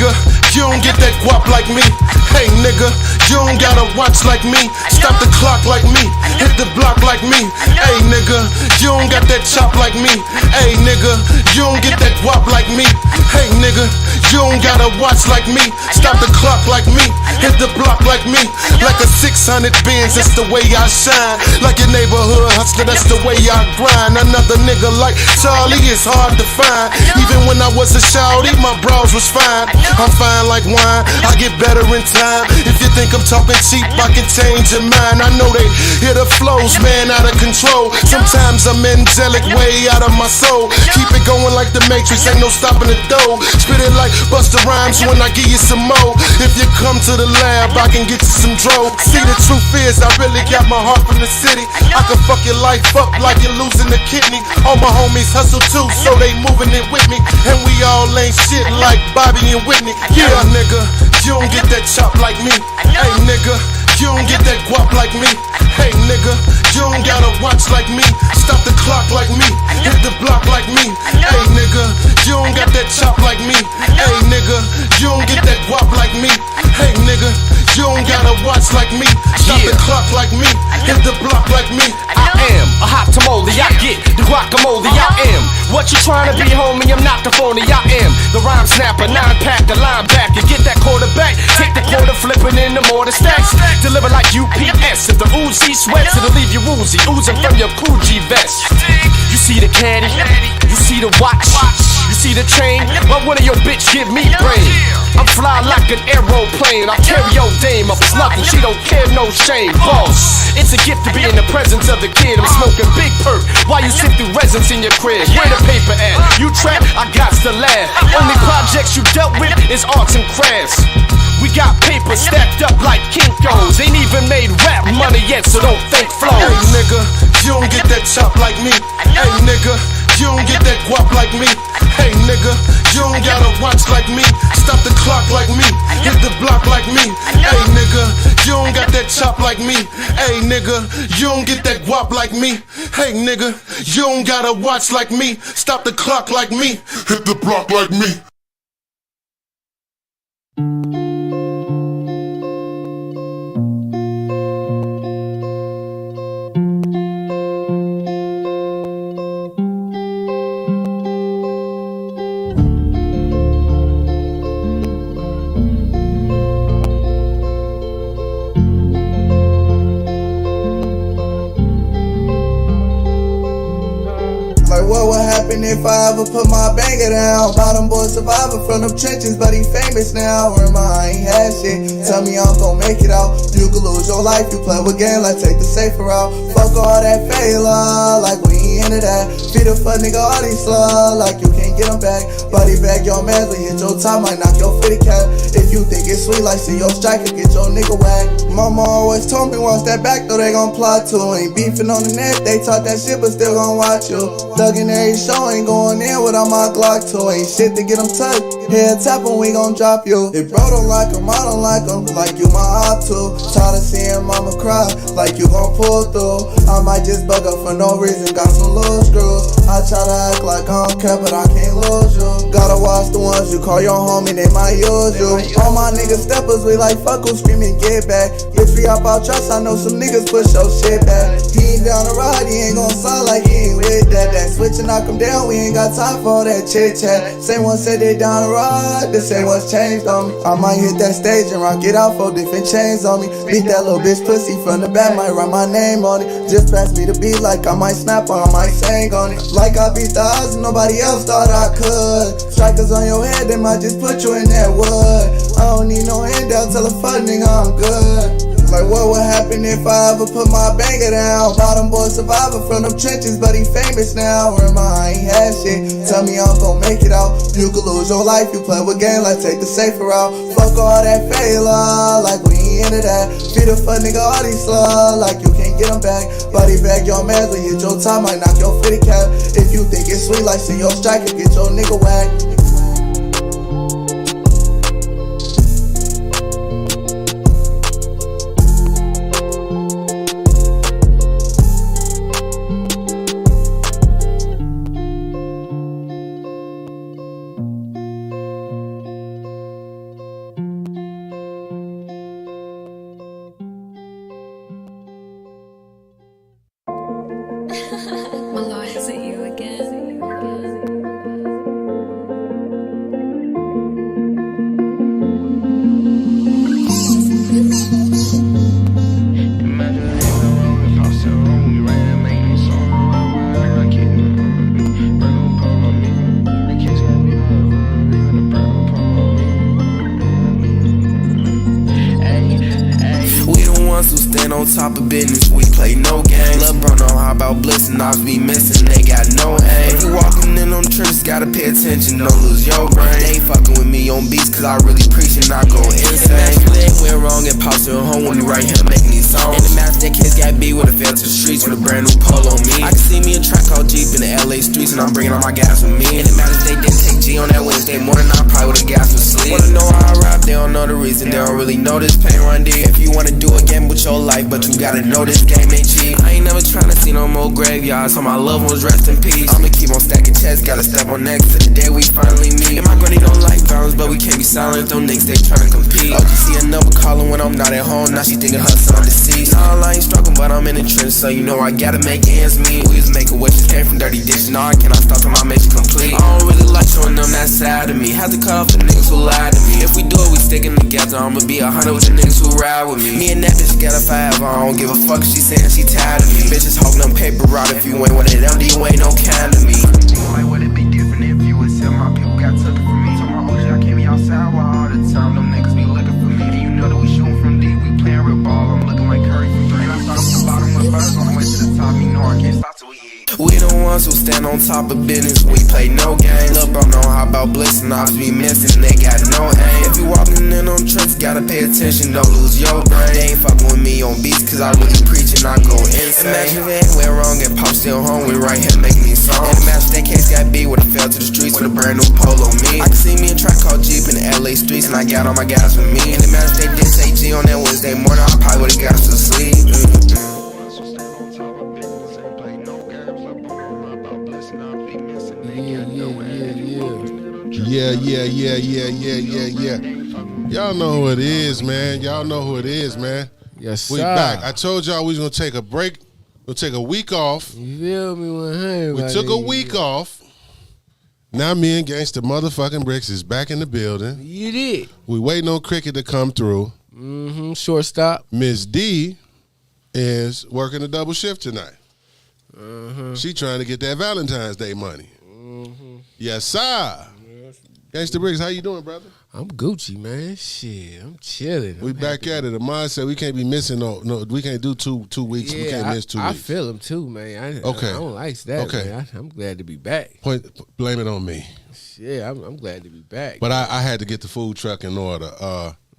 nigga, you don't get that guap like me. Hey nigga, you don't gotta watch like me. Stop the clock like me, hit the block like me. Hey nigga, you don't got that chop like me. Hey nigga, you don't get that guap like me. Hey nigga, you don't gotta watch like me. Stop the clock like me, hit the block like me. Like a 600 Benz, that's the way I shine. Like your neighborhood hustler, that's the way I grind. Another nigga like Charlie is hard to find. Even when I was a shawty, my bras was fine. I'm fine like wine, I get better in time. If you think I'm talking cheap, I can change your mind. I know they hear the flows, man, out of control. Sometimes I'm angelic, way out of my soul. Keep it going like the Matrix, ain't no stopping the dough. Spit it like Busta Rhymes when I give you some more. If you come to the lab, I can get you some dro. See, the truth is, I really got my heart from the city. I can fuck your life up like you're losing a kidney. All my homies hustle too, so they moving it with me. And we all ain't shit like Bobby and Whitney. Yeah, nigga, you don't get that chop like me. Hey nigga, you don't get that guap like me. Hey nigga, you don't gotta watch like me. Stop the clock like me, hit the block like me. Hey nigga, you don't got that chop like me. Hey nigga, you don't get that guap like me. Hey nigga, you don't gotta watch like me. Stop the clock like me, hit the block like me. I am a hot tamale, I get the guacamole, I am what you trying to be, homie, I'm not the phony, I am the rhyme snapper, 9-pack, the linebacker. Get that quarterback, take the quarter, flipping in the mortar stacks. Deliver like UPS, if the Uzi sweats, it'll leave you woozy, oozing from your Coogee vest. You see the caddy, you see the watch, you see the chain, why wouldn't your bitch give me brain? I'm fly like an aeroplane, I'll carry your dame up, it's nothing, she don't care, no shame. Boss, it's a gift to be in the presence of the kid. I'm smoking big perk while you sit through residence in your crib. Where the paper at? You trap, I got to laugh. Only projects you dealt with is arts and crafts. We got paper stacked up like Kinkos. Ain't even made rap money yet, so don't think flows. Hey nigga, you don't get that chop like me. Hey nigga, you don't get that guap like me. Hey nigga, you don't gotta watch like me. Stop the clock like me, hit the block like me. Hey nigga, you don't got that chop like me. Hey nigga, you don't get that guap like me. Hey nigga, you don't gotta watch like me. Stop the clock like me, hit the block like me. What would happen if I ever put my banger down? Bottom boy survivor from them trenches, but he famous now. Remember, I ain't had shit. Tell me I'm gon' make it out. You could lose your life, you play with game, like take the safer route. Fuck all that failure, like we ain't into that. Feed a fuck nigga all these slugs, like you can't get them back. Body bag your mans, we hit your time, might knock your fitty cap. If you think it's sweet, like see your striker, get your nigga whacked. Mama always told me once that back though they gon' plot too. Ain't beefing on the net, they talk that shit but still gon' watch you. Thuggin' every show, ain't going in without my Glock 2. Ain't shit to get them touched. Head tap em, we gon' drop you. If bro don't like him, I don't like him. Like you my op too. Tired of seeing mama cry, like you gon' pull through. I might just bug up for no reason, got some little screws. I try to act like I don't care, but I can't lose you. Gotta watch the ones you call your homie, they might use you. All my niggas steppers, we like fuck who screaming get back. Bitch, we hop out trust, I know some niggas push your shit back. He ain't down the ride, he ain't gon' sound like he ain't with that. That switch and knock him down, we ain't got time for all that chit chat. Same one said they down the ride, the same one's changed on me. I might hit that stage and rock it out, 4 different chains on me. Beat that little bitch pussy from the back, might write my name on it. Just pass me the beat like I might snap on, I might sing on it. Like I beat the odds and nobody else thought I could. Strikers on your head, they might just put you in that wood. I don't need no handout, tell a fuck nigga I'm good. Like what would happen if I ever put my banger down? Bottom boy survivor from them trenches, but he famous now. Remember, I ain't had shit. Tell me I'm gon' make it out. You could lose your life, you play with game, like take the safer route. Fuck all that failure, like we ain't into that. Feed a fuck nigga all these slugs, like you can't get them back. Body bag your mans, we hit your time, might knock your fitty cap. If you think it's sweet, like see your striker, get your nigga whacked. ones who stand on top of business, we play no games. Lil' bro know how about blissing, I be missing, they got no aim. If you walking in on trips, gotta pay attention, don't lose your brain. They ain't fucking with me on beats, cause I really preach and I go insane. They went wrong and popped to home when we right here making these songs. And the master that kids got beat with a fell to the streets with a brand new pole on me. I can see me a track called Jeep in the LA streets, and I'm bringing all my guys with me. And it matters they didn't take G on that Wednesday morning, I probably would've gas with sleep. Wanna know how I rap, they don't know the reason, they don't really know this pain run deep. If you wanna do a game with your life, but you gotta know this game ain't cheap. I ain't never tryna see no more graveyards, so my loved ones rest in peace. I'ma keep on stacking chests, gotta step on next to the day we finally meet. And my granny don't like violence, but we can't be silent, them niggas they tryna compete. Oh, you see a number calling when I'm not at home, now she thinking her son deceased. Nah, I ain't struggling, but I'm in the trench, so you know I gotta make ends meet. We was making wishes, came from dirty dishes, now I cannot stop till my mission complete. I don't really like showing them that side of me, had to cut off the niggas who lied to me. If we do it, we sticking together, I'ma be 100 with the niggas who ride with me. Me and that bitch together forever, I don't give a fuck if she saying she tired of me. Bitches holding them paper route, if you ain't one of them, you ain't no kind of me. Like, would it be different if you would tell my people got took it from me? Told my OG I can't be outside all the time, them niggas be looking for me. And you know that we shooting from deep, we playing real ball, I'm looking like Curry from three. And I started from the bottom of first, on the way to the top, you know I can't stop till we hit. We the ones who stand on top of business, we play no games. Lil' bro know how about blissing, ops be missing, they got no aim. If you walking in on trips, gotta pay attention, don't lose your brain. They ain't fucking with me on beats, cause I really preach and I go insane. Imagine if it went wrong and Pop still home, we right here making these songs. And the master that case got beat with a fell to the streets with a brand new pole on me. I can see me a track called Jeep in the LA streets, and I got all my guys with me. And the master they did take G on that Wednesday morning, I probably would've got to sleep. Yeah. Y'all know who it is, man. Y'all know who it is, man. Yes, sir. We back. I told y'all we was gonna take a break. We'll take a week off. You feel me? 100. We took a week off. Now me and Gangsta motherfucking Bricks is back in the building. You did. We waiting on Cricket to come through. Mm-hmm. Shortstop. Miss D is working a double shift tonight. She trying to get that Valentine's Day money. Yes, sir. Gangsta Bricks, how you doing, brother? I'm Gucci, man. Shit, I'm chilling. We back at it. Amon said we can't be missing no. We can't do two weeks. Yeah, we can't miss 2 weeks. I feel him too, man. Okay. I don't like that, man. I'm glad to be back. Blame it on me. Yeah, I'm glad to be back. But I had to get the food truck in order.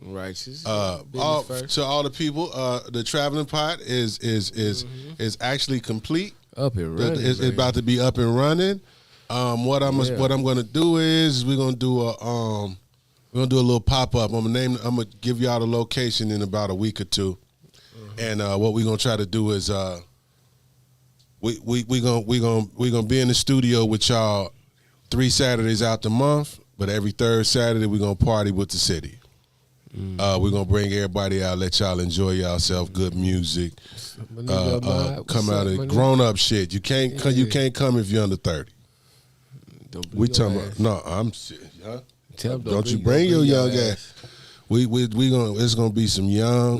Righteous. To all the people, the traveling pot is actually complete. Up and running. It's about to be up and running. What I'm gonna do is we're gonna do a little pop up. I'm gonna give y'all the location in about a week or two, and what we're gonna try to do is we gonna be in the studio with y'all 3 Saturdays out the month, but every 3rd Saturday we're gonna party with the city. We're gonna bring everybody out, let y'all enjoy yourself, good music, come out and grown up shit. You can't come if you're under 30. We talking about I'm serious, huh? Don't you bring your young ass. We gonna it's gonna be some young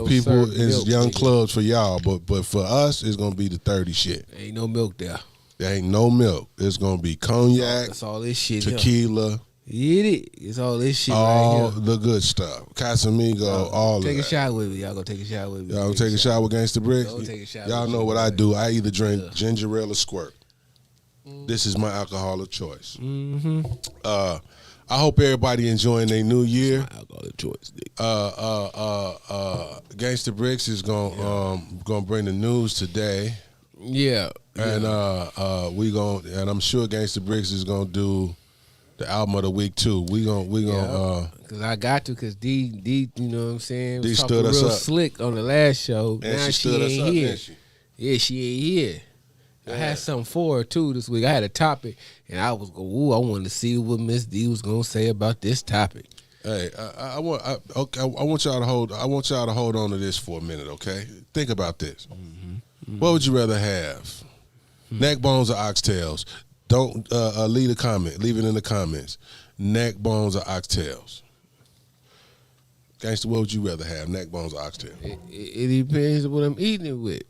people, it's young clubs for y'all, but for us it's gonna be the 30 shit. Ain't no milk there. There ain't no milk. It's gonna be cognac, that's all this shit. tequila. It's all this shit. All right here. the good stuff. Casamigo, all of that. Take a shot with me. Y'all go take a shot with me. Y'all take a shot with Gangsta Bricks? Go take a shot Y'all with know me. what I do. I either drink ginger ale or squirt. This is my alcohol of choice. I hope everybody enjoying their new year. Alcohol of choice. Gangsta Bricks is gonna bring the news today. Yeah. And and I'm sure Gangsta Bricks is gonna do the album of the week too. We gonna cause I got to, cause D you know what I'm saying, D was stood talking us real up. slick on the last show. And now she stood us ain't up, here. didn't she? Yeah, she ain't here. I had something for her too this week. I had a topic, and I was I wanted to see what Miss D was gonna say about this topic. Hey, I want y'all to hold on to this for a minute, okay? Think about this. What would you rather have? Neck bones or oxtails? Don't leave a comment. Leave it in the comments. Neck bones or oxtails? Gangsta, what would you rather have? Neck bones or oxtails? It depends on what I'm eating it with.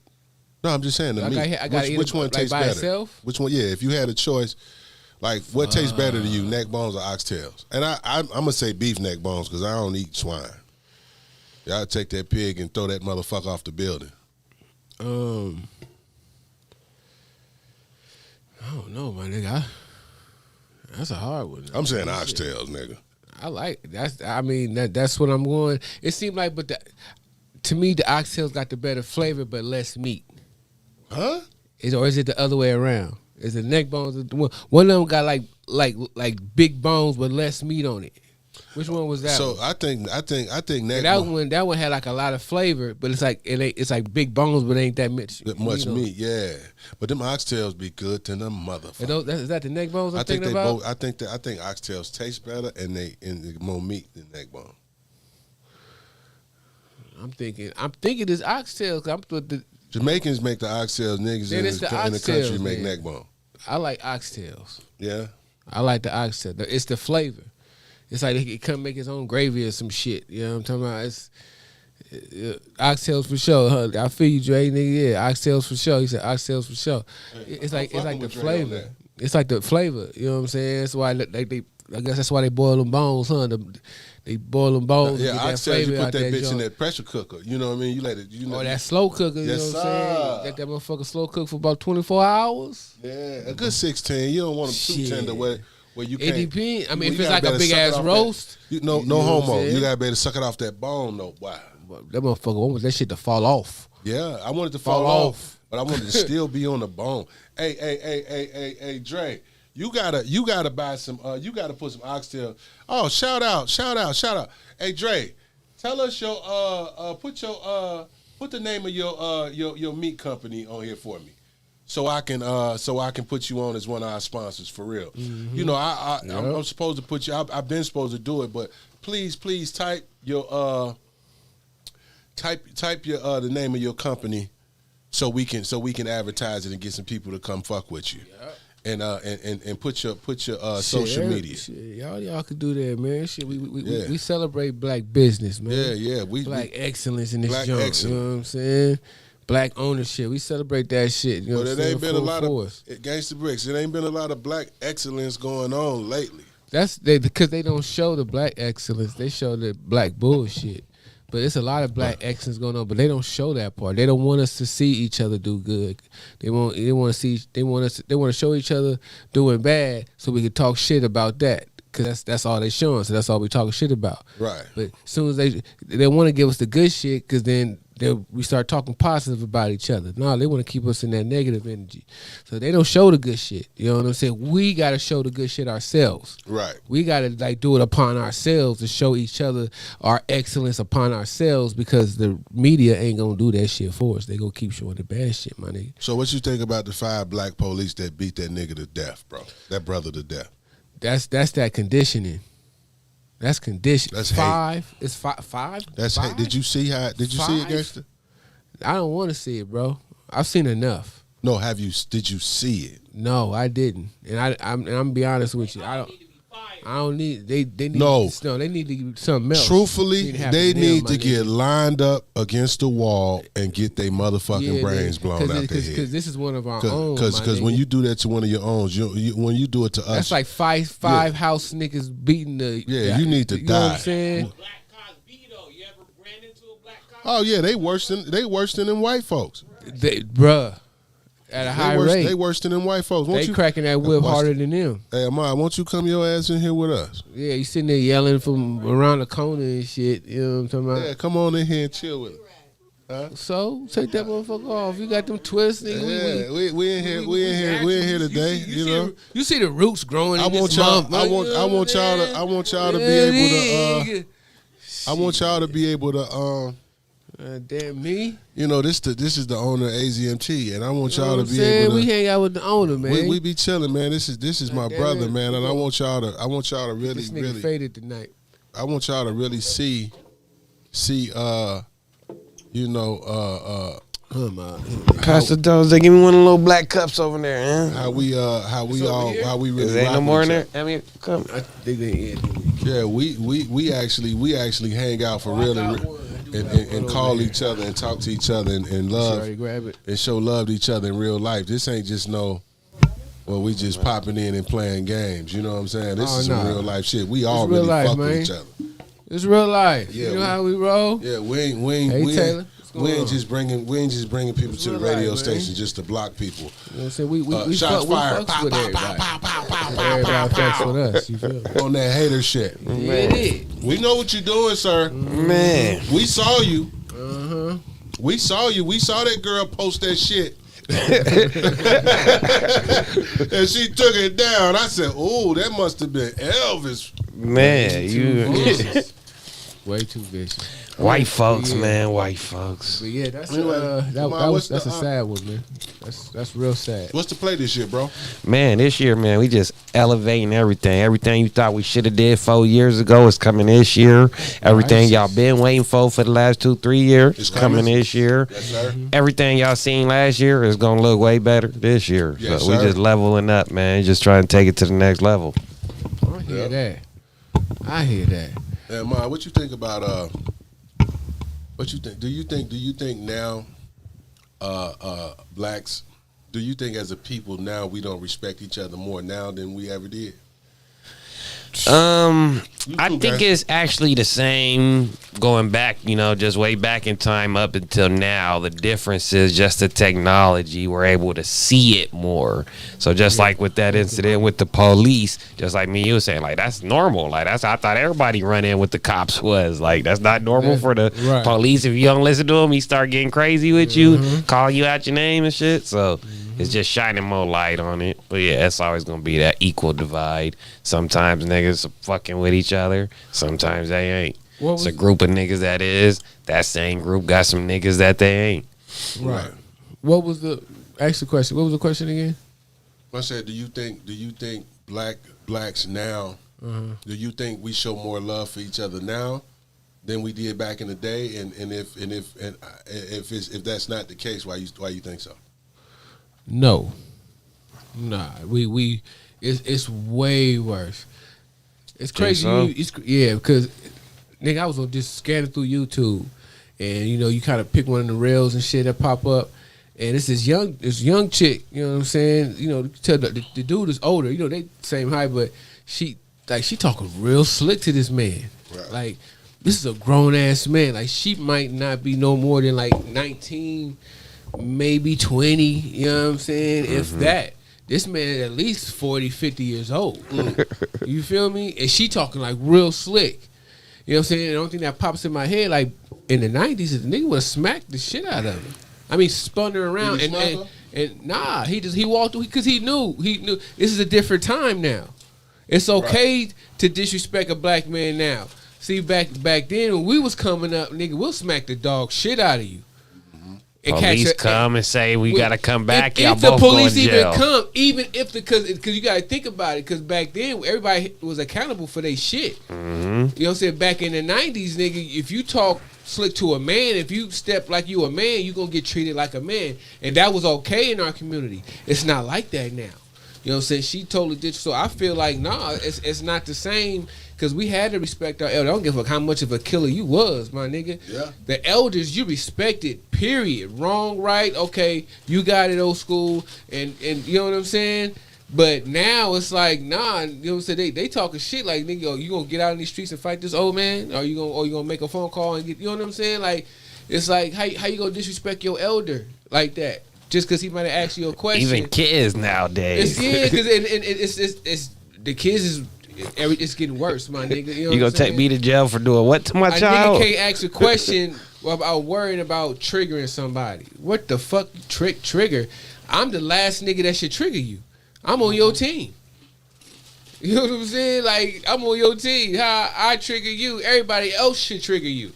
No, I'm just saying the meat. I gotta Which eat one it, tastes by better? itself? Which one? Yeah, if you had a choice, like what tastes better to you, neck bones or oxtails? And I'm gonna say beef neck bones because I don't eat swine. Y'all take that pig and throw that motherfucker off the building. I don't know, my nigga. That's a hard one. I'm saying oxtails, nigga. I like that's. I mean, that's what I'm going. It seemed like, but to me, the oxtails got the better flavor, but less meat. Huh? Or is it the other way around? Is the neck bones? One of them got like big bones but less meat on it. Which one was that? So one? I think neck that one had like a lot of flavor, but it's like big bones, but ain't that much meat. Yeah, but them oxtails be good to them motherfuckers. Is that the neck bones? I think thinking about? both. I think oxtails taste better and they more meat than neck bone. I'm thinking it's oxtails. Jamaicans make the oxtails. Niggas in the country make neck bone. I like oxtails. Yeah, I like the oxtail. It's the flavor. It's like he come make his own gravy or some shit. You know what I'm talking about? It's oxtails for sure. Huh? I feel you, Dre. Nigga, yeah, oxtails for sure. He said oxtails for sure. It's like the flavor. It's like the flavor. You know what I'm saying? That's why they I guess that's why they boil them bones, huh? They boil them bones. Yeah, oxtails. You put that bitch in that pressure cooker. You know what I mean? You let it. Or that slow cooker. You know what I'm saying? Let that motherfucker slow cook for about 24 hours. Yeah, a good 16. You don't want them too tender where you can't. It depends. I mean, if it's like a big ass roast, no homo. You gotta be able to suck it off that bone though. Wow. That motherfucker want that shit to fall off. Yeah, I want it to fall off, but I want it to still be on the bone. Hey, Dre. You gotta buy some. You gotta put some oxtail. Oh, shout out. Hey, Dre, tell us your put the name of your meat company on here for me, so I can put you on as one of our sponsors for real. Mm-hmm. You know, I'm supposed to put you. I've been supposed to do it, but please type your type your the name of your company, so we can advertise it and get some people to come fuck with you. Yep. And put your social media. Shit, y'all could do that, man. Shit, we celebrate black business, man. Yeah. Black excellence in this joint. Excellence. You know what I'm saying? Black ownership. We celebrate that shit. You know what I'm saying? Ain't been a lot of Gangsta Bricks. It ain't been a lot of black excellence going on lately. That's because they don't show the black excellence. They show the black bullshit. But it's a lot of black excellence going on, but they don't show that part. They don't want us to see each other do good. They want to show each other doing bad so we can talk shit about that. Cause that's all they showing. So that's all we talking shit about. Right. But as soon as they want to give us the good shit, cause then we start talking positive about each other. No, they want to keep us in that negative energy. So they don't show the good shit. You know what I'm saying? We got to show the good shit ourselves. Right. We got to do it upon ourselves to show each other our excellence upon ourselves, because the media ain't going to do that shit for us. They going to keep showing the bad shit, my nigga. So what you think about the 5 black police that beat that nigga to death, bro? That brother to death. That's that conditioning. That's condition. That's 5. Hate. It's 5. That's 5? Hate. Did you see it, Gangsta? I don't want to see it, bro. I've seen enough. No, did you see it? No, I didn't. And I'm gonna be honest with you. I don't need. They need. No, they need to do something else. Truthfully, they need to get lined up against the wall and get their motherfucking brains blown out their head. Because this is one of our own. Because when you do that to one of your own, when you do it to us, that's like five house niggas beating the. Yeah, you need to die. You know what I'm saying? Black cops beat though. You ever ran into a black cop? Oh yeah, they worse than them white folks. Bruh. At a high rate. They worse than them white folks. They cracking that whip harder than them. Hey, Amar, won't you come your ass in here with us? Yeah, you sitting there yelling from around the corner and shit. You know what I'm talking about? Yeah, come on in here and chill with us. Huh? So take that motherfucker off. You got them twists. Yeah, we in here today. You know, you see the roots growing. I want y'all to be able to. I want y'all to be able to. Damn me. You know, this is the owner of AZMT, and I want y'all to be able to. We hang out with the owner, man. We be chilling, man. This is my brother, man, and I want y'all to really, this nigga faded tonight. I want y'all to really see, you know, Pastor Doze, give me one of the little black cups over there, huh? how we really. There ain't no more in there. I mean, come. Yeah, we actually hang out for real and call each other and talk to each other and love and show love to each other in real life. This ain't just we just popping in and playing games. You know what I'm saying? This is some real life shit. We already fuck with each other. It's real life. Yeah, you know how we roll? Yeah, we ain't Hey, Taylor. we ain't just bringing people to the real radio life, station man. just to block people. You know what I'm saying? We shots fired. fucks with everybody. Everybody fucks with us. You feel me? On that hater shit. Yeah, it is. We know what you're doing, sir. Man. We saw you. Uh-huh. We saw you. We saw that girl post that shit. And she took it down. I said, "Oh, that must have been Elvis." Man, Way too vicious. white folks, man, white folks. But yeah, that's Anyway, that's a sad one, man. That's real sad. What's the play this year, bro? Man, this year, man, we just elevating everything. Everything you thought we should have did 4 years ago is coming this year. Everything y'all been waiting for the last 2-3 years is coming this year. Yes, sir. Everything y'all seen last year is gonna look way better this year. Yes, so we sir. just leveling up, man. Just trying to take it to the next level. I hear that. I hear that. And Ma, what you think about what you think? Do you think now blacks, do you think as a people now we don't respect each other more now than we ever did? I think it's actually the same going back, just way back in time up until now. The difference is just the technology. We're able to see it more. So just like with that incident with the police, just like me, you were saying, like, that's normal. Like, I thought everybody run in with the cops was. Like, that's not normal for the police. If you don't listen to him, he start getting crazy with you, calling you out your name and shit. So it's just shining more light on it. But yeah, it's always going to be that equal divide. Sometimes niggas are fucking with each other. Sometimes they ain't. It's a group of niggas that is. That same group got some niggas that they ain't. Right. What was the ask the question? What was the question again? I said, do you think blacks now? Do you think we show more love for each other now than we did back in the day? And if that's not the case, why you think so? No. Nah. It's way worse. It's crazy. So? Because nigga, I was just scanning through YouTube, and you kind of pick one of the reels and shit that pop up, and it's this young chick. You know what I'm saying? Tell the dude is older. They same height, but she talking real slick to this man. Right. Like, this is a grown ass man. Like, she might not be no more than like 19, maybe 20. You know what I'm saying? If that. This man is at least 40, 50 years old. You feel me? And she talking like real slick. You know what I'm saying? The only thing that pops in my head, like in the 90s, is the nigga would have smacked the shit out of her. I mean, spun her around and nah, he walked through because he knew this is a different time now. It's okay to disrespect a black man now. See, back then when we was coming up, nigga, we'll smack the dog shit out of you. Police come and say we gotta come back. Y'all If the both police going to even jail. come, even if because you gotta think about it, because back then everybody was accountable for their shit. You know what I'm saying? Back in the 90s, nigga, if you talk slick to a man, if you step like you a man, you gonna get treated like a man, and that was okay in our community. It's not like that now. You know what I'm saying? She totally did. So I feel like it's not the same. Because we had to respect our elders. I don't give a fuck how much of a killer you was, my nigga. Yeah. The elders, you respected, period. Wrong, right, okay, you got it, old school. And you know what I'm saying? But now it's like, nah, you know what I'm saying? They talking shit like, nigga, you gonna get out in these streets and fight this old man? Or you gonna make a phone call and get, you know what I'm saying? Like, it's like, how you gonna disrespect your elder like that? Just because he might have asked you a question. Even kids nowadays. Because it's the kids is... It's getting worse, my nigga. You know gonna take me to jail for doing what to my child? Nigga can't ask a question about worrying about triggering somebody. What the fuck trigger? I'm the last nigga that should trigger you. I'm on your team. You know what I'm saying? Like, I'm on your team. How I trigger you, everybody else should trigger you.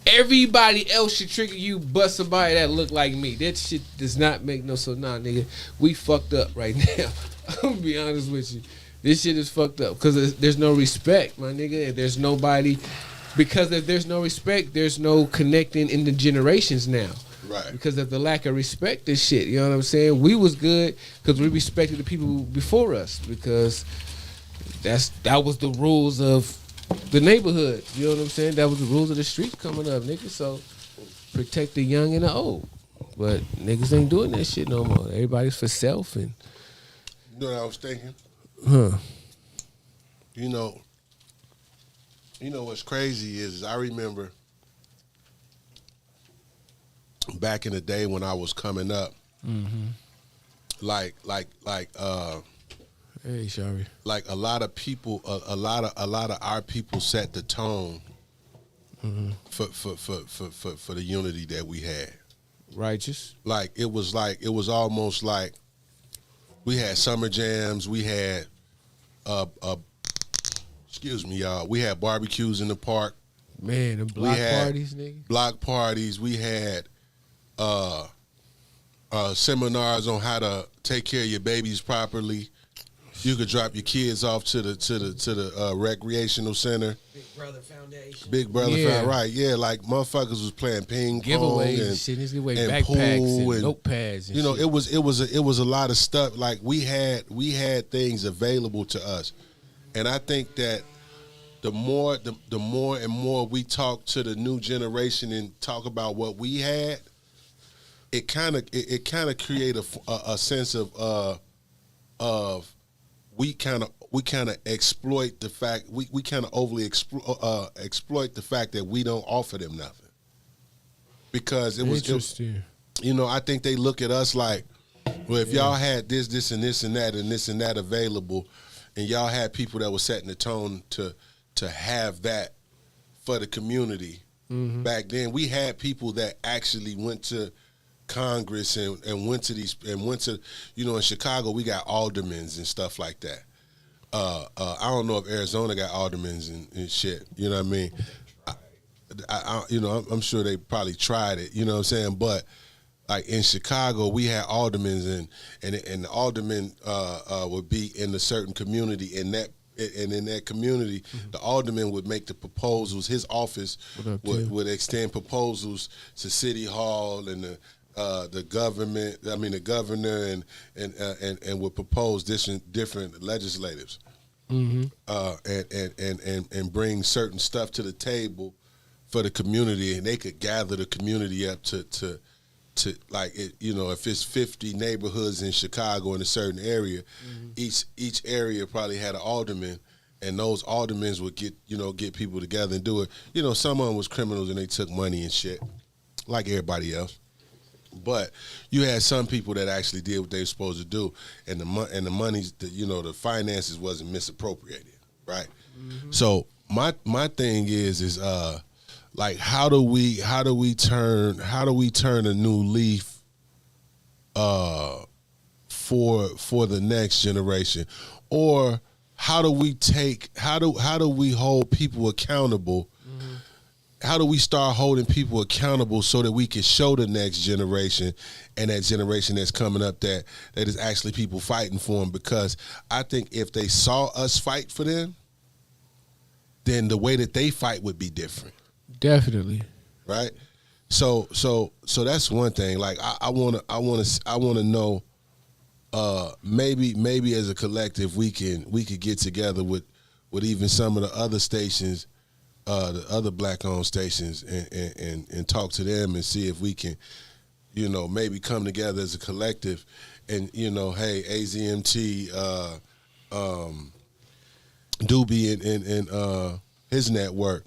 Everybody else should trigger you but somebody that look like me. That shit does not make no sense. Nah, nigga, we fucked up right now. I'm gonna be honest with you. This shit is fucked up because there's no respect, my nigga. And there's nobody, because if there's no respect, there's no connecting in the generations now. Right. Because of the lack of respect and shit. You know what I'm saying? We was good because we respected the people before us because that was the rules of the neighborhood. You know what I'm saying? That was the rules of the streets coming up, nigga. So protect the young and the old. But niggas ain't doing that shit no more. Everybody's for self and. You know what I was thinking? Huh. You know, You know what's crazy is I remember back in the day when I was coming up, like Hey, Shari. like a lot of people, a lot of our people set the tone for the unity that we had. Righteous. Like it was almost like we had summer jams, we had excuse me, y'all, we had barbecues in the park. Man, the block parties, nigga. Block parties. We had seminars on how to take care of your babies properly. You could drop your kids off to the recreational center. Big Brother Foundation. Big Brother Yeah. right? Yeah, like motherfuckers was playing ping pong Giveaways and shit. Niggas give away backpacks pool and notepads and you know, shit. it was a lot of stuff. Like we had things available to us, and I think that the more and more we talk to the new generation and talk about what we had, it kind of create a sense of we kind of exploit the fact we kind of overly exploit the fact that we don't offer them nothing, because Interesting. you know, I think they look at us like, well, if y'all had this and this and that and this and that available, and y'all had people that were setting the tone to have that for the community. Back then, we had people that actually went to Congress and went to you know, in Chicago we got aldermans and stuff like that. I don't know if Arizona got aldermans and shit. You know what I mean? I you know, I'm sure they probably tried it. You know what I'm saying? But like in Chicago, we had aldermen and the aldermen would be in a certain community, in that community, the alderman would make the proposals. His office would extend proposals to City Hall and the government. I mean, the governor and would propose different legislatives, and bring certain stuff to the table for the community, and they could gather the community up to like it, you know, if it's 50 neighborhoods in Chicago in a certain area, each area probably had an alderman, and those aldermen would get people together and do it. You know, some of them was criminals and they took money and shit, like everybody else. But you had some people that actually did what they were supposed to do, and the monies, you know, the finances wasn't misappropriated, right? So my thing is like how do we turn a new leaf for the next generation, or how do we hold people accountable? How do we start holding people accountable so that we can show the next generation and that generation that's coming up that is actually people fighting for them? Because I think if they saw us fight for them, then the way that they fight would be different. Definitely. Right? So that's one thing. Like I wanna know, maybe as a collective we could get together with even some of the other stations, the other black-owned stations, and talk to them and see if we can, you know, maybe come together as a collective, and, you know, hey, AZMT, Doobie and his network,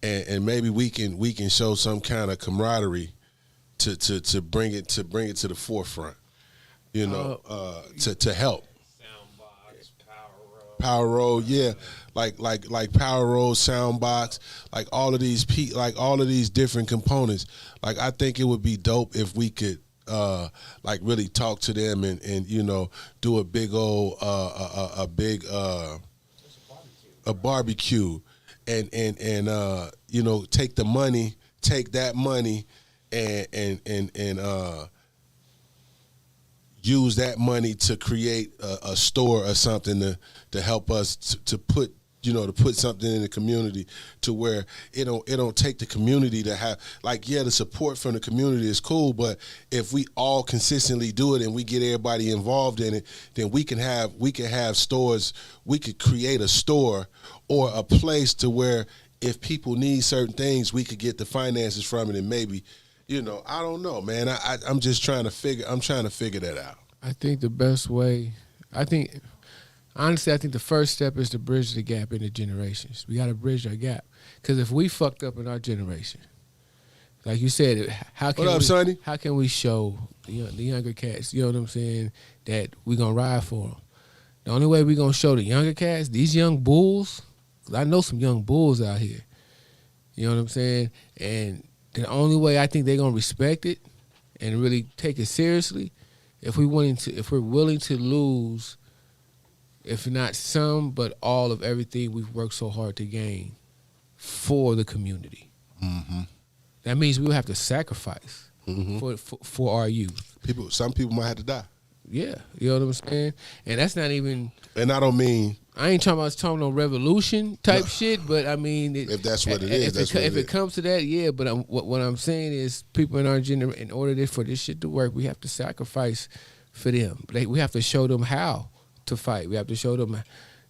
and maybe we can show some kind of camaraderie to bring it to the forefront, you know, to help. Soundbox, Power Road, yeah, like Power Road, Soundbox, like all of these different components. Like I think it would be dope if we could like really talk to them and you know, do a big old a barbecue and you know, take that money and use that money to create a store or something to help us to put something in the community, to where it don't take the community to have, like, yeah, the support from the community is cool, but if we all consistently do it and we get everybody involved in it, then we can have stores. We could create a store or a place to where if people need certain things, we could get the finances from it, and maybe, you know, I don't know, man. I'm just trying to figure that out. I think the best way, Honestly, I think the first step is to bridge the gap in the generations. We got to bridge our gap. Because if we fucked up in our generation, like you said, how can we show the younger cats, you know what I'm saying, that we going to ride for them? The only way we going to show the younger cats, these young bulls, because I know some young bulls out here, you know what I'm saying? And the only way I think they're going to respect it and really take it seriously, if we're willing to lose, if not some, but all of everything we've worked so hard to gain for the community. Mm-hmm. That means we will have to sacrifice for our youth. Some people might have to die. Yeah, you know what I'm saying? And that's not even... And I don't mean... I ain't talking no revolution type shit, but I mean... if that's what it is, if it comes to that, yeah, but what I'm saying is people in our generation, in order for this shit to work, we have to sacrifice for them. We have to show them how to fight. We have to show them...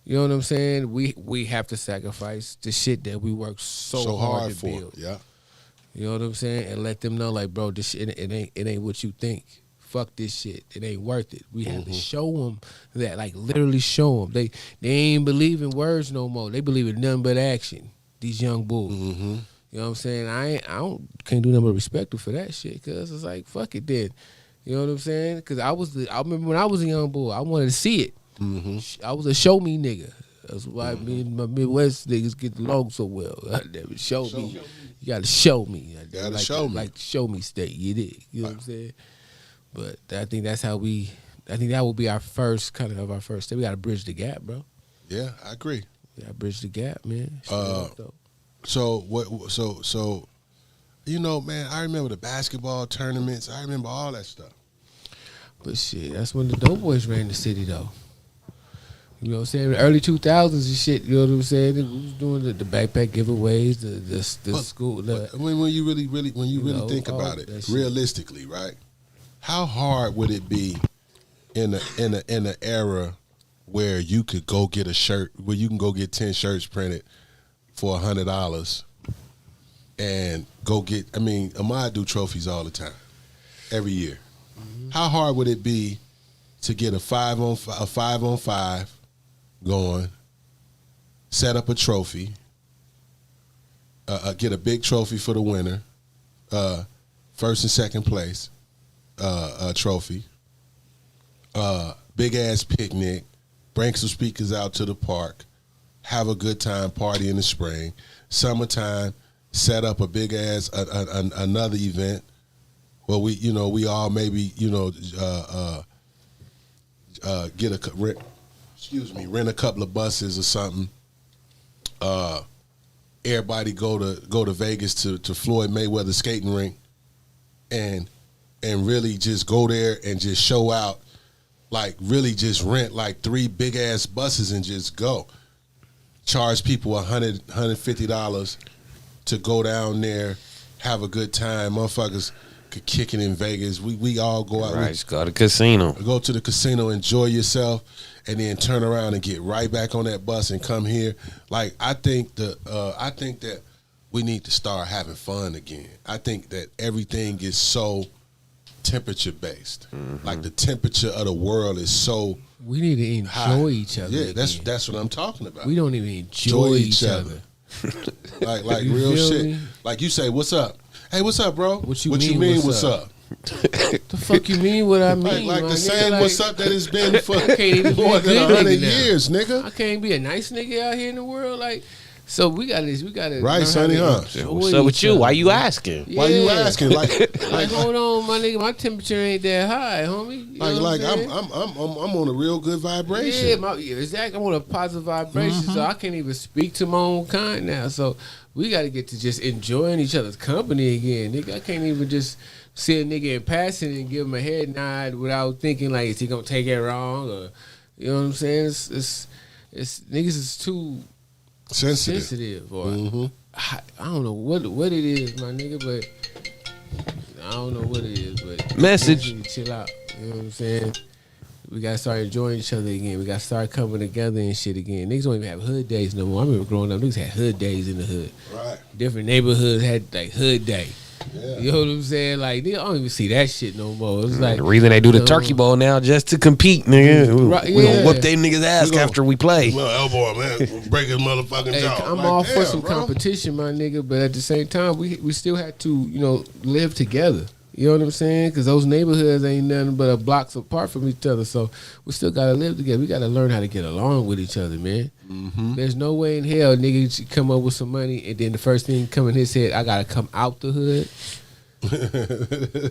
You know what I'm saying? We have to sacrifice the shit that we work so hard to build. Yeah. You know what I'm saying? And let them know, like, bro, this shit, it ain't what you think. Fuck this shit. It ain't worth it. We have to show them that, like, literally show them. They ain't believe in words no more. They believe in nothing but action. These young bulls. Mm-hmm. You know what I'm saying? I can't do nothing but respect them for that shit, because it's like, fuck it then. You know what I'm saying? Because I remember when I was a young bull, I wanted to see it. Mm-hmm. I was a show me nigga. That's why me and my Midwest niggas get along so well. Show me. You gotta show me. Show me. Like show me state. You dig? You know what I'm saying? But I think that's how I think that will be our first step. We gotta bridge the gap, bro. Yeah, I agree. We gotta bridge the gap, man. So you know, man, I remember the basketball tournaments. I remember all that stuff. But shit, that's when the Dope Boys ran the city, though. You know what I'm saying? The early 2000s and shit, you know what I'm saying? We was doing the backpack giveaways, the school. When you really think about it, realistically, right? How hard would it be in an era where you could go get a shirt, where you can go get 10 shirts printed for $100 and go get, I mean, Ahmad do trophies all the time, every year. Mm-hmm. How hard would it be to get a 5-on-5 going, set up a trophy, get a big trophy for the winner, first and second place trophy, big ass picnic, bring some speakers out to the park, have a good time, party in the spring, summertime, set up a big ass another event where we all maybe rent a couple of buses or something. Everybody go to Vegas to Floyd Mayweather skating rink, and really just go there and just show out, like really just rent like 3 big ass buses and just go. Charge people $100, $150 to go down there, have a good time. Motherfuckers could kick it in Vegas. We all go out. Right, just go to the casino. Go to the casino, enjoy yourself, and then turn around and get right back on that bus and come here. Like I think that we need to start having fun again. I think that everything is so temperature based. Mm-hmm. Like the temperature of the world is so. We need to enjoy each other. Yeah, that's what I'm talking about. We don't even enjoy each other. like real shit. Me? Like you say, "What's up?" Hey, what's up, bro? What you mean? What's up? The fuck you mean? What I mean? Like the same "what's up" that has been for more than 100 years, nigga. I can't be a nice nigga out here in the world, like. So we got right, Sonny, huh? What's up with you? Why you asking? Yeah. Why you asking? Like, hold on, my nigga, my temperature ain't that high, homie. You I'm on a real good vibration. Yeah, exactly. I'm on a positive vibration, so I can't even speak to my own kind now. So we got to get to just enjoying each other's company again, nigga. I can't even just see a nigga in passing and give him a head nod without thinking like, is he gonna take it wrong, or you know what I'm saying? It's niggas is too sensitive, or I don't know what it is, my nigga, but I don't know what it is, but message. Chill out. You know what I'm saying? We gotta start enjoying each other again. We gotta start coming together and shit again. Niggas don't even have hood days no more. I remember growing up, niggas had hood days in the hood. Right. Different neighborhoods had like hood day. Yeah. You know what I'm saying? Like, nigga, I don't even see that shit no more. It's like The reason they do the turkey bowl now just to compete, nigga. Right, We gonna yeah. whoop they niggas ass after we play. Well, elbow him, man. Break his motherfucking Hey, jaw. I'm Like, all for damn, some bro. competition, my nigga, but at the same time, we still had to, you know, live together. You know what I'm saying? Because those neighborhoods ain't nothing but a blocks apart from each other. So we still got to live together. We got to learn how to get along with each other, man. Mm-hmm. There's no way in hell nigga should come up with some money and then the first thing come in his head, I got to come out the hood.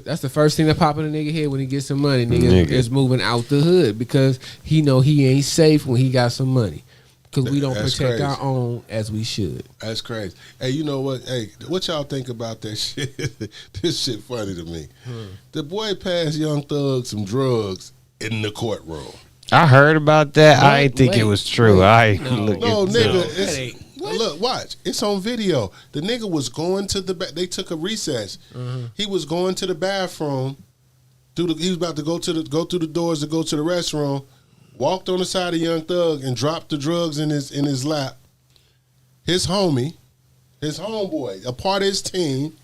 That's the first thing that pop in a nigga head when he gets some money. Nigga is moving out the hood because he know he ain't safe when he got some money. Because we don't That's protect crazy. our own as we should. That's crazy. Hey, you know what? Hey, what y'all think about that shit? This shit funny to me. The boy passed Young Thug some drugs in the courtroom. I heard about that. I Wait, ain't think it wait, was true. wait. I No. look No, into nigga. it. That ain't- Look, watch. It's on video. The nigga was going to the they took a recess. He was going to the bathroom. He was about to go through the doors to go to the restroom. Walked on the side of Young Thug and dropped the drugs in his lap. His homeboy, a part of his team,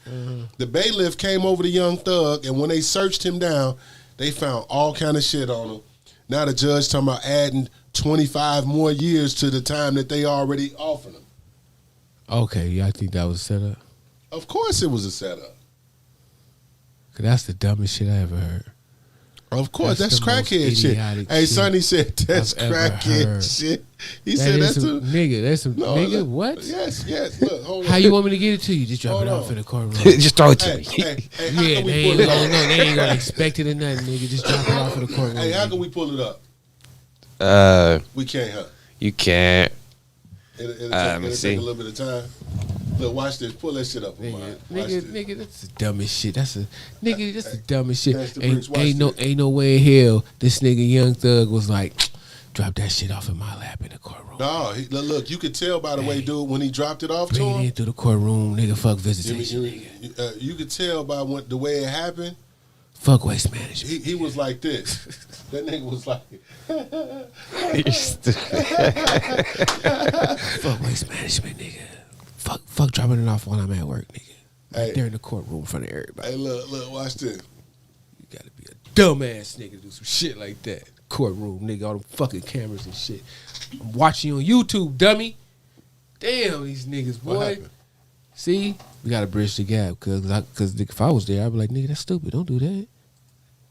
the bailiff came over to Young Thug, and when they searched him down, they found all kind of shit on him. Now the judge talking about adding 25 more years to the time that they already offered him. Okay, yeah, I think that was set up. Of course it was a setup. Cause that's the dumbest shit I ever heard. Of course, that's That's the most crackhead shit. idiotic Hey, shit Sonny said that's I've ever crackhead heard. shit. He That said is that's some, a nigga. That's some no, nigga. look, What? Yes. Look, hold on. How you want me to get it to you? Just drop Hold it off on. in the courtroom. Just throw it to Hey, me. how Yeah, can we they pull ain't it gonna up? know. They ain't gonna expect it or nothing, nigga. Just drop it off in the courtroom. Hey, how nigga. can we pull it up? We can't, huh? You can't. It'll let me take see. a little bit of time. Look, watch this. Pull that shit up. Watch Nigga, this. that's the dumbest shit. That's the dumbest shit. That's the bricks. Watch Ain't no way in hell this nigga Young Thug was like, drop that shit off in my lap in the courtroom. No, look, you could tell by the way, dude, when he dropped it off to Bring it in him. through the courtroom, nigga. Fuck visitation, nigga. You could tell by the way it happened. Fuck waste management. He was like this. That nigga was like, Fuck waste management, nigga. Fuck dropping it off while I'm at work, nigga. Right Hey. there in the courtroom in front of everybody. hey, look, watch this. You gotta be a dumbass nigga to do some shit like that. Courtroom, nigga, all them fucking cameras and shit. I'm watching you on YouTube, dummy. Damn, these niggas, What boy. happened? See, we gotta bridge the gap, cause if I was there, I'd be like, nigga, that's stupid. Don't do that.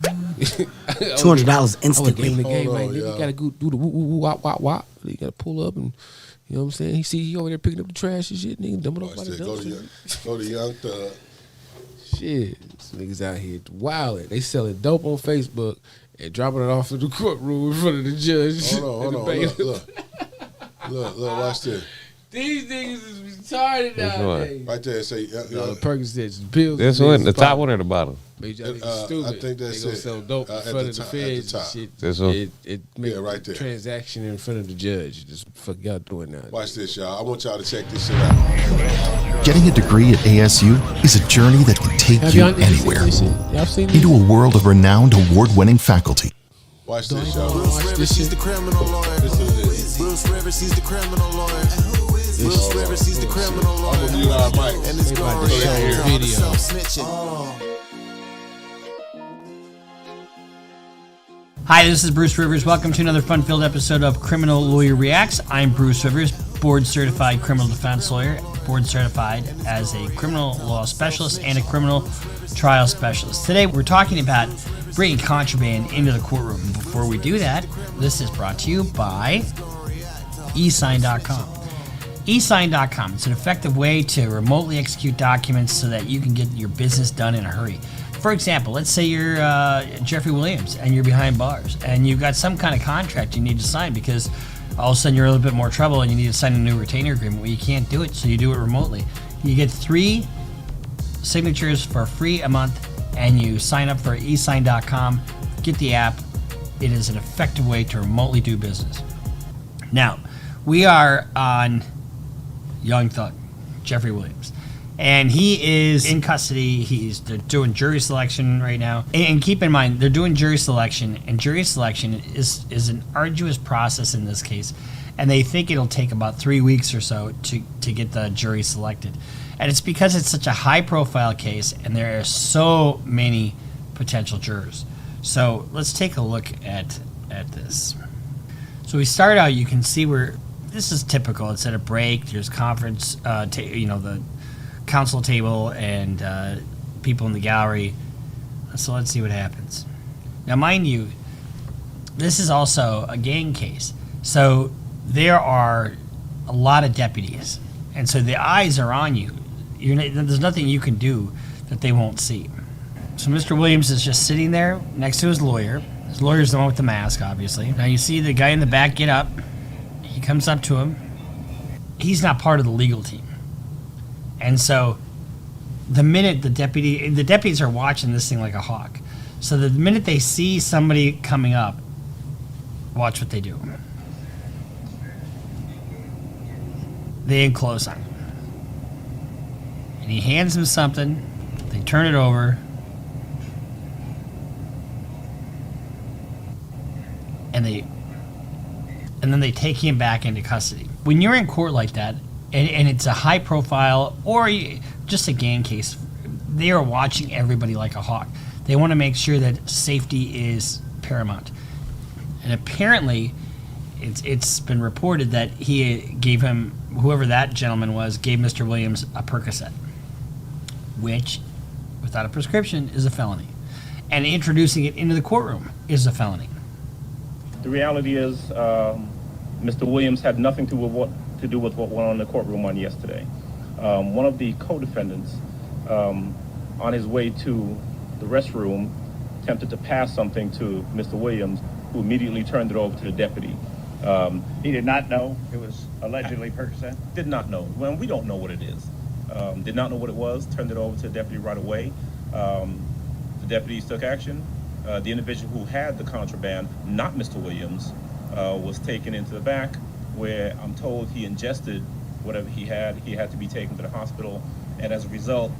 $200 I would give instantly. him the game Hold like, on, nigga, y'all. you gotta go do the woo woo woo wop wop wop. You gotta pull up and, you know what I'm saying? He over there picking up the trash and shit, nigga, dump it off by Watch the this. Go to dumpster. Young Thug. Shit, these niggas out here wilding. They selling dope on Facebook and dropping it off in the courtroom in front of the judge. Hold and the on. bailiff. Look, watch this. These niggas is retarded Which one? nowadays. Right there, say, No, the Perkins said pills. This one, the top one or the bottom? Stupid. I think that's they gonna it. sell dope in At front the of the top, at the feds and top. shit. This one? It make Yeah, right there. transaction in front of the judge. Just fuck y'all doing that. Watch this, y'all. I want y'all to check this shit out. Getting a degree at ASU is a journey that can take Have you y'all niggas anywhere. seen this shit? Y'all seen this? Into a world of renowned award-winning faculty. Watch this, y'all. Watch this shit. criminal lawyer. Listen to this. Bruce Rivers, he's the criminal lawyer. Bruce Rivers, he's the criminal I'm lawyer. gonna mute our mics. And it's They about going to show a video. snitching. Hi, this is Bruce Rivers. Welcome to another fun-filled episode of Criminal Lawyer Reacts. I'm Bruce Rivers, board-certified criminal defense lawyer, board-certified as a criminal law specialist and a criminal trial specialist. Today, we're talking about bringing contraband into the courtroom. Before we do that, this is brought to you by eSign.com. eSign.com. It's an effective way to remotely execute documents so that you can get your business done in a hurry. For example, let's say you're Jeffrey Williams and you're behind bars and you've got some kind of contract you need to sign because all of a sudden you're in a little bit more trouble and you need to sign a new retainer agreement. Well, you can't do it, so you do it remotely. You get 3 signatures for free a month and you sign up for eSign.com. Get the app. It is an effective way to remotely do business. Now, we are on Young Thug, Jeffrey Williams. And he is in custody. They're doing jury selection right now. And keep in mind, they're doing jury selection, and jury selection is an arduous process in this case. and they think it'll take about 3 weeks or so to get the jury selected. And it's because it's such a high-profile case, and there are so many potential jurors. So let's take a look at this. So we start out, you can see where this is typical. It's at a break. There's conference, the council table and people in the gallery. So let's see what happens. Now, mind you, this is also a gang case. So there are a lot of deputies. And so the eyes are on you. There's nothing you can do that they won't see. So Mr. Williams is just sitting there next to his lawyer. His lawyer's the one with the mask, obviously. Now you see the guy in the back get up. He comes up to him. He's not part of the legal team. And so the minute the deputies are watching this thing like a hawk. So the minute they see somebody coming up, watch what they do. They get close on him. And he hands him something. They turn it over. And then they take him back into custody. When you're in court like that, and it's a high profile or just a gang case, they are watching everybody like a hawk. They want to make sure that safety is paramount. And apparently, it's been reported that he gave him, whoever that gentleman was, gave Mr. Williams a Percocet, which, without a prescription, is a felony. And introducing it into the courtroom is a felony. The reality is, Mr. Williams had nothing to do with what went on in the courtroom on yesterday. One of the co-defendants, on his way to the restroom, attempted to pass something to Mr. Williams, who immediately turned it over to the deputy. He did not know it was allegedly Percocet? Did not know. Well, we don't know what it is. Did not know what it was, turned it over to the deputy right away. The deputies took action. The individual who had the contraband, not Mr. Williams, was taken into the back, where I'm told he ingested whatever he had. He had to be taken to the hospital, and as a result,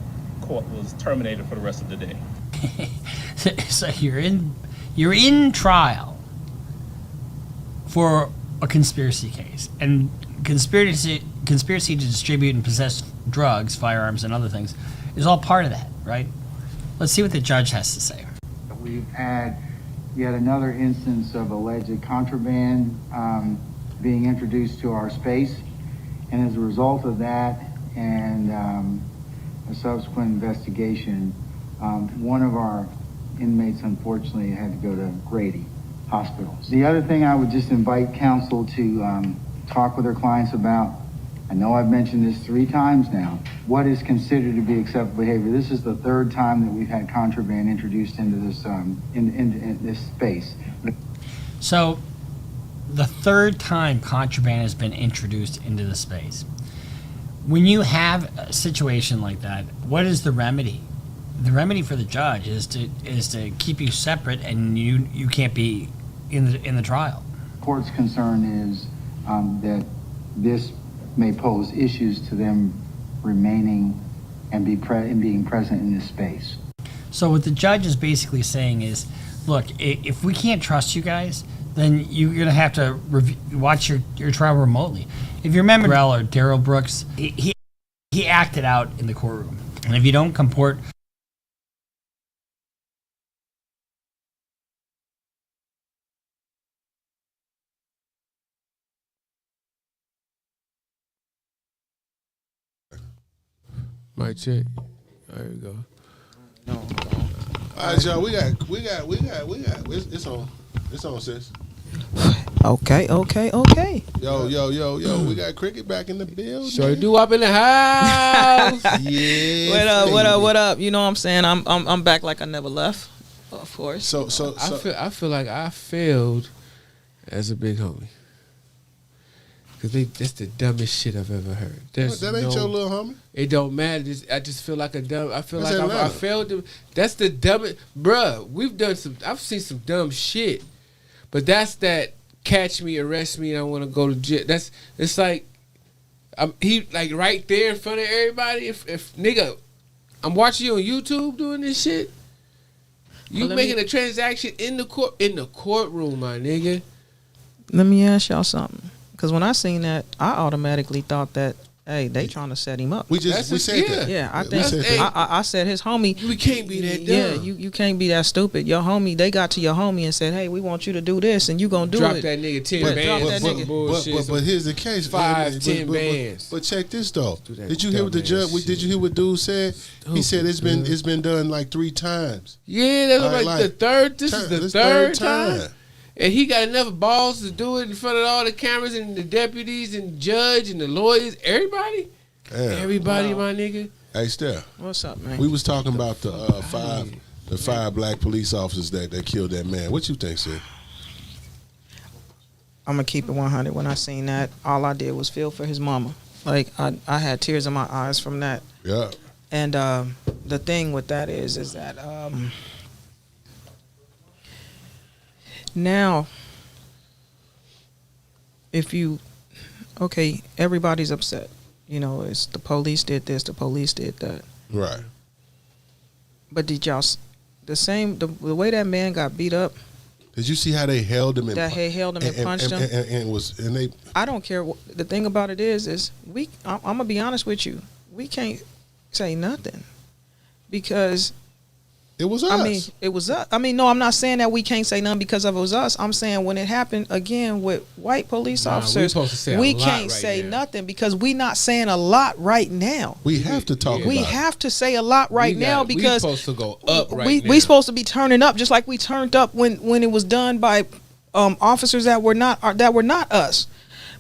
court was terminated for the rest of the day. So you're in trial for a conspiracy case, and conspiracy to distribute and possess drugs, firearms, and other things is all part of that, right? Let's see what the judge has to say. We've had yet another instance of alleged contraband being introduced to our space, and as a result of that and a subsequent investigation, one of our inmates unfortunately had to go to Grady Hospital. The other thing I would just invite counsel to talk with their clients about, I know I've mentioned this 3 times now, what is considered to be acceptable behavior. This is the 3rd time that we've had contraband introduced into this in this space. So the 3rd time contraband has been introduced into the space. When you have a situation like that, what is the remedy? The remedy for the judge is to keep you separate, and you can't be in the trial. Court's concern is that this may pose issues to them remaining and being present in this space. So what the judge is basically saying is, look, if we can't trust you guys, then you're going to have to watch your trial remotely. If you remember Daryl Brooks, he acted out in the courtroom. And if you don't comport Mic check. There you go. No. All right, y'all. We got. It's on, sis. Okay. Yo. We got Cricket back in the building. Sure do up in the house. Yeah. What up? You know what I'm saying? I'm back like I never left. Of course. So I feel like I failed as a big homie. Cause that's the dumbest shit I've ever heard. That ain't your little homie. It don't matter. I just feel like a dumb. I feel That's like I Atlanta. failed. That's the dumbest, bruh. We've done some. I've seen some dumb shit, but that's that catch me, arrest me, and I want to go to jail. It's like, he like right there in front of everybody. If nigga, I'm watching you on YouTube doing this shit. You making a transaction in the courtroom, my nigga. Let me ask y'all something. Because when I seen that, I automatically thought that, hey, they trying to set him up. We said that. Yeah, I think I said his homie. We can't be that dumb. Yeah, you can't be that stupid. Your homie, they got to your homie and said, hey, we want you to do this, and you gonna do Drop it. that nigga 10 bands. But here's the case. 5-10 bands. But check this though. Did you hear what the judge? Did you hear what dude said? He said it's been done like 3 times. Yeah, that was like the third. This is the third time. And he got enough balls to do it in front of all the cameras and the deputies and judge and the lawyers, everybody. Damn. Everybody, my nigga. Hey, Steph. What's up, man? We was talking about the five black police officers that killed that man. What you think, Sid? I'm gonna keep it 100. When I seen that, all I did was feel for his mama. Like I had tears in my eyes from that. Yeah. And the thing with that is that now, if you, okay, everybody's upset. You know, it's the police did this, the police did that. Right. But did y'all, the way that man got beat up? Did you see how they held him? They held him and punched him. And they. I don't care. The thing about it is I'm gonna be honest with you. We can't say nothing because it was us. I mean, it was us. I mean, no, I'm not saying that we can't say nothing because of it was us. I'm saying when it happened again with white police officers, we can't say nothing because we not saying a lot right now. We have to talk. We have to say a lot right now because we supposed to go up right now. We supposed to be turning up just like we turned up when it was done by officers that were not us,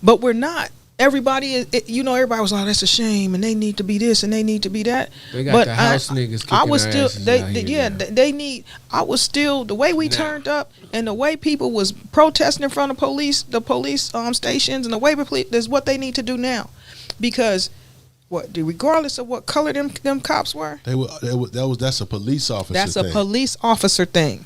but we're not. Everybody everybody was like, that's a shame, and they need to be this and they need to be that. They got the house niggas kicking I was their still, asses they out here yeah, now. they need. I was still the way we turned up and the way people was protesting in front of the police stations and the way is what they need to do now, because regardless of what color them cops were, that's a police officer. That's a police officer thing.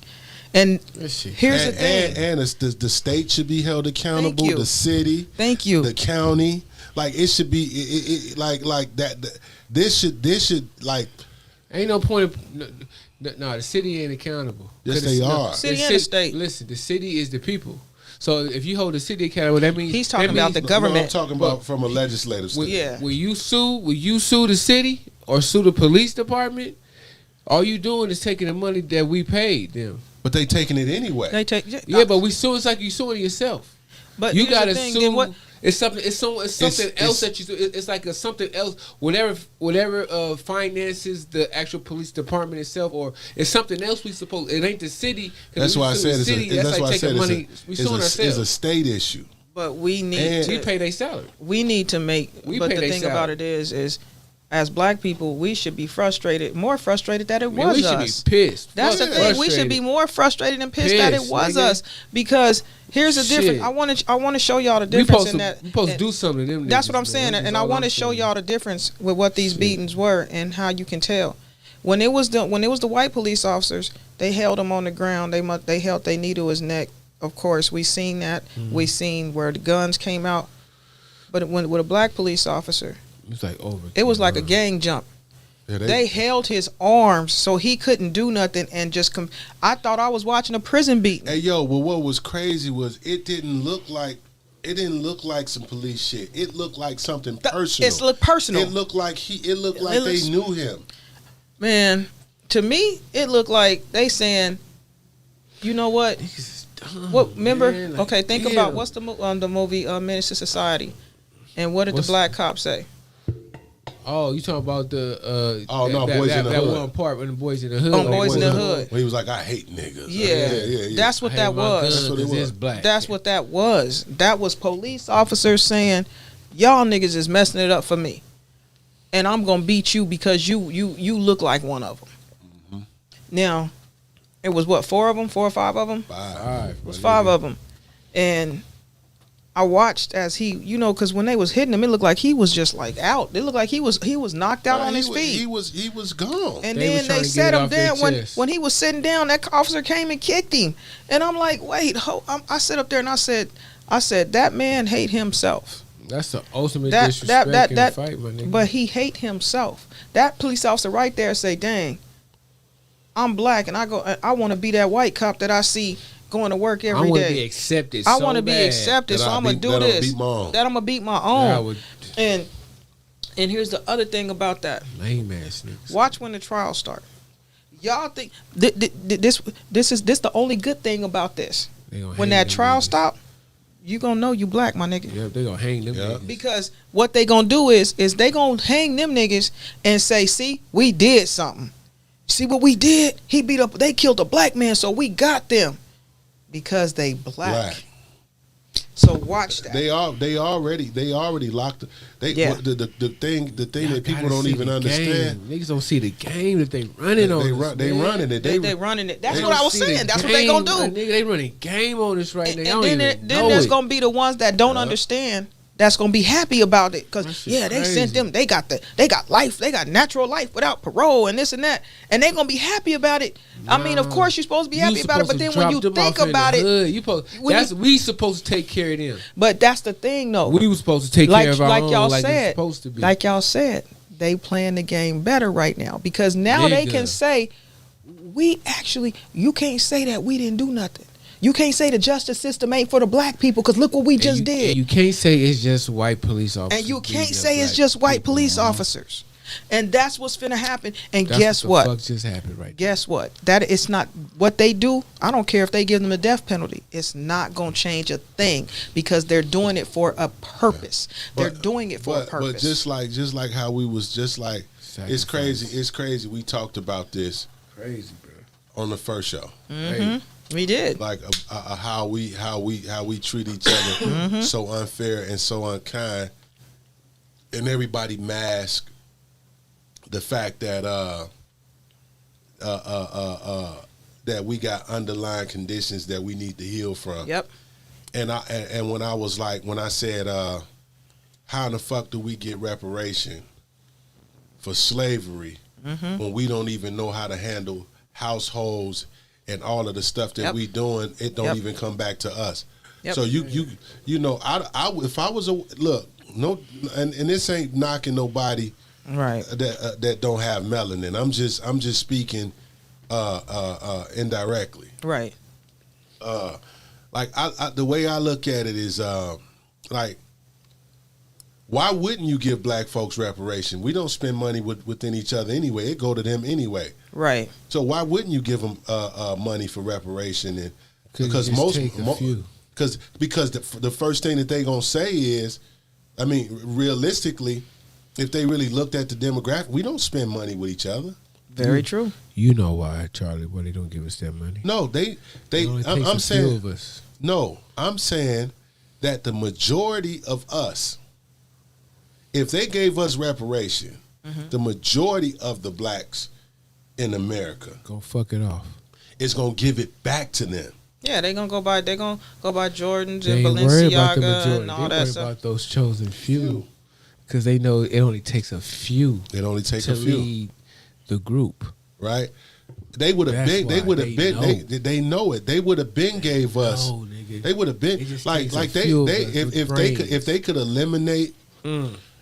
And here's the thing. And the state should be held accountable. Thank you. The city. Thank you. The county. Like it should be like that. This should like. Ain't no point. No, the city ain't accountable. Yes, they are. City and the state. Listen, the city is the people. So if you hold the city accountable, that means he's talking about the government. No, I'm talking about from a legislative standpoint. Will you sue the city or sue the police department? All you doing is taking the money that we paid them. But they taking it anyway. They take but we sue. It's like you suing yourself. But you gotta sue. What? It's something. It's something else that you do. It's like something else. Whatever finances the actual police department itself, or it's something else. We suppose it ain't the city. That's why I said it's a state issue. But we need we pay their salary. We need to make. But the thing about it is. As black people, we should be more frustrated that it was us. We should be pissed. That's the thing. We should be more frustrated and pissed that it was us. Because here's the difference. I want to show y'all the difference in that. We supposed to do something to them. That's what I'm saying, and I want to show y'all the difference with what these beatings were and how you can tell. When it was the white police officers, they held him on the ground. They held their knee to his neck. Of course, we seen that. Mm-hmm. We seen where the guns came out. But with a black police officer. It was like a gang jump. Yeah, they held his arms so he couldn't do nothing and just I thought I was watching a prison beating. Hey yo, well what was crazy was it didn't look like some police shit. It looked like something personal. It looked personal. It looked like they knew him. Man, to me it looked like they saying, you know what? Remember? Man, okay, think about what's the movie Menace to Society, and what did the black cop say? Oh, you talking about the Boys in the Hood. That one part when the Boys in the Hood. Boys in the Hood. When he was like, I hate niggas. Yeah. That's what that was. That's what that was. That was police officers saying, y'all niggas is messing it up for me. And I'm going to beat you because you look like one of them. Mm-hmm. Now, it was what, 4 of them? 4 or 5 of them? 5. It was 5 of them. And I watched as he, because when they was hitting him, it looked like he was just like out. It looked like he was knocked out on his feet. He was gone. And then they set him down. When he was sitting down, that officer came and kicked him. And I'm like, wait, I sat up there and I said, that man hate himself. That's the ultimate disrespect in the fight, my nigga. But he hate himself. That police officer right there say, dang, I'm black and I want to be that white cop that I see going to work I every want to day. be accepted. I so want to be bad. accepted, so That I'm gonna do I'll this. beat my own. That I'm gonna beat my That I own. would And here's the other thing about that. lame ass niggas. Watch when the trials start. Y'all think this is the only good thing about this. They gonna When hang that them trial niggas. stop, you gonna know you black, my nigga. Yep, they gonna hang them niggas. Because what they gonna do is they gonna hang them niggas and say, see, we did something. See what we did? They killed a black man, so we got them. Because they black. So watch that. They already locked. Yeah. The thing Y'all that people gotta don't see even the understand. game. Niggas don't see the game that they running on. us, They man. running it. They running it. That's They what I don't was see the saying. That's what they gonna do. game, my nigga, they running game on us right now. And Y'all don't then even know there's it. gonna be the ones that don't understand. That's gonna be happy about it because shit they sent crazy. them. They got life. They got natural life without parole and this and that, and they gonna be happy about it. I mean, of course you're supposed to be happy about it, but then when you think about it, we supposed to take care of them. But that's the thing, though. We was supposed to take care of our own, y'all like said. it's supposed to be. Like y'all said, they playing the game better right now because now they can say, you can't say that we didn't do nothing. You can't say the justice system ain't for the black people because look what we just did. And you can't say it's just white police officers. And you can't say it's just white police officers. And that's what's finna happen. And That's guess what? what? The fuck just happened right Guess what? That it's not what they do. I don't care if they give them the death penalty. It's not gonna change a thing because they're doing it for a purpose. They're doing it for a purpose. But just like how we was just like it's crazy. It's crazy. We talked about this crazy, bro, on the first show. Mm-hmm. We did like how we treat each other so unfair and so unkind, and everybody mask the fact that that we got underlying conditions that we need to heal from. Yep. And when I said how in the fuck do we get reparation for slavery when we don't even know how to handle households and all of the stuff that we doing, it don't even come back to us. Yep. So you know, I if I was and this ain't knocking nobody right that don't have melanin. I'm just speaking indirectly. Right. Like the way I look at it is like, why wouldn't you give black folks reparation? We don't spend money within each other anyway. It go to them anyway. Right. So why wouldn't you give them money for reparation? And because the first thing that they gonna say is, I mean, realistically, if they really looked at the demographic, we don't spend money with each other. Very true. You know why, Charlie? Why they don't give us that money? No, I'm saying of us. No, I'm saying that the majority of us, if they gave us reparation, the majority of the blacks in America gonna fuck it off. It's gonna give it back to them. Yeah, they gonna go buy Jordans They and ain't worried about the Balenciaga majority. and all They that worried stuff. about those chosen few, because they know it only takes a few. It only takes to a few. lead the group, right? They would have been. They would have been. They know it. They would have been gave us. They would have been like if they could eliminate.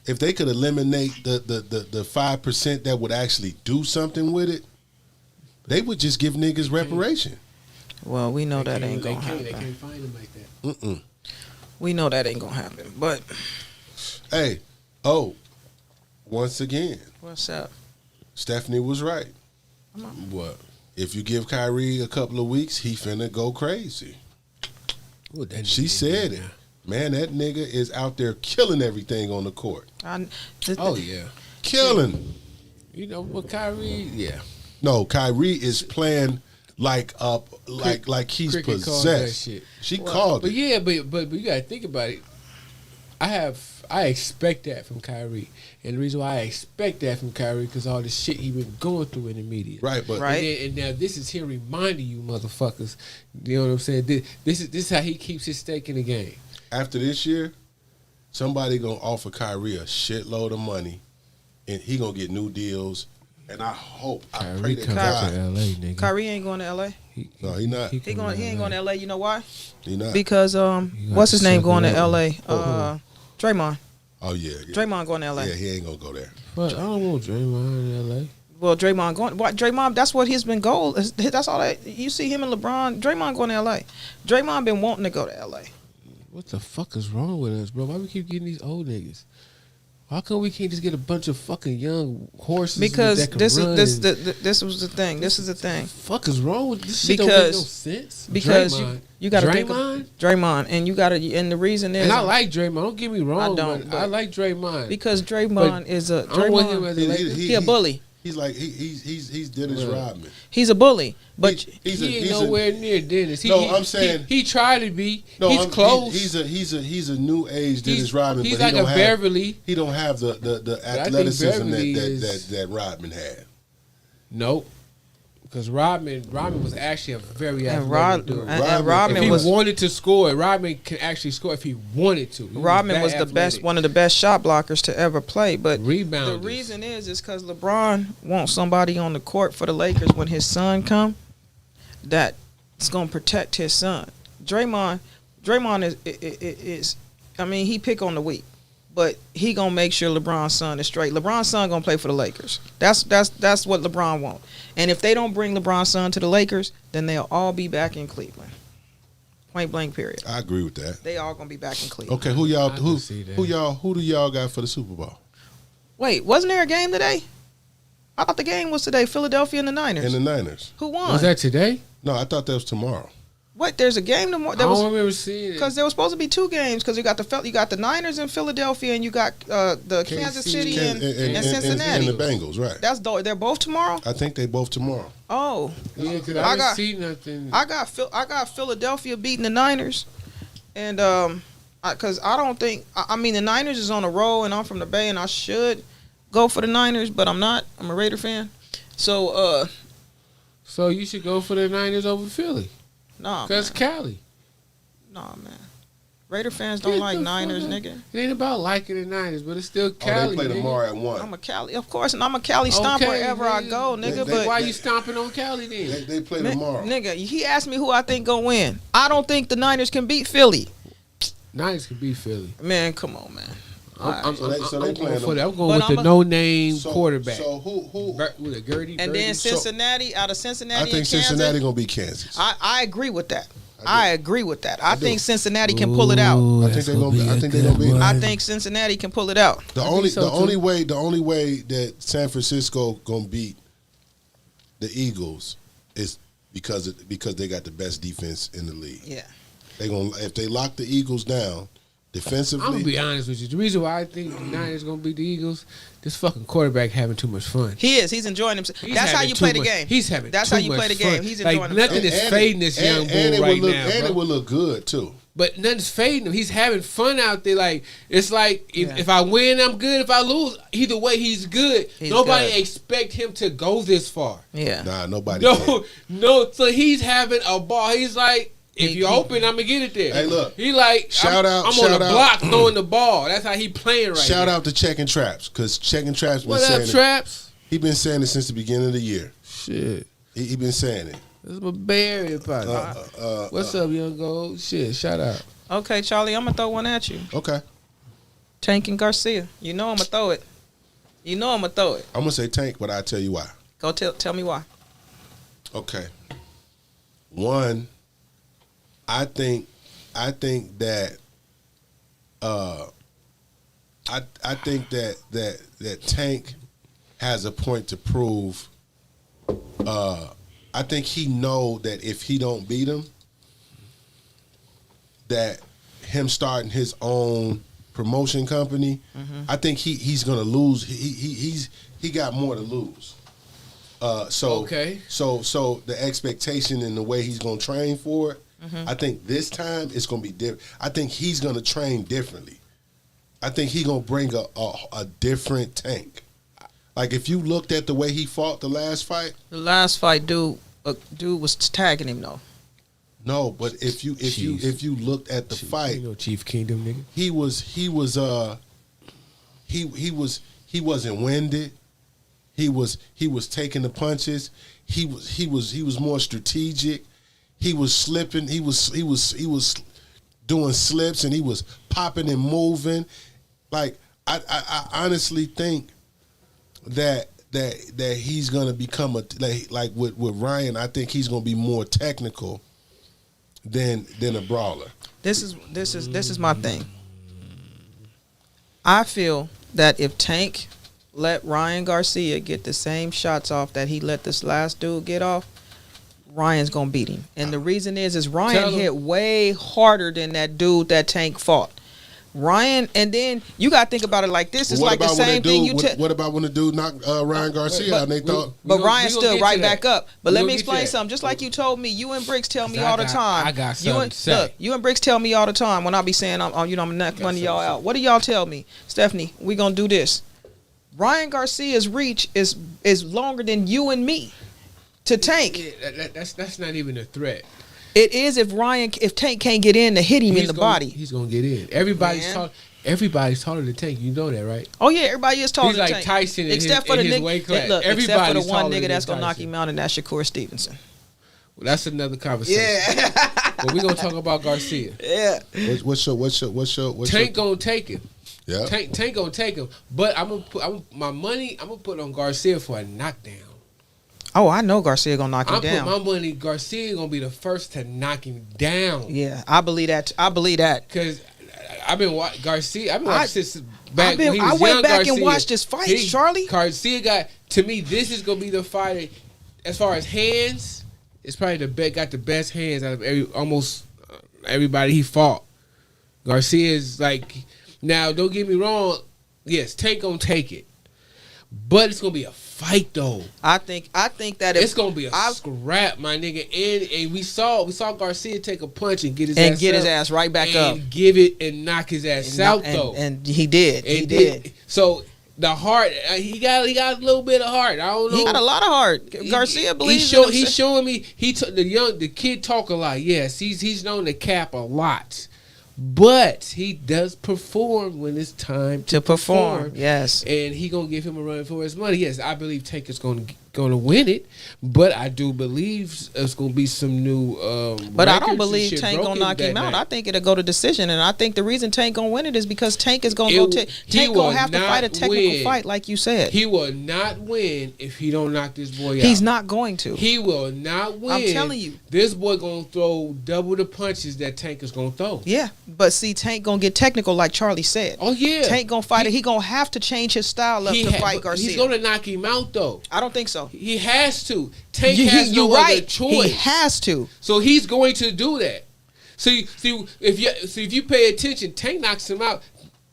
If they could eliminate the 5% that would actually do something with it, they would just give niggas reparation. Well, we know that ain't gonna happen. They can't find them like that. We know that ain't gonna happen. But hey, once again, what's up? Stephanie was right. What? If you give Kyrie a couple of weeks, he finna go crazy. She said it. Man, that nigga is out there killing everything on the court. Yeah. Killing. You know, but Kyrie, yeah. No, Kyrie is playing like he's Cricket called possessed. that shit. She called but it. Yeah, but you gotta think about it. I expect that from Kyrie, and the reason why I expect that from Kyrie because all the shit he been going through in the media. Right, but and now this is him reminding you motherfuckers. You know what I'm saying? This is how he keeps his stake in the game. After this year, somebody gonna offer Kyrie a shitload of money, and he gonna get new deals. And I hope, I pray to God. LA, nigga. Kyrie ain't going to LA. No, he not. He ain't going to LA. You know why? He not. Because what's his name going to LA? Draymond. Oh yeah. Draymond going to LA. Yeah, he ain't gonna go there. But I don't want Draymond in LA. Well, Draymond going. What Draymond? That's what he's been goal. That's all that you see him and LeBron. Draymond going to L.A. Draymond been wanting to go to L.A. What the fuck is wrong with us, bro? Why we keep getting these old niggas? Why come we can't just get a bunch of fucking young horses? Because that can this run is this was the thing. This is the thing. Fuck is wrong with this shit? Because don't make no sense. Because Draymond. you got to Draymond? think of Draymond, and you got to, and the reason is, And I like Draymond. Don't get me wrong. I don't, but I like Draymond because Draymond is a Draymond. He a bully. He's like he's Dennis Rodman. He's a bully, but he ain't nowhere near Dennis. I'm saying he tried to be. No, he's close. He's a new age Dennis Rodman. He's but like he don't a have, Beverly. He don't have the athleticism that that Rodman had. Nope. Because Rodman was actually a very and athletic dude. And Rodman if he wanted to score, Rodman can actually score if he wanted to. Rodman was the best, one of the best shot blockers to ever play. But rebounders. The reason is because LeBron wants somebody on the court for the Lakers when his son come that's gonna protect his son. Draymond is I mean, he pick on the weak, but he gonna make sure LeBron's son is straight. LeBron's son gonna play for the Lakers. That's what LeBron want. And if they don't bring LeBron's son to the Lakers, then they'll all be back in Cleveland. Point blank. Period. I agree with that. They all gonna be back in Cleveland. Okay, who do y'all got for the Super Bowl? Wait, wasn't there a game today? I thought the game was today. Philadelphia and the Niners. And the Niners. Who won? Was that today? No, I thought that was tomorrow. What? There's a game tomorrow. I don't remember seeing it. Because there was supposed to be two games. Because you got the Niners in Philadelphia and you got the Kansas City and Cincinnati and the Bengals, right? They're both tomorrow. I think they both tomorrow. Oh, yeah, because I didn't see nothing. I got Philadelphia beating the Niners, and because I don't think I mean the Niners is on a roll, and I'm from the Bay, and I should go for the Niners, but I'm not. I'm a Raider fan, so you should go for the Niners over Philly. Nah, because Cali. Nah, man. Raider fans don't like Niners, nigga. It ain't about liking the Niners, but it's still Cali. They play tomorrow at 1. I'm a Cali, of course, and I'm a Cali stomper wherever I go, nigga. But why you stomping on Cali then? They play tomorrow, nigga. He asked me who I think gonna win. I don't think the Niners can beat Philly. Niners can beat Philly. Man, come on, man. I'm going for that. I'm But going with the no-name quarterback. So who? With a Gertie. And then Cincinnati, out of Cincinnati, I think Cincinnati gonna beat Kansas. I agree with that. I agree with that. I think Cincinnati can pull it out. I think they're gonna beat it. I think Cincinnati can pull it out. The only way that San Francisco gonna beat the Eagles is because they got the best defense in the league. Yeah. If they lock the Eagles down defensively. I'm gonna be honest with you. The reason why I think the Niners gonna beat the Eagles, this fucking quarterback having too much fun. He is. He's enjoying himself. That's how you play the game. He's having. That's too how you much play the fun. game. He's enjoying himself. Nothing is fading this young bull right now, and it would look good too. But nothing's fading him. He's having fun out there. Like it's like if I win, I'm good. If I lose, either way, he's good. Nobody expect him to go this far. Yeah. Nah, nobody. No. So he's having a ball. He's like. If you open, I'm gonna get it there. Hey, look. He like I'm on the block throwing the ball. That's how he playing right now. Shout out to Checking Traps because Checking Traps been saying Traps? He been saying it since the beginning of the year. Shit, he been saying it. This is my Bay Area partner. What's up, young gold? Shit, shout out. Okay, Charlie, I'm gonna throw one at you. Okay. Tank and Garcia. You know I'm gonna throw it. I'm gonna say Tank, but I'll tell you why. Go tell me why. Okay. One. I think that I think that Tank has a point to prove. I think he know that if he don't beat him, that him starting his own promotion company, I think he's gonna lose. He got more to lose. So the expectation and the way he's gonna train for it. I think this time it's going to be different. I think he's going to train differently. I think he's going to bring a different Tank. Like if you looked at the way he fought the last fight. The last fight, dude was tagging him though. No, but if you looked at the fight, you know Chief Kingdom nigga. He wasn't winded. He was taking the punches. He was more strategic. He was slipping. He was doing slips, and he was popping and moving. Like I honestly think that that he's gonna become like with Ryan. I think he's gonna be more technical than a brawler. This is my thing. I feel that if Tank let Ryan Garcia get the same shots off that he let this last dude get off, Ryan's gonna beat him. And the reason is Ryan hit way harder than that dude that Tank fought. Ryan, and then you gotta think about it like this. It's like the same thing you what about when the dude knocked Ryan Garcia out and they thought Ryan stood right back up. But let me explain something. Just like you told me, you and Bricks tell me all the time. I got something to say. Look, you and Bricks tell me all the time when I be saying I'm knock one of y'all out. What do y'all tell me? Stephanie, we gonna do this. Ryan Garcia's reach is longer than you and me to Tank. Yeah, that's not even a threat. It is if Tank can't get in to hit him in the body. He's gonna get in. Everybody's taller than Tank. You know that, right? Oh yeah, everybody is taller He's than like Tank. Tyson in except his for the weight class. Look, except for the one nigga that's gonna knock Tyson. him out, and that's Shakur Stevenson. Well, that's another conversation. Yeah. But we're gonna talk about Garcia. Yeah. What's Tank gonna take him. Yeah. Tank gonna take him. But I'm gonna put on Garcia for a knockdown. Oh, I know Garcia gonna knock him down. I put my money. Garcia gonna be the first to knock him down. Yeah, I believe that. Because I've been watching Garcia. I've been watching since back when he I was went young. back Garcia, and watched his fights, Charlie. Garcia got, to me, this is gonna be the fighter. As far as hands, it's probably got the best hands out of almost everybody he fought. Garcia is like, now don't get me wrong. Yes, Tank gonna take it, but it's gonna be a fight though. I think that it's gonna be a scrap, my nigga. And we saw Garcia take a punch and get his ass right back up, and give it and knock his ass out though. And he did. He did. So the heart, he got a little bit of heart. I don't know. He got a lot of heart. Garcia believes. He's showing me. The kid talk a lot. Yes, he's known to cap a lot. But he does perform when it's time to perform. Yes, and he gonna give him a run for his money. Yes, I believe Tank is gonna win it, but I do believe it's gonna be some new. But I don't believe Tank gonna knock him out. I think it'll go to decision, and I think the reason Tank gonna win it is because Tank is gonna Tank gonna have to fight a technical fight, like you said. He will not win if he don't knock this boy out. He's not going to. He will not win. I'm telling you, this boy gonna throw double the punches that Tank is gonna throw. Yeah, but see, Tank gonna get technical, like Charlie said. Oh yeah, Tank gonna fight it. He gonna have to change his style up to fight Garcia. He's gonna knock him out though. I don't think so. He has to. Tank has no other choice. He has to. So he's going to do that. So if you pay attention, Tank knocks him out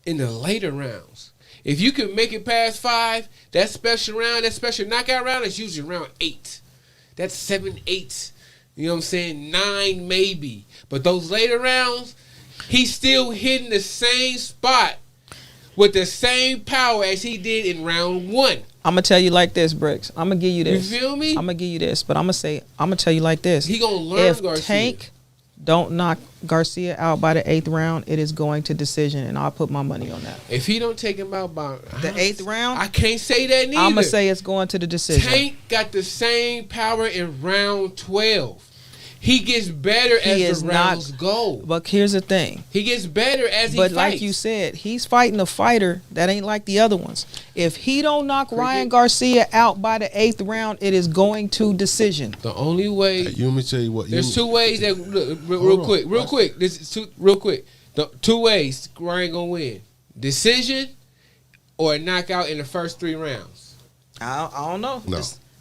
in the later rounds. If you can make it past 5, that special round, that special knockout round is usually round 8. That's 7, 8. You know what I'm saying? 9 maybe. But those later rounds, he's still hitting the same spot with the same power as he did in round 1. I'm gonna tell you like this, Bricks. I'm gonna give you this. You feel me? I'm gonna give you this, but I'm gonna tell you like this. He gonna learn if Garcia. Tank don't knock Garcia out by the 8th round, it is going to decision, and I'll put my money on that. If he don't take him out by the 8th round, I can't say that neither. I'm gonna say it's going to the decision. Tank got the same power in round 12. He gets better as the rounds go. But here's the thing. He gets better as he fights. But like you said, he's fighting a fighter that ain't like the other ones. If he don't knock Ryan Garcia out by the 8th round, it is going to decision. The only way. Let me tell you what. There's 2 ways that real quick. This is real quick. The 2 ways Ryan gonna win: decision or a knockout in the first 3 rounds. I don't know. No.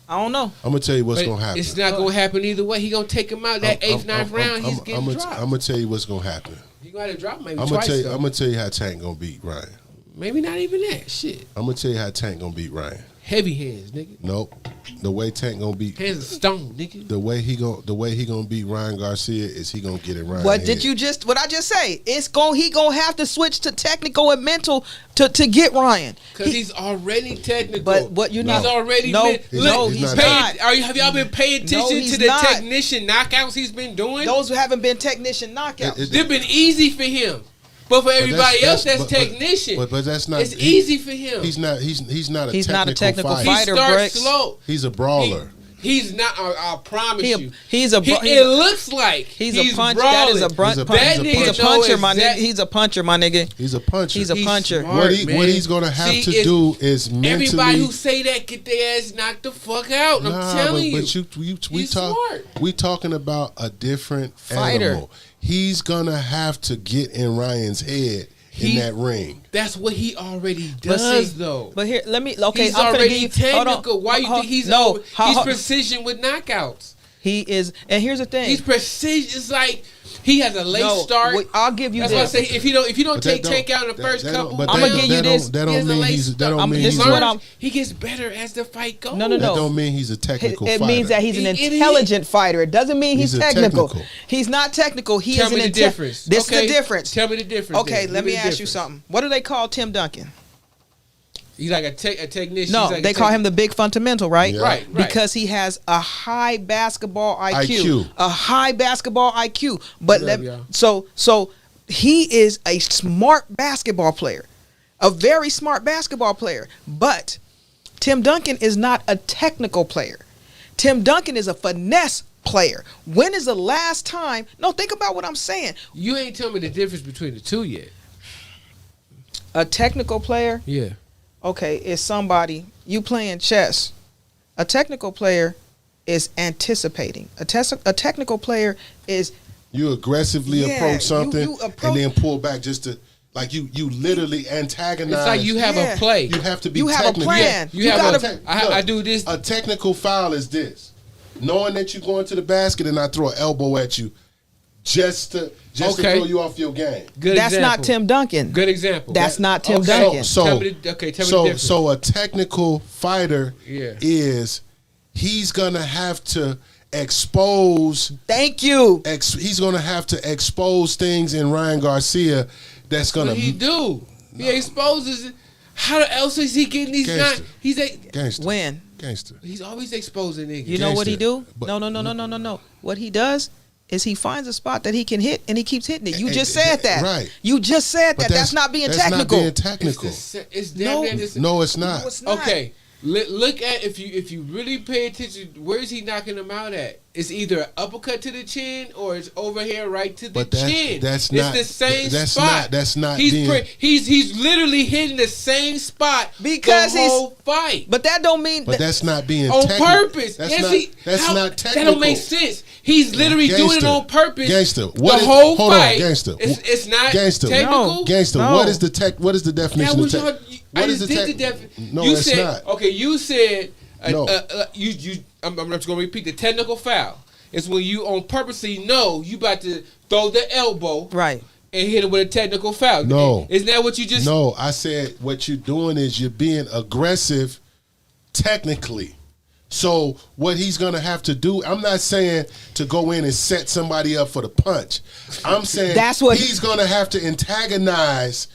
I don't know. I'm gonna tell you what's gonna happen. It's not gonna happen either way. He gonna take him out that 8th, 9th round. He's getting dropped. I'm gonna tell you what's gonna happen. He gonna drop maybe I'm twice. I'm gonna tell you how Tank gonna beat Ryan. Maybe not even that shit. I'm gonna tell you how Tank gonna beat Ryan. Heavy hands, nigga. Nope. The way Tank gonna beat hands of stone, nigga. The way he gonna beat Ryan Garcia is he gonna get in Ryan. What I just say? He gonna have to switch to technical and mental to get Ryan. Because he's already technical. But what you're not. He's already he's not. Have y'all been paying attention to the technician knockouts he's been doing? Those haven't been technician knockouts. They've been easy for him. But for everybody else, that's technician. But that's not. It's easy for him. He's not a technical fighter. fighter. He starts Bricks. slow. He's a brawler. He's not. I promise you. It looks like he's a punch. That is a brunt punch. He's a puncher, my nigga. He's a puncher, my nigga. He's a puncher. He's a puncher. What he's gonna have to do is mentally. Everybody who say that get their ass knocked the fuck out. I'm telling you. But we talking about a different fighter. Animal. He's gonna have to get in Ryan's head in that ring. That's what he already does, though. But here, let me. Okay, he's I'm already give you, technical. Why you think he's he's precision with knockouts? He is, and here's the thing. He's precision. It's like he has a late start. I'll give you. That's this. why I say if you don't take takeout in the first couple, I'm gonna give you this. That don't mean he's he gets better as the fight goes. No. That don't mean he's a technical fighter. It means that he's an intelligent fighter. It doesn't mean he's technical. He's not technical. He is an intelligent. This is the difference. Tell me the difference. Okay, let me ask you something. What do they call Tim Duncan? He's like a technician. No, like they call him the big fundamental, right? Yeah. Right. Because he has a high basketball IQ. A high basketball IQ. But so he is a smart basketball player. A very smart basketball player. But Tim Duncan is not a technical player. Tim Duncan is a finesse player. When is the last time? No, think about what I'm saying. You ain't telling me the difference between the two yet. A technical player? Yeah. Okay, is somebody, you playing chess. A technical player is anticipating. A technical player is... You aggressively approach something and then pull back just to... Like you literally antagonize. It's like you have a play. You have to be you technical. Have a plan. You have I do this. A technical foul is this. Knowing that you're going to the basket and I throw an elbow at you just to throw you off your game. That's not Tim Duncan. Good example. That's not Tim Duncan. Tell me the difference. So a technical fighter is he's gonna have to expose. Thank you. He's gonna have to expose things in Ryan Garcia that's gonna. What he do? No. He exposes it. How else is he getting these? He's a gangster. When? Gangster. He's always exposing niggas. You know what he do? No. What he does is he finds a spot that he can hit and he keeps hitting it. You just said that. Right. You just said that. That's not being technical. That's not being technical. No, it's not. No, it's not. Okay. Look at if you really pay attention, where is he knocking him out at? It's either an uppercut to the chin or it's over here right to the chin. It's the same spot. That's not. He's literally hitting the same spot because the whole fight. But that don't mean. But that's not being on technical. purpose. That's not technical. That don't make sense. He's literally doing it on purpose. Gangster. The whole fight. Gangster. It's not gangster. technical. Gangster. No. What is the definition of technical? What is the definition? No, it's not. Okay, you said. No. I'm just gonna repeat the technical foul. It's when you on purposely know you about to throw the elbow right and hit it with a technical foul. No, isn't that what you just? No, I said what you're doing is you're being aggressive, technically. So what he's gonna have to do, I'm not saying to go in and set somebody up for the punch. I'm saying that's what he's gonna have to antagonize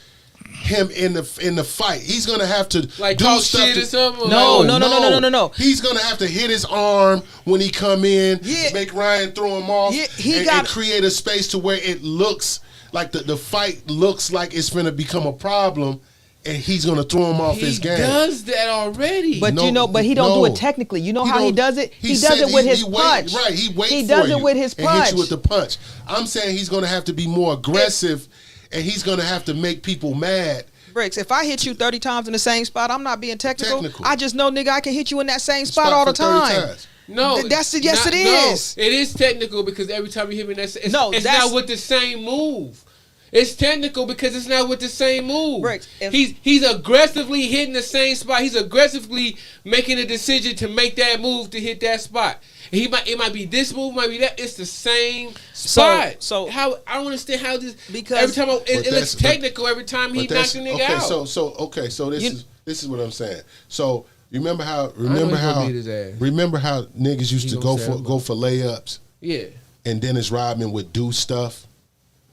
him in the fight. He's gonna have to do stuff. No. He's gonna have to hit his arm when he come in, make Ryan throw him off, and create a space to where it looks like the fight looks like it's gonna become a problem, and he's gonna throw him off his game. He does that already. But but he don't do it technically. You know how he does it? He does it with his punch. Right, he waits for you. He does it with his punch. And hit you with the punch. I'm saying he's gonna have to be more aggressive. And he's going to have to make people mad. Bricks, if I hit you 30 times in the same spot, I'm not being technical. I just know, nigga, I can hit you in that same spot all the time. No, it is. No, it is technical because every time you hit me, it's not with the same move. It's technical because it's not with the same move. Bricks, he's aggressively hitting the same spot. He's aggressively making a decision to make that move to hit that spot. It might be this move, might be that. It's the same spot. So how I don't understand how this because every time it looks technical every time he knocks the nigga out. So this is what I'm saying. So remember how niggas used to go for layups. Yeah. And Dennis Rodman would do stuff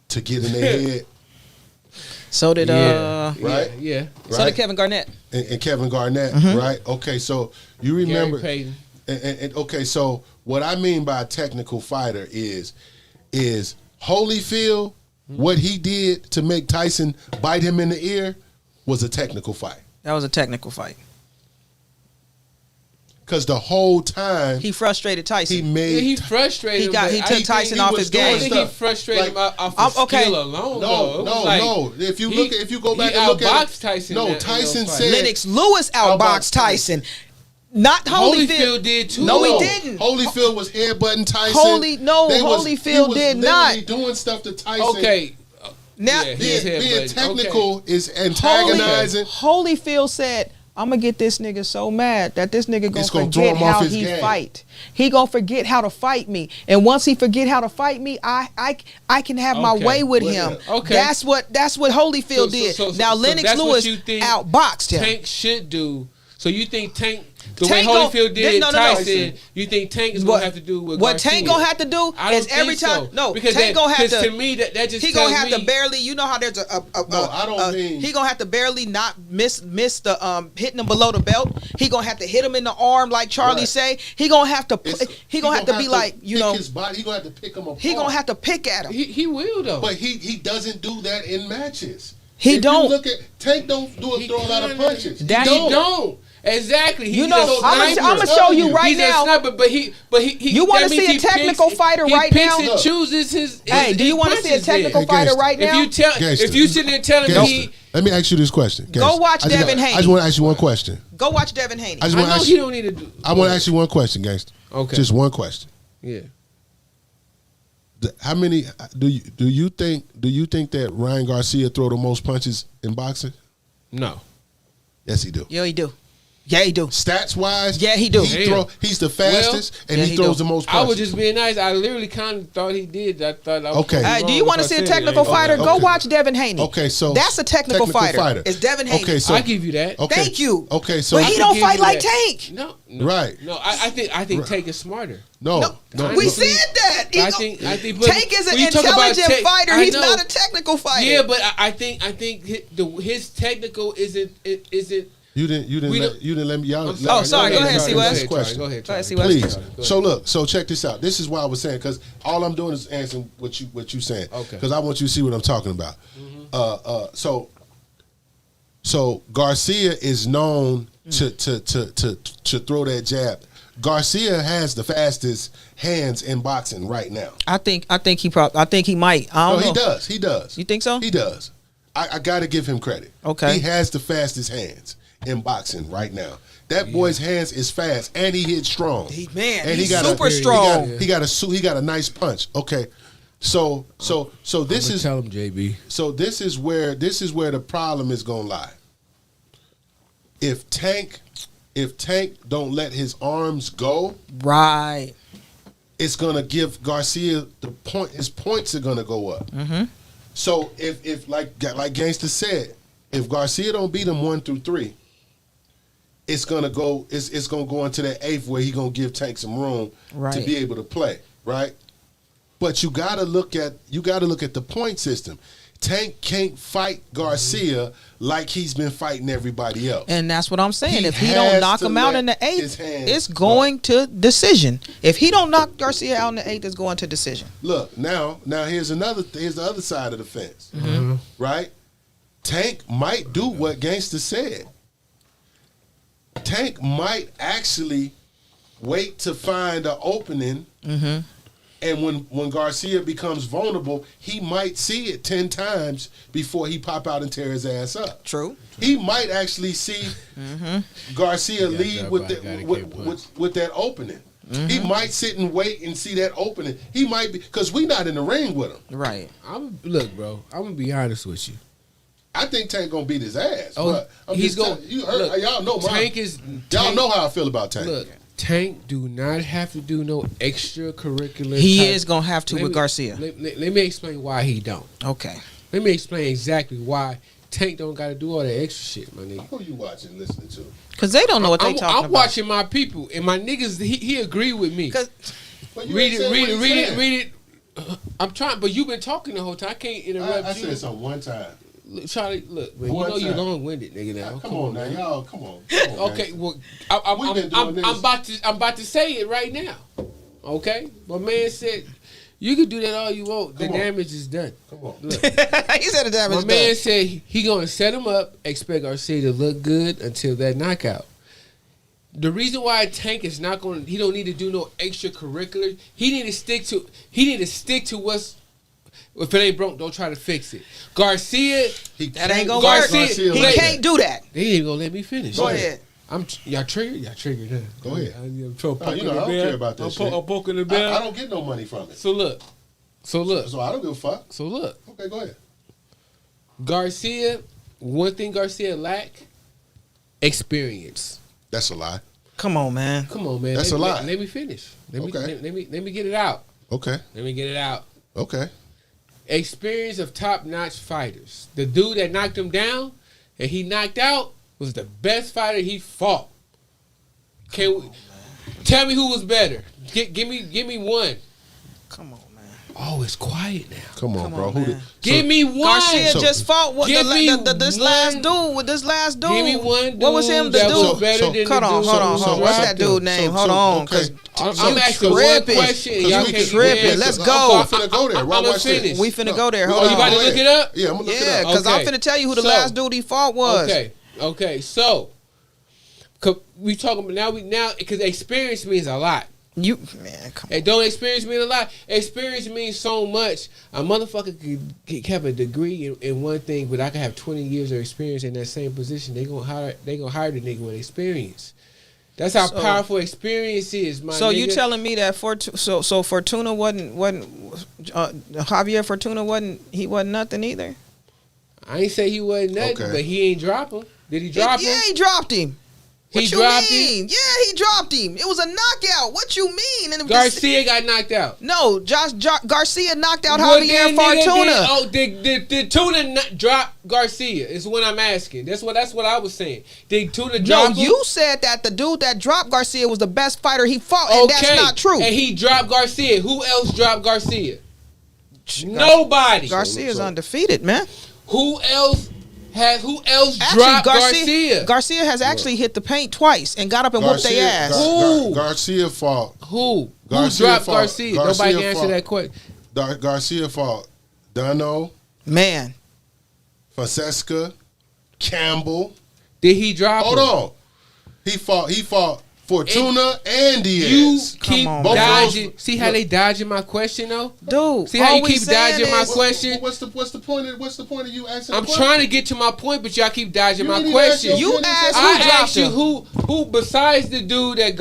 to get in their head. So did right? Yeah. So did Kevin Garnett. And Kevin Garnett, right? Okay, so you remember and okay, so what I mean by a technical fighter is Holyfield, what he did to make Tyson bite him in the ear was a technical fight. That was a technical fight. Because the whole time he frustrated Tyson. He made he frustrated. He took Tyson off his game. I think he frustrated him off his skill alone. No. If you go back and look at it, Tyson. No, Tyson said Lennox Lewis outboxed Tyson. Not Holyfield did too. No, he didn't. Holyfield was headbutting Tyson. Holyfield did not. Doing stuff to Tyson. Okay. Now being technical is antagonizing. Holyfield said, I'm gonna get this nigga so mad that this nigga gonna forget how he fight. He gonna forget how to fight me, and once he forget how to fight me, I can have my way with him. Okay, that's what Holyfield did. Now Lennox Lewis outboxed him. Tank should do. So you think Tank? The way Holyfield did Tyson, you think Tank is gonna have to do with what Tank gonna have to do is every time. So. No, because Tank gonna have to. To me, that just he gonna have to barely. You know how there's he gonna have to barely not miss the hitting him below the belt. He gonna have to hit him in the arm like Charlie say. He gonna have to. He gonna have to be like his body. He gonna have to pick him apart. He gonna have to pick at him. He will though. But he doesn't do that in matches. He don't. You look at Tank. Don't throw a lot of punches. He don't. Exactly. I'm gonna show you right now. Sniper, but he. You want to see a technical fighter right now? He picks and chooses his. Hey, do you want to see a technical fighter right now? If you sit there telling me, let me ask you this question. Go watch Devin Haney. I just want to ask you one question. Go watch Devin Haney. I know he don't need to do. I want to ask you one question, gangster. Okay. Just one question. Yeah. How many do you think that Ryan Garcia throw the most punches in boxing? No. Yes, he do. Yeah, he do. Yeah, he do. Stats wise, yeah, he do. He's the fastest, and he throws the most punches. I was just being nice. I literally kind of thought he did. I thought I was okay. Hey, do you want to see a technical fighter? Go watch Devin Haney. Okay, so that's a technical fighter. It's Devin Haney. Okay, so I give you that. Okay. Thank you. Okay, so but he don't fight like Tank. No. Right. No, I think Tank is smarter. No. We said that. I think Tank is an intelligent fighter. He's not a technical fighter. Yeah, but I think his technical isn't. You didn't let me. Y'all. Oh, sorry. Go ahead, C-West. Go ahead. Please. So check this out. This is why I was saying, because all I'm doing is answering what you saying. Okay. Because I want you to see what I'm talking about. So Garcia is known to throw that jab. Garcia has the fastest hands in boxing right now. I think he might. I don't know. He does. You think so? He does. I got to give him credit. Okay. He has the fastest hands in boxing right now. That boy's hands is fast, and he hits strong. He's super strong. He got a nice punch. Okay, so this is tell him, JB. So this is where the problem is gonna lie. If Tank don't let his arms go, right, it's gonna give Garcia his points are gonna go up. Mm-hmm. So if like Gangsta said, if Garcia don't beat him 1 through 3, it's gonna go into that 8th where he gonna give Tank some room to be able to play, right? But you gotta look at the point system. Tank can't fight Garcia like he's been fighting everybody else. And that's what I'm saying. If he don't knock him out in the 8th, it's going to decision. If he don't knock Garcia out in the 8th, it's going to decision. Look, now here's the other side of the fence. Mm-hmm. Right? Tank might do what Gangsta said. Tank might actually wait to find an opening. Mm-hmm. And when Garcia becomes vulnerable, he might see it 10 times before he pop out and tear his ass up. True. He might actually see Garcia lead with that opening. Mm-hmm. He might sit and wait and see that opening. He might be, because we not in the ring with him. Right. Look, bro, I'm gonna be honest with you. I think Tank gonna beat his ass. Oh, he's going. Y'all know y'all know how I feel about Tank. Look, Tank do not have to do no extracurricular. He is gonna have to with Garcia. Let me explain why he don't. Okay. Let me explain exactly why Tank don't got to do all that extra shit, my nigga. Who you watching, listening to? Because they don't know what they talking about. I'm watching my people and my niggas. He agree with me. Read it. I'm trying, but you've been talking the whole time. I can't interrupt you. I said something one time. Look, Charlie, look, man, you know you long-winded, nigga. Now, come on, now, y'all, come on. Okay, well, I'm about to say it right now. Okay, my man said you can do that all you want. The damage is done. Come on, look. He said the damage is done. My man said he gonna set him up. Expect Garcia to look good until that knockout. The reason why Tank is not going, he don't need to do no extracurriculars. He need to stick to what's. If it ain't broke, don't try to fix it. Garcia, that ain't gonna work. He can't do that. They ain't gonna let me finish. Go ahead. Y'all triggered. Huh? Go ahead. I'm I don't care about that shit. I'm poking the bell. I don't get no money from it. So look. So I don't give a fuck. So look. Okay, go ahead. Garcia, one thing Garcia lack, experience. That's a lie. Come on, man. That's a lie. Let me finish. Let me get it out. Okay. Let me get it out. Okay. Experience of top-notch fighters. The dude that knocked him down and he knocked out was the best fighter he fought. Tell me who was better. Give me one. Come on, man. Oh, it's quiet now. Come on, bro. Give me one. Garcia just fought this last dude. Give me one dude. What was him? The dude. Hold on. What's that dude name? Hold on, because I'm asking one question. Y'all can't tripping. Let's go. I'm finna go there. I'm gonna finish. We finna go there. Hold on. You about to look it up? Yeah, I'm gonna look it up. because I'm finna tell you who the last dude he fought was. Okay. So, we talking now because experience means a lot. Come on. Don't experience mean a lot. Experience means so much. A motherfucker could have a degree in one thing, but I could have 20 years of experience in that same position. They gonna hire the nigga with experience. That's how powerful experience is, my nigga. You telling me that Fortuna wasn't Javier Fortuna wasn't nothing either? I ain't say he wasn't nothing, but he ain't drop him. Did he drop him? Yeah, he dropped him. What He you dropped mean? him? Yeah, he dropped him. It was a knockout. What you mean? And Garcia got knocked out. No, Garcia knocked out Javier Fortuna. Did Tuna drop Garcia? Is what I'm asking. That's what I was saying. Did Tuna drop him? No, you said that the dude that dropped Garcia was the best fighter he fought, and that's not true. And he dropped Garcia. Who else dropped Garcia? Nobody. Garcia's undefeated, man. Who else dropped Garcia? Garcia has actually hit the paint twice and got up and whooped their ass. Who? Garcia fought. Who dropped Garcia? Nobody can answer that question. Garcia fought Dano. Man. Francesca. Campbell. Did he drop him? Hold on. He fought Fortuna and Diaz. You keep dodging. See how they dodging my question though, dude. See how you keep dodging my question. What's the point of you asking? I'm trying to get to my point, but y'all keep dodging my question. I asked you who besides the dude that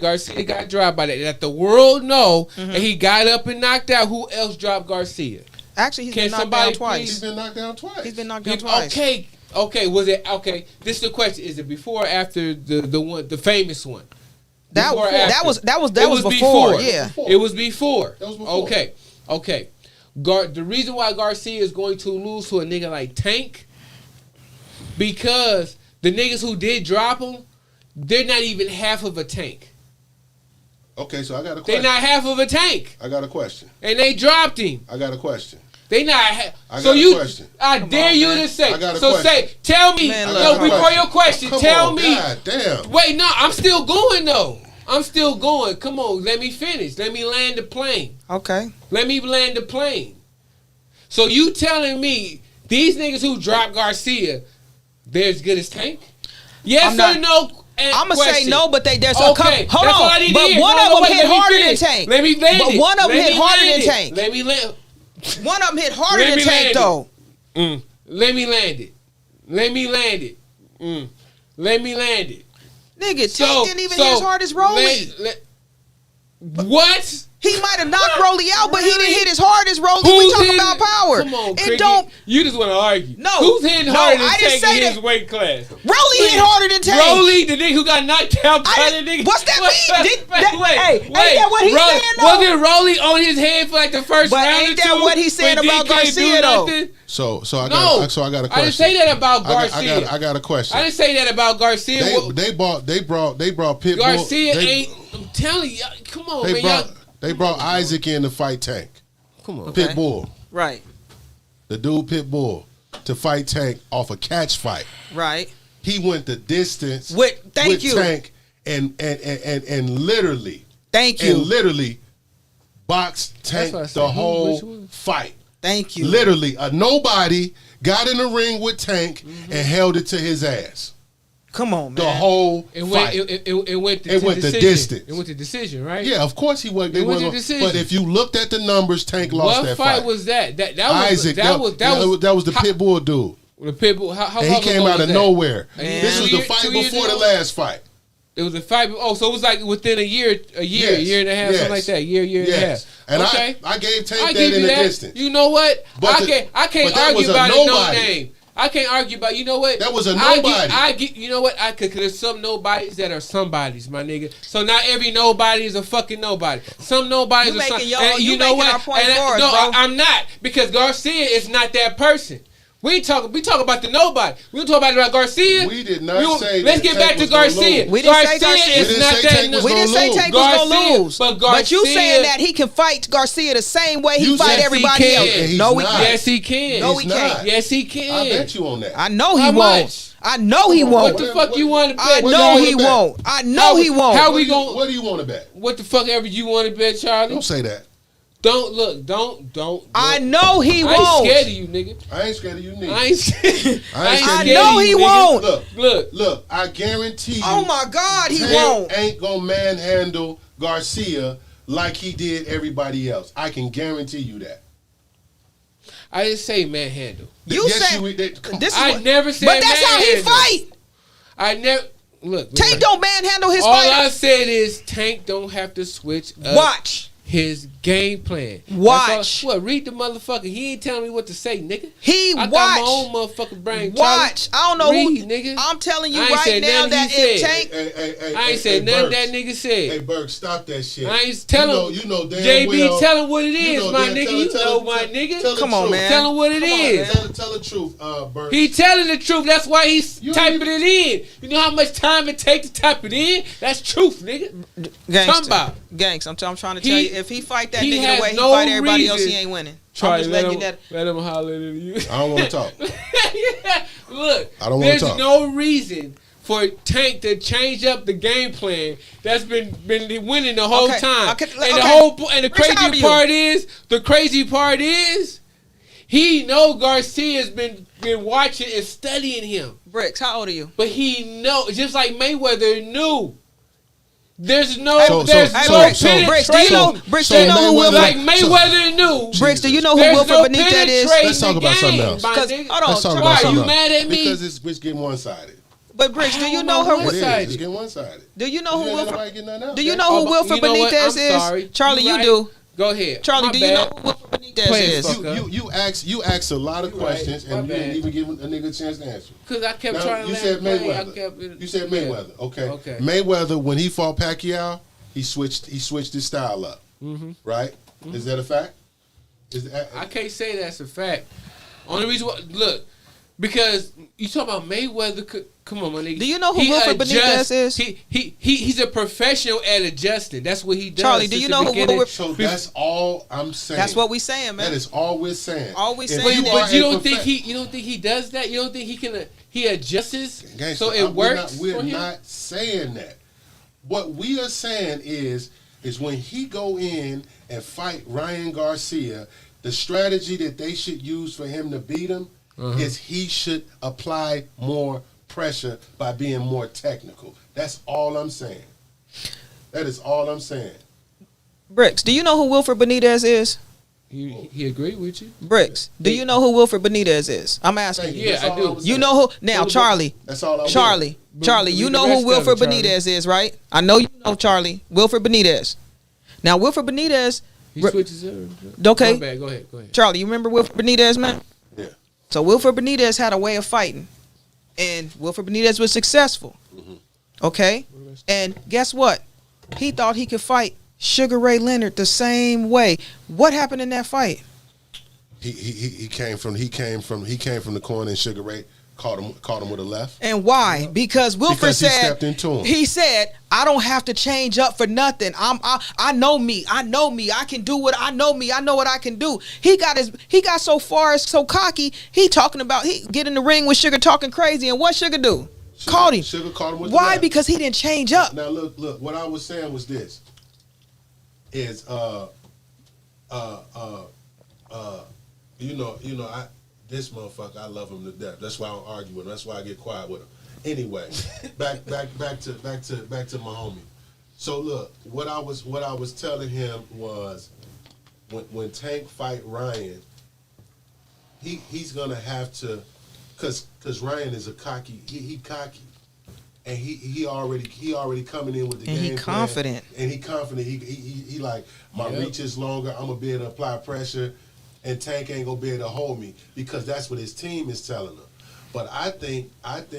Garcia got dropped by that the world know, and he got up and knocked out. Who else dropped Garcia? Actually, he's been knocked down twice. He's been knocked down twice. Okay. Was it okay? This is the question: is it before or after the famous one? That was before. Yeah, it was before. Okay. The reason why Garcia is going to lose to a nigga like Tank, because the niggas who did drop him, they're not even half of a Tank. Okay, so I got a question. They're not half of a Tank. I got a question. And they dropped him. I got a question. They not. Question. I dare you to say. Question. Tell me. Before your question, tell me. God damn. Wait, no, I'm still going though. I'm still going. Come on, let me finish. Let me land the plane. Okay. Let me land the plane. So you telling me these niggas who dropped Garcia, they're as good as Tank? Yes or no? I'm gonna say no, but there's a couple. Hold that's all I need on, to but hear. one of them hit harder than Tank. Let me land it. But one of them hit harder than Tank. Let me land. One of them hit harder than Tank, though. Let me land it. Let me land it. Nigga, Tank didn't even hit as hard as Rolly. What? He might have knocked Rolly out, but he didn't hit as hard as Rolly. We talking about power. Come on, Cricket. You just want to argue. No. Who's hitting harder than Tank in his weight class? Rolly hit harder than Tank. Rolly, the nigga who got knocked out by the nigga. What's that mean? Wait. Ain't that what he's saying, though? Wasn't Rolly on his head for like the first round or two? Ain't that what he's saying about Garcia, though? So I got a question. I didn't say that about Garcia. I got a question. I didn't say that about Garcia. They brought Pitbull. Garcia ain't. I'm telling you, come on, man. They brought Isaac in to fight Tank. Come on, Pitbull. Right. The dude Pitbull to fight Tank off a catch fight. Right. He went the distance with Tank and literally. Thank you. And literally boxed Tank the whole fight. Thank you. Literally, a nobody got in the ring with Tank and held it to his ass. Come on, man. The whole It fight. went It went the distance. It went to decision, right? Yeah, of course he went. They It went went to on, decision. but if you looked at the numbers, Tank lost What that fight was that? That was Isaac. that was the pit bull dude. the pit bull. How And he long came ago out was of that? nowhere. Man. This was the 2 fight years before the ago? last fight. It was a fight. Oh, so it was like within a year Yes. and a half, something like that. Year and a half. Yes. And Okay. I gave Tank I that give in you the that. distance. You know what? But I can't but that was argue a about it. No nobody. name. I can't argue about. You know what? That was a nobody. I get. You know what? I could. Cause there's some nobodies that are somebodies, my nigga. So not every nobody is a fucking nobody. Some nobodies You are some. making your- And you you know making what? our point And for us, no, bro. I'm not, because Garcia is not that person. We talk about the nobody. We talk about Garcia. We did not say Let's that get Tank back to was gonna Garcia. lose. We didn't say Garcia. is We didn't not say that. Tank was We gonna didn't say lose. Tank was gonna Garcia, lose. but But you Garcia- saying that he can fight Garcia the same way he You fight said he everybody can. else. And he's No, he not. can't. Yes, he can. No, He's he can't. not. Yes, he can. I bet you on that. I know he How won't. much? I know he What won't. the fuck you want to I bet? What know you he wanna bet? won't. I know he won't. How we going? What do you want to bet? What the fuck ever you want to bet, Charlie? Don't say that. Don't look. Don't. I know he I won't. ain't scared of you, nigga. I ain't scared of you, neither. I ain't scared. I know he won't. Look. I guarantee you. Oh my God, he Tank won't. ain't gonna manhandle Garcia like he did everybody else. I can guarantee you that. I didn't say manhandle. You Yes, said come this is I what- never said But that's how he manhandle. fight. I never look. Tank don't manhandle his All I fighters. said is Tank don't have to switch up Watch. his game plan. Watch. What? Read the motherfucker. He ain't telling me what to say, nigga. He I got watch. my own motherfucking brain. Watch. I don't know Read, who. nigga. I'm telling you I ain't right said now nothing that he if said. Tank, I ain't said nothing Burks. that nigga said. Hey, Burke, stop that shit. I ain't telling. You know damn JB, well. tell him what it you is, know my damn- nigga. tell- You tell- know, tell- my nigga. tell the Come on, truth. man. Tell him what it Come on, is. Tell the truth, Burke. He telling the truth. That's why he's You typing ain't it in. You know how much time it takes to type it in? That's truth, nigga. Talking about. Gangs, I'm trying to He- tell you, if he fight that he nigga has the way he no fight everybody else, he reason. ain't winning. Try I'm just letting you that. let him holler at you. I don't want to talk. Yeah. Look, I don't wanna there's talk. no reason for Tank to change up the game plan that's been winning the whole Okay, time. okay, And the okay. whole and the Rich, how old are you? crazy part is he know Garcia's been watching and studying him. Bricks, how old are you? But he know, just like Mayweather knew. There's no, So- there's so- no so- penetration. Bricks, do you know? Bricks, do you know who Wilfred? Like Mayweather knew. Bricks, do you know who There's Wilfred no Benitez is? penetration Let's talk about something else. my 'Cause- nigga. hold on, Let's talk Why, about you something else. mad at me? Because it's getting one-sided. But Bricks, do you know How am I her? It is. one-sided? It's getting one-sided. Do you know who You ain't Wilfred? nobody getting nothing else, Do you man. know Oh, who but Wilfred you know what? Benitez I'm sorry. is? Charlie, you right. do. Go ahead. Charlie, My do you bad. know who Wilfred Benitez Play it, is? fuck. You asked a lot of You right. questions My and you bad. didn't even give a nigga a chance to answer. Because I kept Now, trying to you let said him play. Mayweather. You said Mayweather. Okay. Okay. Mayweather, when he fought Pacquiao, he switched his style up. Mm-hmm. Right? Is that a fact? I can't say that's a fact. Only reason why, look, because you talk about Mayweather. Come on, my nigga. Do you know who Wilfred Benitez is? He's a professional at adjusting. That's what he does. Charlie, do you know who Wilfred? So that's all I'm saying. That's what we saying, man. That is all we're saying. All we If saying you that- But you are a don't think he does that? You don't think he adjusts Gangsta, so it works We're for him? not saying that. What we are saying is when he go in and fight Ryan Garcia, the strategy that they should use for him to beat him is he should apply more pressure by being more technical. That's all I'm saying. That is all I'm saying. Bricks, do you know who Wilfred Benitez is? He agreed with you. Bricks, do you know who Wilfred Benitez is? I'm asking Thank you. you. Yeah, That's I all do. was You saying. know who? Now, Charlie. That's all I was Charlie, you read know the who rest Wilfred of it, Charlie. Benitez is, right? I know you know Charlie. Wilfred Benitez. Now, Wilfred Benitez. He switches it. Okay. My bad. Go ahead. Charlie, you remember Wilfred Benitez, man? Yeah. So Wilfred Benitez had a way of fighting, and Wilfred Benitez was successful. Okay, and guess what? He thought he could fight Sugar Ray Leonard the same way. What happened in that fight? He came from the corner and Sugar Ray caught him with a left. And why? Because Wilfred Because he said stepped into him. He said, "I don't have to change up for nothing. I know me. I know me. I can do what I know me. I know what I can do." He got so far, so cocky. He talking about he get in the ring with Sugar talking crazy, and what Sugar do? Caught him. Sugar caught him with the Why? left. Because he didn't change up. Now look. What I was saying was this: is this motherfucker, I love him to death. That's why I don't argue with him. That's why I get quiet with him. Anyway, back to my homie. So look, what I was telling him was when Tank fight Ryan, he's gonna have to, cause Ryan is a cocky, he cocky, and he already coming in with the And game he plan, confident. and he confident. He like my reach is longer. I'm gonna be able to apply pressure, and Tank ain't gonna be able to hold me because that's what his team is telling him. But I think that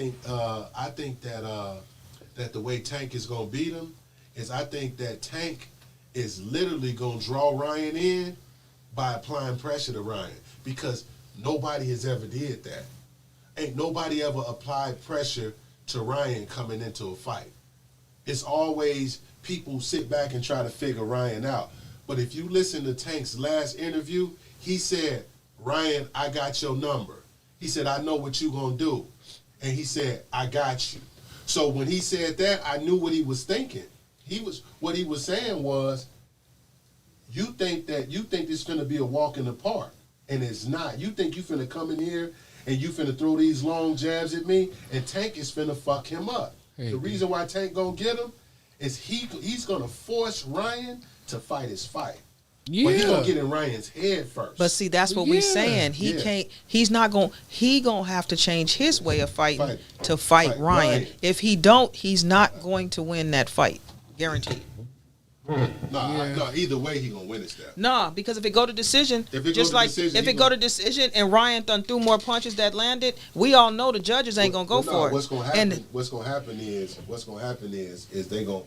the way Tank is gonna beat him is I think that Tank is literally gonna draw Ryan in by applying pressure to Ryan because nobody has ever did that. Ain't nobody ever applied pressure to Ryan coming into a fight. It's always people sit back and try to figure Ryan out. But if you listen to Tank's last interview, he said, Ryan, I got your number. He said, I know what you gonna do. And he said, I got you. So when he said that, I knew what he was thinking. What he was saying was, you think this finna be a walk in the park, and it's not. You think you finna come in here and you finna throw these long jabs at me, and Tank is finna fuck him up. The reason why Tank gonna get him is he's gonna force Ryan to fight his fight. Yeah. But he gonna get in Ryan's head first. But see, that's what we saying. He can't. He's not going. He gonna have to change his way of fighting to fight Ryan. If he don't, he's not going to win that fight. Guaranteed. No, either way he gonna win it, Steph. Nah, because if it go to decision, If it just go to like decision, if he it go to decision and Ryan done threw more punches that landed, we all know the judges ain't gonna go for it. What's gonna happen? What's gonna happen is they gonna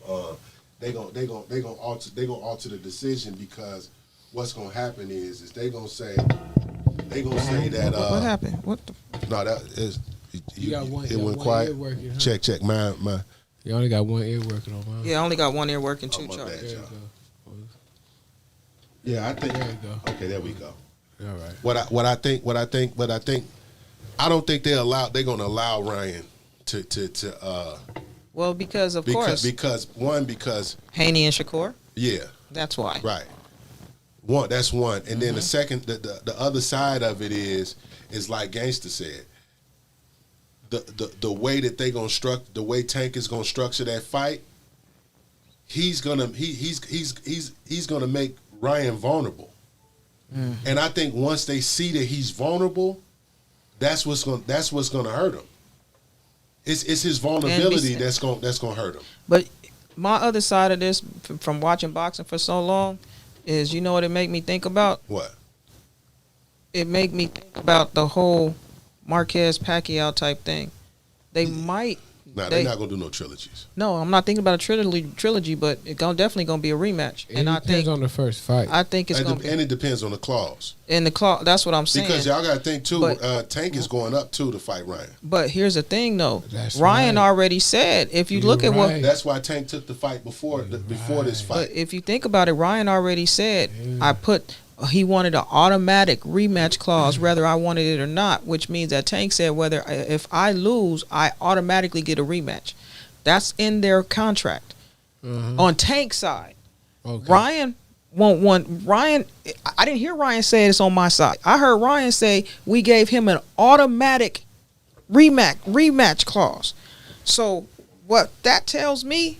alter the decision because what's gonna happen is they gonna say that what happened? What the? No, that is You got one. it went quiet. Working, huh? Check my. You only got one ear working on mine. Yeah, I only got one ear working too, Charlie. There you go. Yeah, I think. There you go. Okay, there we go. All right. What I think. I don't think they're gonna allow Ryan to. Well, because of course. Because Haney and Shakur. Yeah. That's why. Right. That's one, and then the second, the other side of it is like Gangsta said. The way that they gonna the way Tank is gonna structure that fight, he's gonna make Ryan vulnerable, and I think once they see that he's vulnerable, that's what's gonna hurt him. It's his vulnerability that's gonna hurt him. But my other side of this, from watching boxing for so long, is you know what it make me think about? What? It make me think about the whole Marquez Pacquiao type thing. They might. They're not gonna do no trilogies. No, I'm not thinking about a trilogy, but it's definitely gonna be a rematch. And I depends on the first fight. I think it's gonna be, and it depends on the clause. And the clause, that's what I'm saying. Because y'all gotta think too. But, Tank is going up too to fight Ryan. But here's the thing, though. Ryan already said if you look at what. That's why Tank took the fight before this fight. But if you think about it, Ryan already said he wanted an automatic rematch clause, whether I wanted it or not, which means that Tank said if I lose, I automatically get a rematch. That's in their contract. On Tank's side, Ryan won't want Ryan. I didn't hear Ryan say it's on my side. I heard Ryan say we gave him an automatic rematch clause. So what that tells me,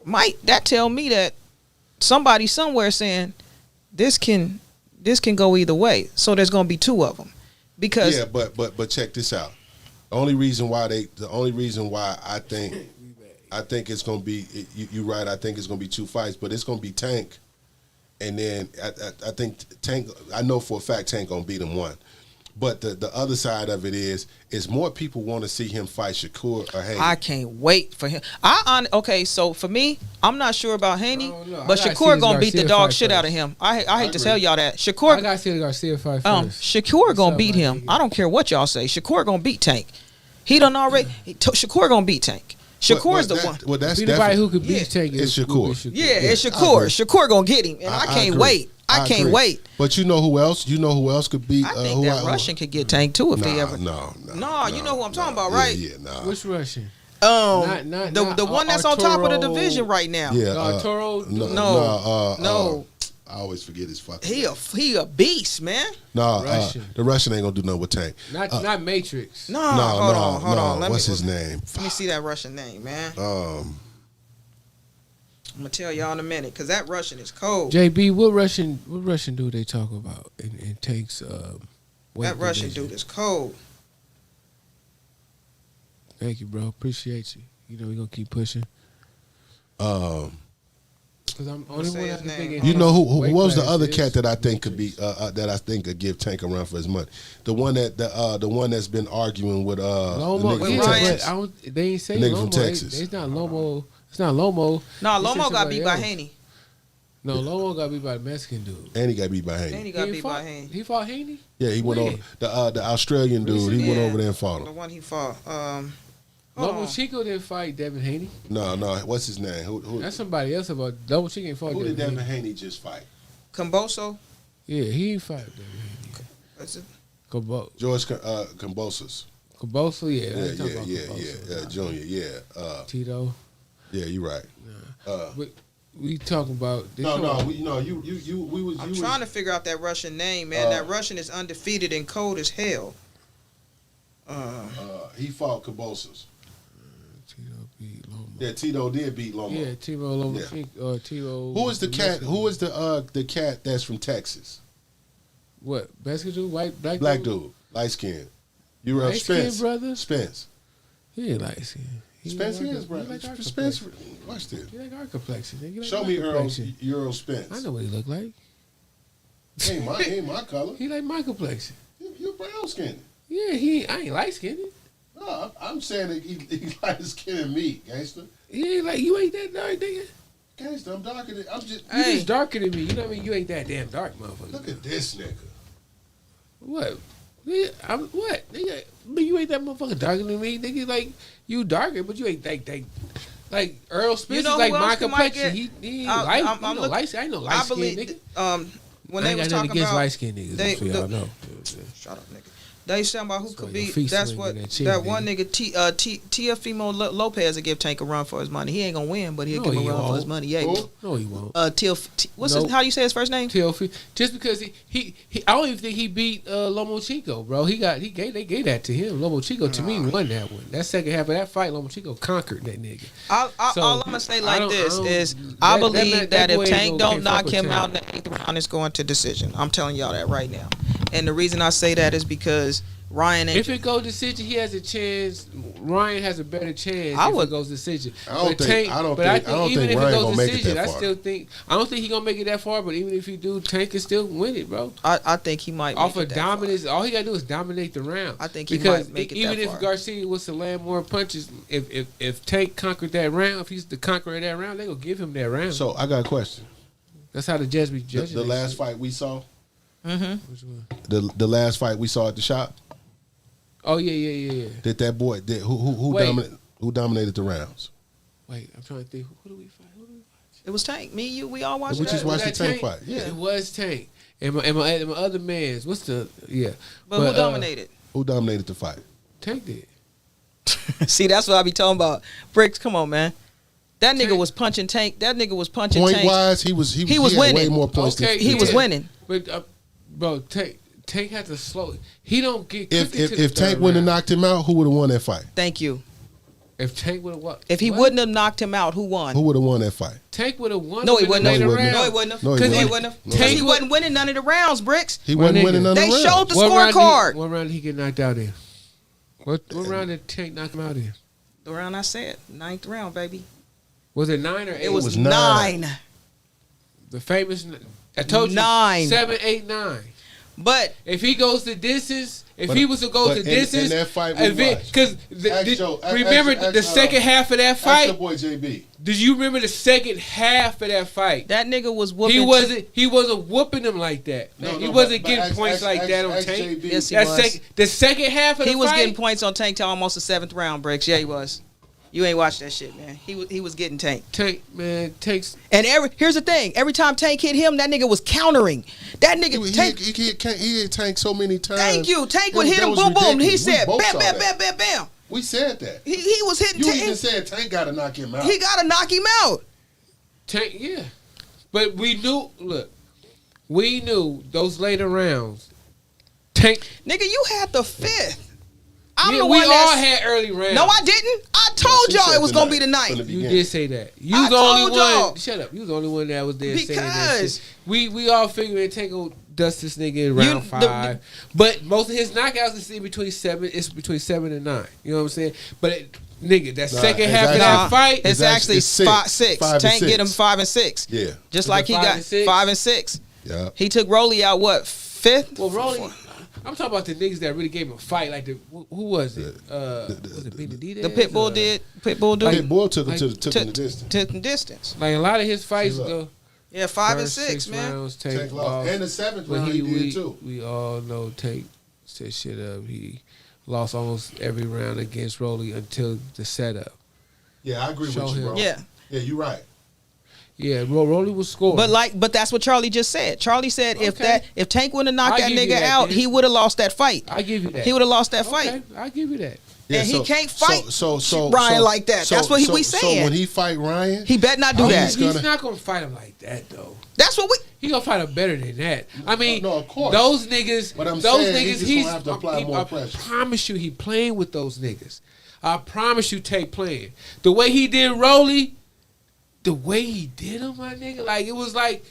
might that tell me that somebody somewhere saying this can go either way. So there's going to be two of them, because but check this out. The only reason why I think it's going to be you're right. I think it's going to be two fights, but it's going to be Tank, and then I think Tank. I know for a fact Tank going to beat him one. But the other side of it is more people want to see him fight Shakur or Haney. I can't wait for him. So for me, I'm not sure about Haney, but Shakur gonna beat the dog shit out of him. I hate to tell y'all that. Shakur. I gotta see the Garcia fight first. Shakur gonna beat him. I don't care what y'all say. Shakur gonna beat Tank. He done already. Shakur gonna beat Tank. Shakur's the one. Well, that's anybody who could beat Tank is Shakur. Yeah, it's Shakur. Shakur gonna get him, and I can't wait. I can't wait. But you know who else? You know who else could beat? I think that Russian could get Tank too if he ever. No. You know who I'm talking about, right? Yeah, nah. Which Russian? The one that's on top of the division right now. Yeah, Arturo. No. I always forget his fucking. He a beast, man. No, Russian. the Russian ain't gonna do nothing with Tank. Not Matrix. No, hold on. What's his name? Let me see that Russian name, man. Um, I'm gonna tell y'all in a minute, cause that Russian is cold. JB, what Russian dude they talk about in Tank's? That Russian dude is cold. Thank you, bro. Appreciate you. You know we gonna keep pushing. Cause I'm only one I can think. You know who was the other cat that I think could be that I think could give Tank a run for his money? The one that's been arguing with Lomo. the nigga from Texas. They ain't say The nigga Lomo. from Texas. It's not Lomo. It's not Lomo. No, Lomo got beat by Haney. No, Lomo got beat by the Mexican dude. And he got beat by Haney. Haney got beat by Haney. He fought Haney? Yeah, he went over the Australian dude. He went over there and fought him. The one he fought. Lomo Chico didn't fight Devin Haney. No. What's his name? Who? That's somebody else. About Lomo Chico ain't fought. Who did Devin Devin Haney just fight? Camboso. Yeah, he ain't fight Devin Haney. That's it. George Cambosos. Camboso, yeah, Junior, yeah. Tito. Yeah, you're right. We talking about we was. I'm trying to figure out that Russian name, man. That Russian is undefeated and cold as hell. He fought Cambosos. Tito beat Lomo. Yeah, Tito did beat Lomo. Yeah, Tito Lomo. Yeah. Tito. Who is the cat? Who is the cat that's from Texas? What? Basket dude? White black dude, light skin. You were Spence, brother. Spence. He ain't light skin. Spence is, brother. Spence. Watch this. He like our complexion. Show me Earl Spence. I know what he look like. He ain't my color. He like my complexion. You brown skinned. Yeah, I ain't light skinned. No, I'm saying that he light skinned than me, gangster. He ain't like you ain't that dark, nigga. Gangster, I'm darker than You just darker than me. You know what I mean? You ain't that damn dark, motherfucker. Look at this nigga. What? Nigga, what? Nigga, you ain't that motherfucker darker than me. Nigga, like you darker, but you ain't like Earl Spence. You know is like who my else complexion. He ain't light. I know light skin, nigga. When they was talking about light skinned niggas, so y'all know. Shut up, nigga. They was talking about who could beat. feet That's swinging what that one nigga Teofimo Lopez will give Tank a run for his money. He ain't gonna win, but he'll give him a run for his money. Yeah, no, he won't. What's his? How you say his first name? Teofimo. Just because he I don't even think he beat Lomo Chico, bro. They gave that to him. Lomo Chico to me won that one. That second half of that fight, Lomo Chico conquered that nigga. All I'm gonna say I believe that if Tank don't knock him out in the 8th round, it's going to decision. I'm telling y'all that right now. And the reason I say that is because Ryan ain't. If it goes decision, he has a chance. Ryan has a better chance if it goes decision. I don't think Ryan gonna make it that far. I don't think he gonna make it that far. But even if he do, Tank can still win it, bro. I think he might. Off of dominance, all he gotta do is dominate the round. I think he might make it even that if far. Garcia was to land more punches, if Tank conquered that round, if he's the conqueror of that round, they gonna give him that round. So I got a question. That's how the judge be judging. The last fight we saw. Mm-hmm. Which one? The last fight we saw at the shop. Oh yeah. Did that boy? Who dominated the rounds? Wait, I'm trying to think. Who do we fight? It was Tank. Me, you, we all watched. We just watched the Tank fight. Yeah, it was Tank. And my other man's. What's the But who dominated? Who dominated the fight? Tank did. See, that's what I be talking about. Bricks, come on, man. That nigga was punching Tank. That nigga was punching Tank. Point wise, he was winning. Way more points. Okay, he was winning. But bro, Tank had to slow. He don't get. If Tank wouldn't have knocked him out, who would have won that fight? Thank you. If Tank would have what? If he wouldn't have knocked him out, who won? Who would have won that fight? Tank would have won. No, he wouldn't have. No, he wouldn't have. Because he wouldn't have. Because he wasn't winning none of the rounds, Bricks. He wasn't winning none of the rounds. They showed the scorecard. What round did he get knocked out in? What round did Tank knock him out in? The round I said, 9th round, baby. Was it 9 or 8? It was 9. The famous. I told you 9. 7, 8, 9. But if he goes to distance, he was to go to distance, in that fight, because remember the second half of that fight. Ask your boy JB. Did you remember the second half of that fight? That nigga was whooping. He wasn't whooping him like that. He wasn't getting points like that on Tank. Yes, he was. The second half of the fight, he was getting points on Tank till almost the 7th round. Bricks. Yeah, he was. You ain't watched that shit, man. He was getting Tank. Tank, man, takes. And here's the thing. Every time Tank hit him, that nigga was countering. That nigga Tank. He hit Tank so many times. Thank you. Tank would hit him, boom, boom. He said, bam, bam, bam, bam, bam. We said that. He was hitting Tank. Tank. You even said Tank got to knock him out. He got to knock him out. Tank, yeah. But we knew. Look, We knew those later rounds. Tank. Nigga, you had the 5th. I'm Yeah, the we one all that's... had early rounds. No, I didn't. I told y'all it was gonna be the ninth. You did say that. You was I the only told one. y'all. Shut up. You was the only one that was there saying that Because- shit. We all figured Tank will dust this nigga in round You- 5. But most of his knockouts is in between 7. It's between 7 and 9. You know what I'm saying? But nigga, that second half of that fight, It's actually it's six. 6. 5 and Tank get 6. him 5 and 6. Yeah. Just Was like it he 5 got and 6? 5 and 6. Yeah. He took Rolly out what 5th? well, Rolly. I'm talking about the niggas that really gave him a fight. Like who was it? Was it Benedito? The Pitbull did. Pitbull do. Pitbull took him like- to the distance. Took him distance. Like a lot of his fights See, look. go. Yeah, 5 and first 6, man. rounds, Tank Tank lost. lost. And the 7th But round he did too. We all know Tank set shit up. He lost almost every round against Rolly until the setup. Yeah, I agree Show with you, him. bro. Yeah. Yeah, you're right. Yeah, Rolly was scoring. But that's what Charlie just said. Charlie said if Tank wouldn't have knocked I'll that give you nigga that, out, then. he would have lost that fight. I give you that. He would have lost that fight. Okay, I give you that. Yeah, And he can't fight Ryan like that. That's what we saying. So when he fight Ryan, He better not do that. He's not gonna fight him like that though. That's what we. He gonna fight him better than that. I mean, No, of course. those niggas. But I'm those saying niggas. he's just He's gonna have to apply more pressure. I promise you, he playing with those niggas. I promise you, Tank playing the way he did Rolly. The way he did him, my nigga, like it was like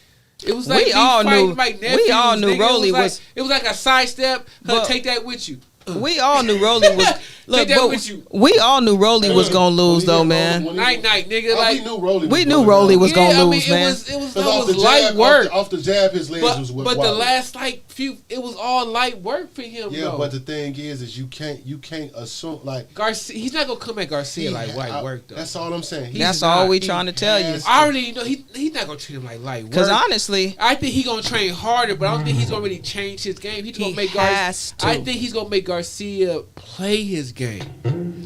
We me all fighting knew- my we nephews, all knew nigga. Rolly It was like a sidestep. But- Take that with you. We all knew Rolly was. Look, Take that but with you. we all knew Rolly was gonna lose though, man. Night, nigga. Like we knew Rolly. We knew Rolly was gonna I mean, lose, man. It was off the light jab, work. Off the jab, his legs was But the wild. last like few, it was all light work for him. Yeah, though. but the thing is you can't assume like Garcia. He's not gonna come at Garcia like light work though. That's all I'm saying. That's all we trying to tell you. I already know he's not gonna treat him like light work. Because honestly, I think he's gonna train harder, but I don't think he's gonna really change his game. He's gonna make has to. I think he's gonna make Garcia play his game.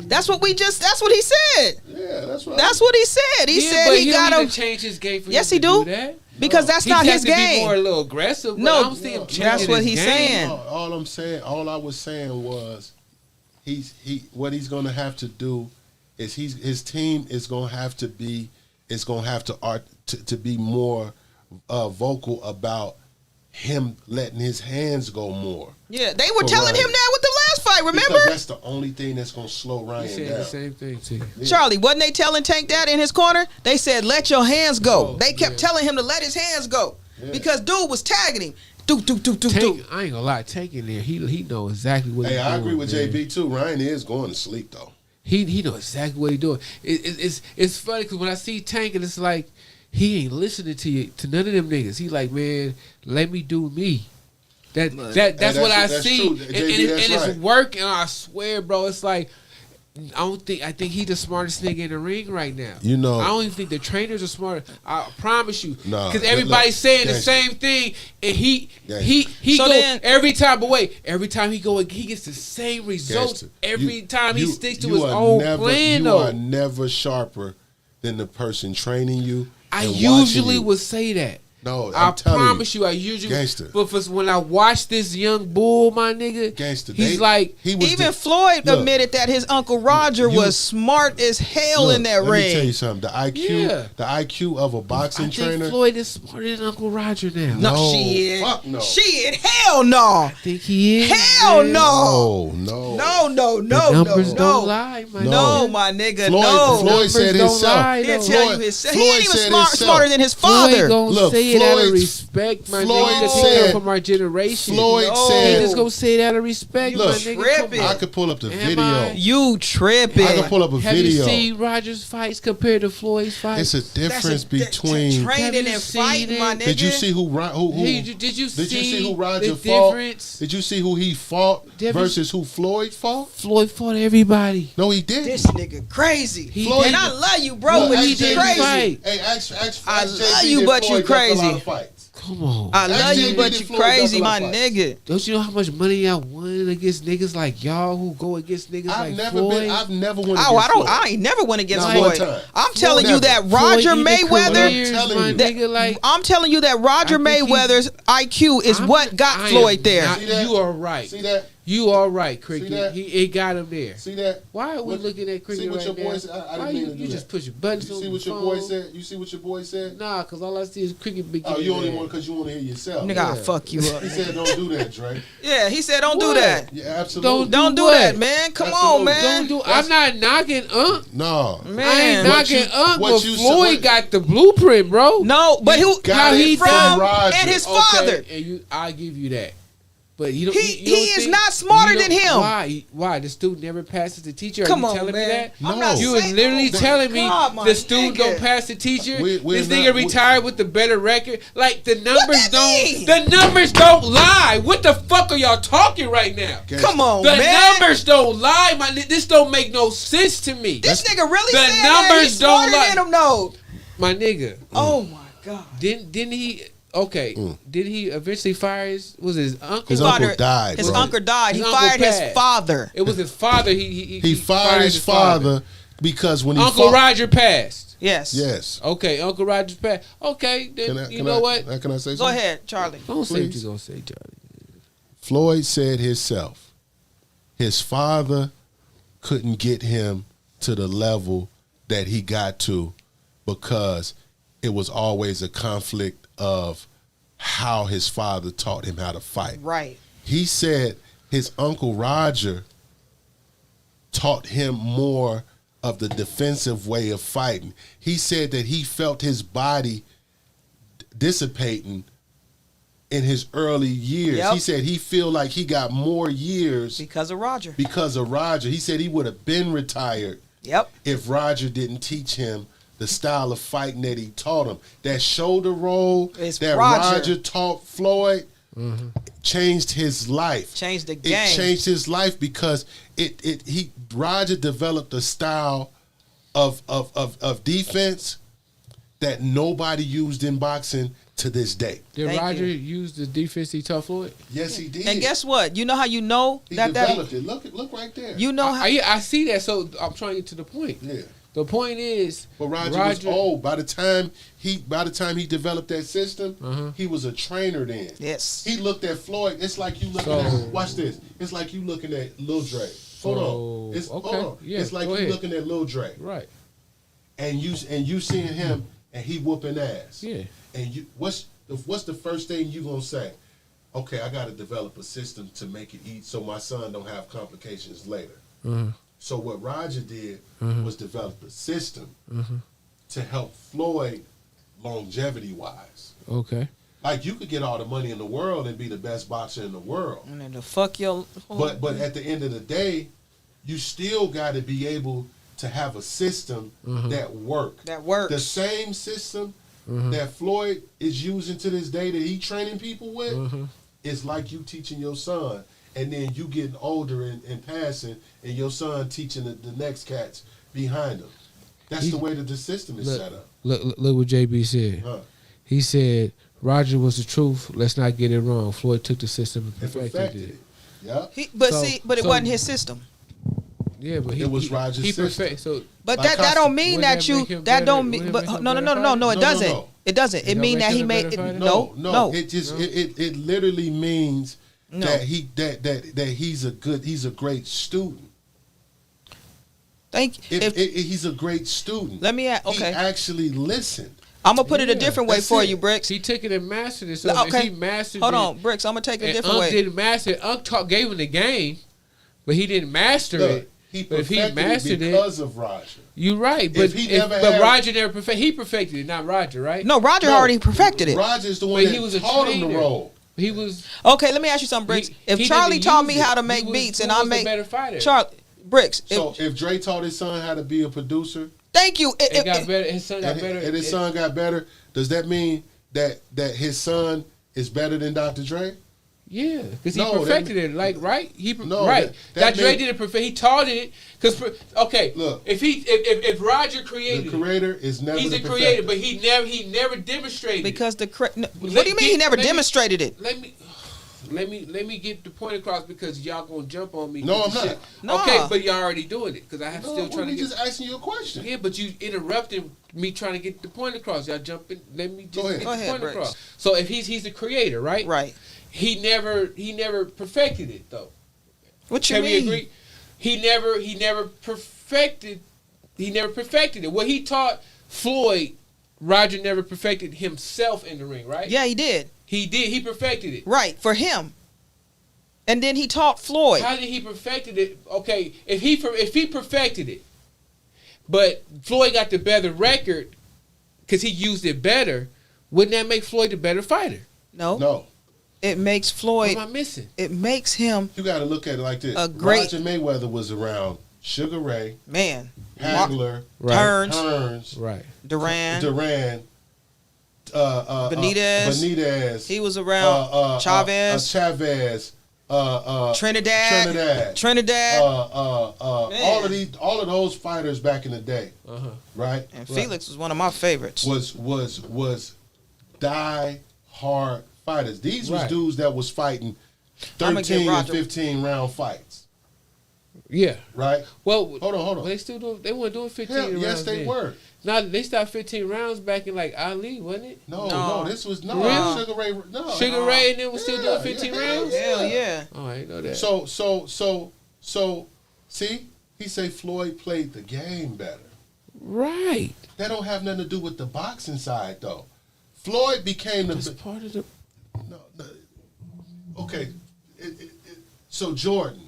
that's what he said. Yeah, that's right. That's what he said. He Yeah, said but he don't got need to to change his game for Yes, him he to do. that. Because that's He not has his to be game. more a little aggressive. But No, I don't see him changing that's what his he's game. saying. All I'm saying, all I was saying was, what he's gonna have to do is his team is gonna have to be to be more vocal about him letting his hands go more. Yeah, they were For telling Ryan. him that with the last fight. Remember, Because that's the only thing that's gonna slow He Ryan said down. the same thing to you. Charlie, wasn't they telling Tank that in his corner? They said, "Let your hands go." Oh, They kept telling him to let his hands go because dude was tagging him. Do. Tank, I ain't gonna lie, Tank in there, he know exactly what Hey, he's I doing. agree with man. JB too. Ryan is going to sleep though. He know exactly what he doing. It's funny because when I see Tank and it's like he ain't listening to none of them niggas. He like, man, let me do me. That's what I that's see, true. and JB, that's it's right. working. I swear, bro. It's like I think he's the smartest nigga in the ring right now. You know- I don't even think the trainers are smart. I promise you, Nah, because everybody's look, saying the gangster. same thing, and he So go then- every time. But wait, every time he go, he gets the same results Gangster. every time he sticks to you his are own never, plan. You Though are never sharper than the person training you. I and watching usually you. would say that. No, I I'm telling promise you, I usually. Gangster. But when I watch this young bull, my nigga, Gangster, he's like he was Even the- Floyd Look, admitted that his uncle Roger was smart as hell look, in that let ring. me tell you something. The IQ of a boxing I think trainer. Floyd is smarter than Uncle Roger now. No, shit. Fuck no. Shit, hell no. I think he is. Hell man. no. No. The numbers don't lie, my No, nigga. my nigga, Floyd, no. Floyd said Numbers don't himself. lie, He'll though. tell you his. He Floyd ain't even said smart, himself. smarter than his Floyd father. gonna Look, say it out of Floyd's- respect, my Floyd nigga. Because he said- come from our generation. Floyd No. He said. just gonna say it out of respect, Look, my nigga. tripping. Come on. I could pull up the Am video. I? You tripping. I could pull up a Have video. you seen Rogers' fights compared to Floyd's fights? It's a difference between. Have training you and seen fighting, it? my nigga. Did you see who? Hey, did you see who Roger the fought? difference? Did you see who he fought Difference- versus who Floyd fought? Floyd fought everybody. No, he didn't. This nigga crazy. Floyd- and I love you, bro, Look, but ask he JB. crazy. Fight. Hey, ask I JB love you, did but Floyd you duck a lot crazy. of fights. Come on. I love you, JB but did you Floyd crazy, duck a my lot of fights. nigga. Don't you know how much money I won against niggas like y'all who go against niggas I've like never Floyd? been. I've never won. Oh, against Floyd. I ain't never went against Not Floyd. one time. I'm telling you Never. that Floyd Roger in the Mayweather. careers, telling my you. nigga, like I'm telling you that Roger I think Mayweather's IQ is what got I am Floyd there. not- See that? You are right. See that? You all right, Cricket. See that? He got him there. See that? Why are we looking at Cricket See what right your boy now? said? I Why didn't mean to you do just that. push your buttons You on see the what your phone? boy said? You see what your boy said? Nah, because all I see is Cricket big. Oh, you only want because you want to hear yourself. Nigga, I'll fuck you up. He said, "Don't do that, Dre." Yeah, he said, "Don't do What? that." Yeah, absolutely. Don't do what? that, man. Come on, man. Don't do. I'm not knocking No, Man. I ain't What knocking you- Unc, what but you Floyd said- got the blueprint, bro. No, but who? got how it he from done- Roger. And his Okay, father. and I give you that. But you don't. He you don't is think- not smarter you don't- than him. Why? Why the student never passes the teacher? Are Come you on, telling man. me that? I'm not You are saying- literally Oh, telling me God, my the student nigga. don't pass the teacher. We're This not- nigga we- retired with the better record. Like the numbers that mean? don't. The numbers don't lie. What the fuck are y'all talking right now? Come on, The man. numbers don't lie. This don't make no sense to me. This nigga really the saying that numbers he's don't smarter lie. than him, though. My nigga. Oh my God. Didn't he? Okay. Did he eventually fire his? Was his uncle? His uncle died. His bro. uncle died. He His uncle fired his passed. father. It was his father. He fired his father because when he Uncle fought, Roger passed. Yes. Yes. Okay, Uncle Roger's passed. Okay, then you know what? Can I say something? Go ahead, Charlie. Don't say what Please. you gonna say, Charlie. Floyd said himself, his father couldn't get him to the level that he got to because it was always a conflict of how his father taught him how to fight. Right. He said his Uncle Roger taught him more of the defensive way of fighting. He said that he felt his body dissipating in his early years. Yep. He said he feel like he got more years Because of Roger. because of Roger. He said he would have been retired Yep. if Roger didn't teach him the style of fighting that he taught him. That shoulder roll It's that Roger. taught Floyd changed his life. Changed the It game. changed his life because Roger developed a style of defense that nobody used in boxing to this day. Did Thank Roger you. use the defense he taught Floyd? Yes, he did. And guess what? You know how you know he that developed it. Look right there. you know how I see that, so I'm trying to get to the point. Yeah. The point is, But Roger was old. By the time he developed that system, he was a trainer then. Yes. He looked at Floyd. It's like you looking at. Watch this. It's like you looking at Lil Dre. Hold on. It's okay. hold on. Yeah, it's like go you ahead. looking at Lil Dre. right? And you seeing him and he whooping ass. Yeah. And you what's the first thing you gonna say? Okay, I got to develop a system to make it eat so my son don't have complications later. So what Roger did was develop a system to help Floyd longevity wise. Okay. Like you could get all the money in the world and be the best boxer in the world, and then the fuck your but at the end of the day, you still got to be able to have a system that work. that works. The same system that Floyd is using to this day that he training people with is like you teaching your son, and then you getting older and passing, and your son teaching the next cats behind him. That's the way that the system is set up. Look what JB said. Huh. He said Roger was the truth. Let's not get it wrong. Floyd took the system and And perfected perfected it. it. Yeah. But it wasn't his system. Yeah, but It was Roger's he system. perfect. So But Like that don't mean Wouldn't that that you make him that better- don't mean wouldn't but that make him no better it No, no, doesn't. no. It doesn't. It don't mean make that him he a made better fighter? No. It just it literally means No. that he's a great student. Thank you. He's a great student. Let me ask. He Okay, actually listened. I'm gonna put it a Yeah, different way that's for it. you, Bricks. he took it and mastered it. So if Okay, he mastered hold it, on, Bricks. I'm gonna take it a and different Unc way. didn't master it. Unc gave him the game, but he didn't master Look, it. he But if he perfected mastered it it, because of Roger. you're right. But he never but had- Roger never perfected. He perfected it, not Roger, right? No, Roger No, already perfected it. Roger's the one But that he was a taught him the trainer. role. He was. Okay, let me ask you something, Bricks. He If didn't Charlie taught use me it. how to He make was- beats who and I was the make better fighter? Charlie Bricks. So if Dre taught his son how to be a producer, Thank you. It got better. His son got and, better. and his son got better, does that mean that his son is better than Dr. Dre? Yeah, because he No, that perfected it. Like right, No, right. that Dre mean- didn't perfect. He taught it because okay. Look. If Roger created The creator is never he's the a creator, perfecter. but he never demonstrated. because the what Let- do you mean he never let me- demonstrated it? Let me get the point across because y'all gonna jump on me. No, with the I'm shit. not. Okay, Nah. but y'all already doing it because I have No, still trying to we get. just asking you a question. Yeah, but you interrupted me trying to get the point across. Y'all jumping. Let me just Go ahead. get Go the ahead, point Briggs. across. So if he's a creator, right? Right. He never perfected it though. What you Can mean? we agree? He never perfected it. What he taught Floyd, Roger never perfected himself in the ring, right? Yeah, he did. He did. He perfected it. Right, for him. And then he taught Floyd. How did he perfected it? Okay, if he perfected it, but Floyd got the better record because he used it better, wouldn't that make Floyd the better fighter? No. It makes Floyd. What am I missing? It makes him. You got to look at it like this. A great Roger Mayweather was around Sugar Ray, man, Hagler, Hearns, right, Duran, Benitez. He was around Chavez, Trinidad. All of those fighters back in the day, right? And Felix was one of my favorites. Was die hard fighters. These was dudes that was fighting 13 and 15 round fights. Yeah. Right? Well, hold on. Well, they weren't doing 15 rounds. Yes, they were. No, they stopped 15 rounds back in like Ali, wasn't it? No, this was Really? Sugar Ray. No, Sugar Ray, and then was still doing 15 rounds. Hell yeah. Oh, I didn't know that. So, see, he say Floyd played the game better. Right. That don't have nothing to do with the boxing side, though. Floyd became the part of the. No. Okay. So Jordan,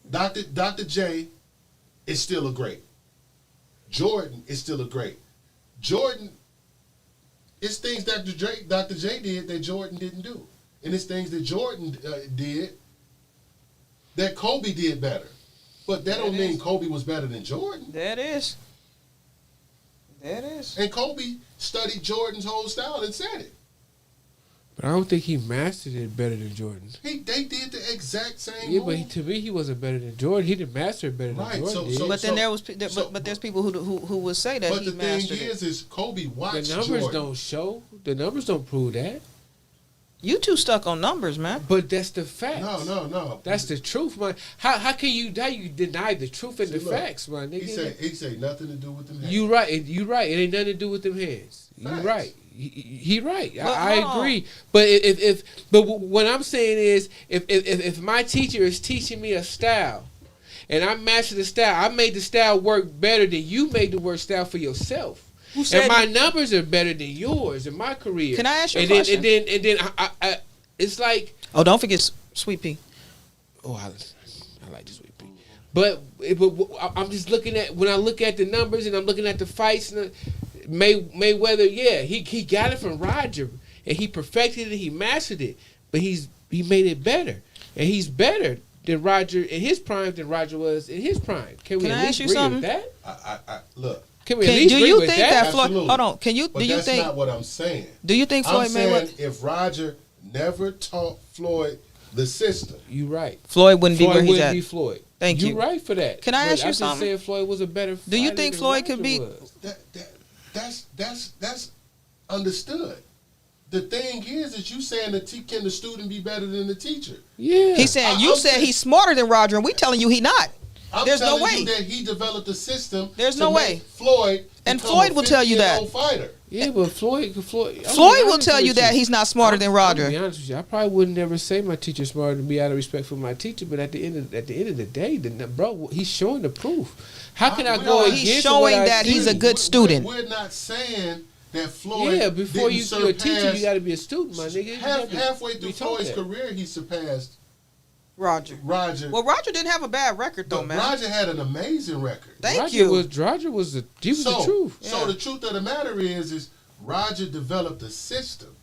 Dr. J, is still a great. Jordan is still a great. Jordan, it's things Dr. J did that Jordan didn't do. And it's things that Jordan did that Kobe did better. But that don't mean Kobe was better than Jordan. That is. And Kobe studied Jordan's whole style and said it. But I don't think he mastered it better than Jordan. They did the exact same move. But to me, he wasn't better than Jordan. He didn't master it better than Jordan did. But then there's people who would say that he mastered it. But the thing is Kobe watched the numbers Jordan. don't show. The numbers don't prove that. You too stuck on numbers, man. But that's the facts. No. That's the truth, man. How can you deny the truth and the facts, my nigga? He say nothing to do with them hands. You right. It ain't nothing to do with them hands. You right. He right. I agree. But but what I'm saying is, if my teacher is teaching me a style, and I master the style, I made the style work better than you made the work style for yourself. And my numbers are better than yours in my career. Can I ask you a question? And then I it's like. Oh, don't forget Sweet Pea. Oh, I like the Sweet Pea. But I'm just looking at, when I look at the numbers and I'm looking at the fights, and Mayweather, yeah, he got it from Roger and he perfected it, he mastered it, but he made it better, and he's better than Roger in his prime than Roger was in his prime. Can we at least agree with that? I look. Can we at least agree with that? Floyd? Hold on. Do you that's think? Not what I'm saying. Do you think Floyd Mayweather? If Roger never taught Floyd the system, you right. Floyd wouldn't be where he's at. Be Floyd. Thank you. You're right for that. Can I ask you something? I'm just saying Floyd was a better fighter. Do you think Floyd could be? That's understood. The thing is you saying can the student be better than the teacher? Yeah. He's saying you said he's smarter than Roger, and we telling you he not. There's no way you that he developed a system. There's no way. Floyd and Floyd will tell you that. Fighter. Yeah, but Floyd will tell you that he's not smarter than Roger. I'll be honest with you. I probably would never say my teacher's smarter than me out of respect for my teacher. But at the end of the day, bro, he's showing the proof. How can I go against He's showing that he's a good student. We're not saying that Floyd. Yeah, before you're a teacher, you got to be a student, my nigga. Halfway through Floyd's career, he surpassed Roger. Well, Roger didn't have a bad record though, man. Roger had an amazing record. Roger was the truth. So the truth of the matter is Roger developed a system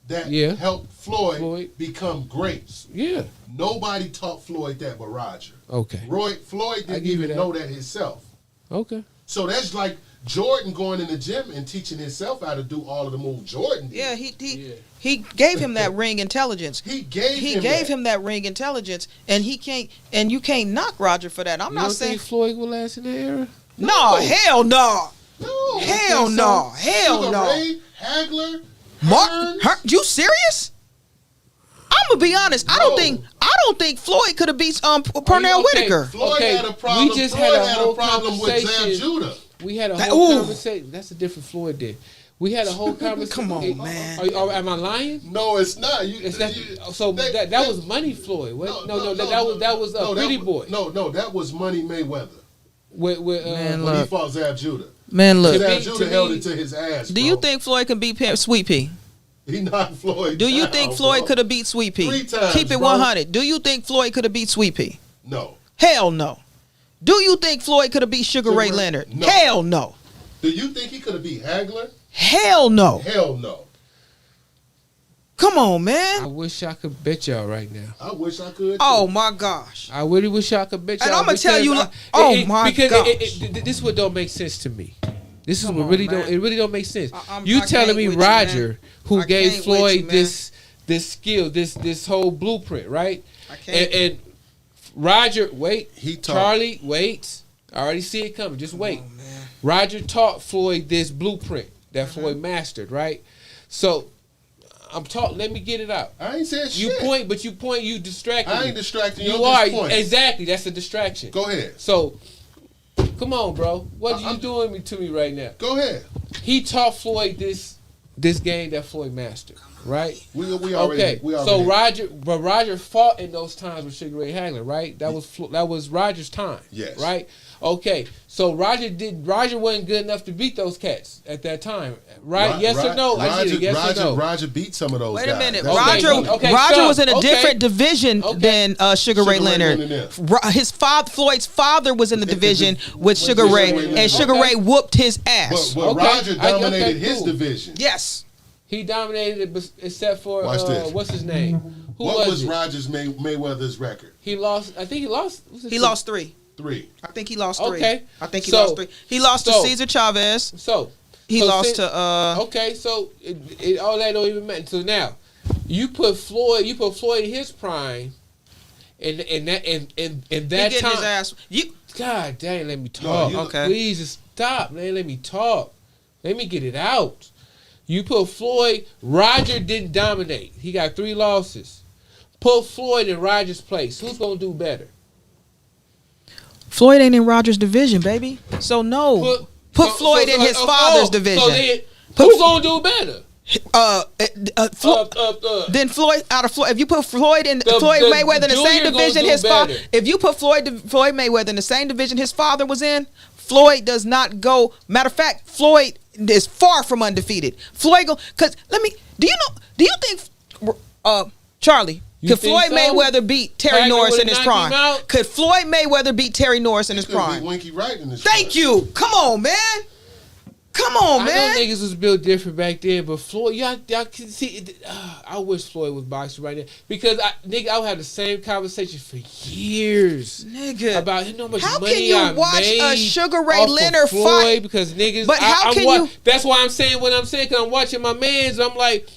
that helped Floyd become great. Yeah. Nobody taught Floyd that but Roger. Okay. Floyd didn't even know that himself. Okay. So that's like Jordan going in the gym and teaching himself how to do all of the moves Jordan did. Yeah, he gave him that ring intelligence. He gave him that ring intelligence, and you can't knock Roger for that. I'm not saying think Floyd will last in that era. No, hell no. No, hell no, hell no. Ray, Hagler, Mark, you serious? I'm gonna be honest. I don't think Floyd could have beat Pernell Whitaker. Floyd had a problem. We just had a whole problem with Zab conversation. Judah. We had a whole conversation. That's a different Floyd there. We had a whole conversation. Come on, man. Am I lying? No, it's not. That was Money Floyd. That was Pretty Boy. No, that was Money Mayweather. When he fought Zab Judah. Man, look. Zab Judah held it to his ass. Do you think Floyd can beat Sweet Pea? He knocked Floyd. Do you think Floyd could have beat Sweet Pea? 3 times. Keep it 100. Do you think Floyd could have beat Sweet Pea? No. Hell no. Do you think Floyd could have beat Sugar Ray Leonard? No. Hell no. Do you think he could have beat Hagler? Hell no. Hell no. Come on, man. I wish I could bet y'all right now. I wish I could. Oh my gosh. I really wish I could bet y'all. And I'm gonna tell you, because this is what don't make sense to me. This is what really don't make sense. You telling me Roger, who gave Floyd this skill, this whole blueprint, right? And Roger, Charlie, wait. I already see it coming. Just wait. Roger taught Floyd this blueprint that Floyd mastered, right? So I'm talking. Let me get it out. I ain't saying shit. You distracting me. I ain't distracting you. You are exactly. That's a distraction. Go ahead. So, come on, bro. What are you doing to me right now? Go ahead. He taught Floyd this game that Floyd mastered, right? We already. So Roger fought in those times with Sugar Ray Hagler, right? That was Roger's time. Yes. Right. Okay. So Roger wasn't good enough to beat those cats at that time, right? Yes or no? Roger beat some of those. Wait guys. a minute. Roger was in a different division than Sugar Ray Leonard. Floyd's father was in the division with Sugar Ray, and Sugar Ray whooped his ass. But Roger dominated his division. Yes. He dominated it, except for what's his name? What was Roger's Mayweather's record? He lost. I think he lost. He lost 3. 3. I think he lost 3. Okay. I think he lost 3. He lost to Cesar Chavez. He lost to. Okay, so all that don't even matter. So now, you put Floyd in his prime, and that time. His ass. God dang, let me talk. Okay. Please just stop, man. Let me talk. Let me get it out. You put Floyd. Roger didn't dominate. He got 3 losses. Put Floyd in Roger's place. Who's gonna do better? Floyd ain't in Roger's division, baby. So no. Put Floyd in his father's division. So then, who's gonna do better? Then Floyd out of Floyd. If you put Floyd Mayweather in the same division his father. If you put Floyd Mayweather in the same division his father was in, Floyd does not go. Matter of fact, Floyd is far from undefeated. Floyd go because do you think Charlie? Could Floyd Mayweather beat Terry Norris in his prime? Could Floyd Mayweather beat Terry Norris in his prime? Winky Wright in his Thank you. Come on, man. Come on, man. I know niggas was built different back then, but Floyd, y'all can see. I wish Floyd was boxing right now because I would have the same conversation for years, nigga, about how much how money can you watch a Sugar Ray Leonard fight? Because niggas, but how can you? That's why I'm saying what I'm saying. Because I'm watching my mans. I'm like,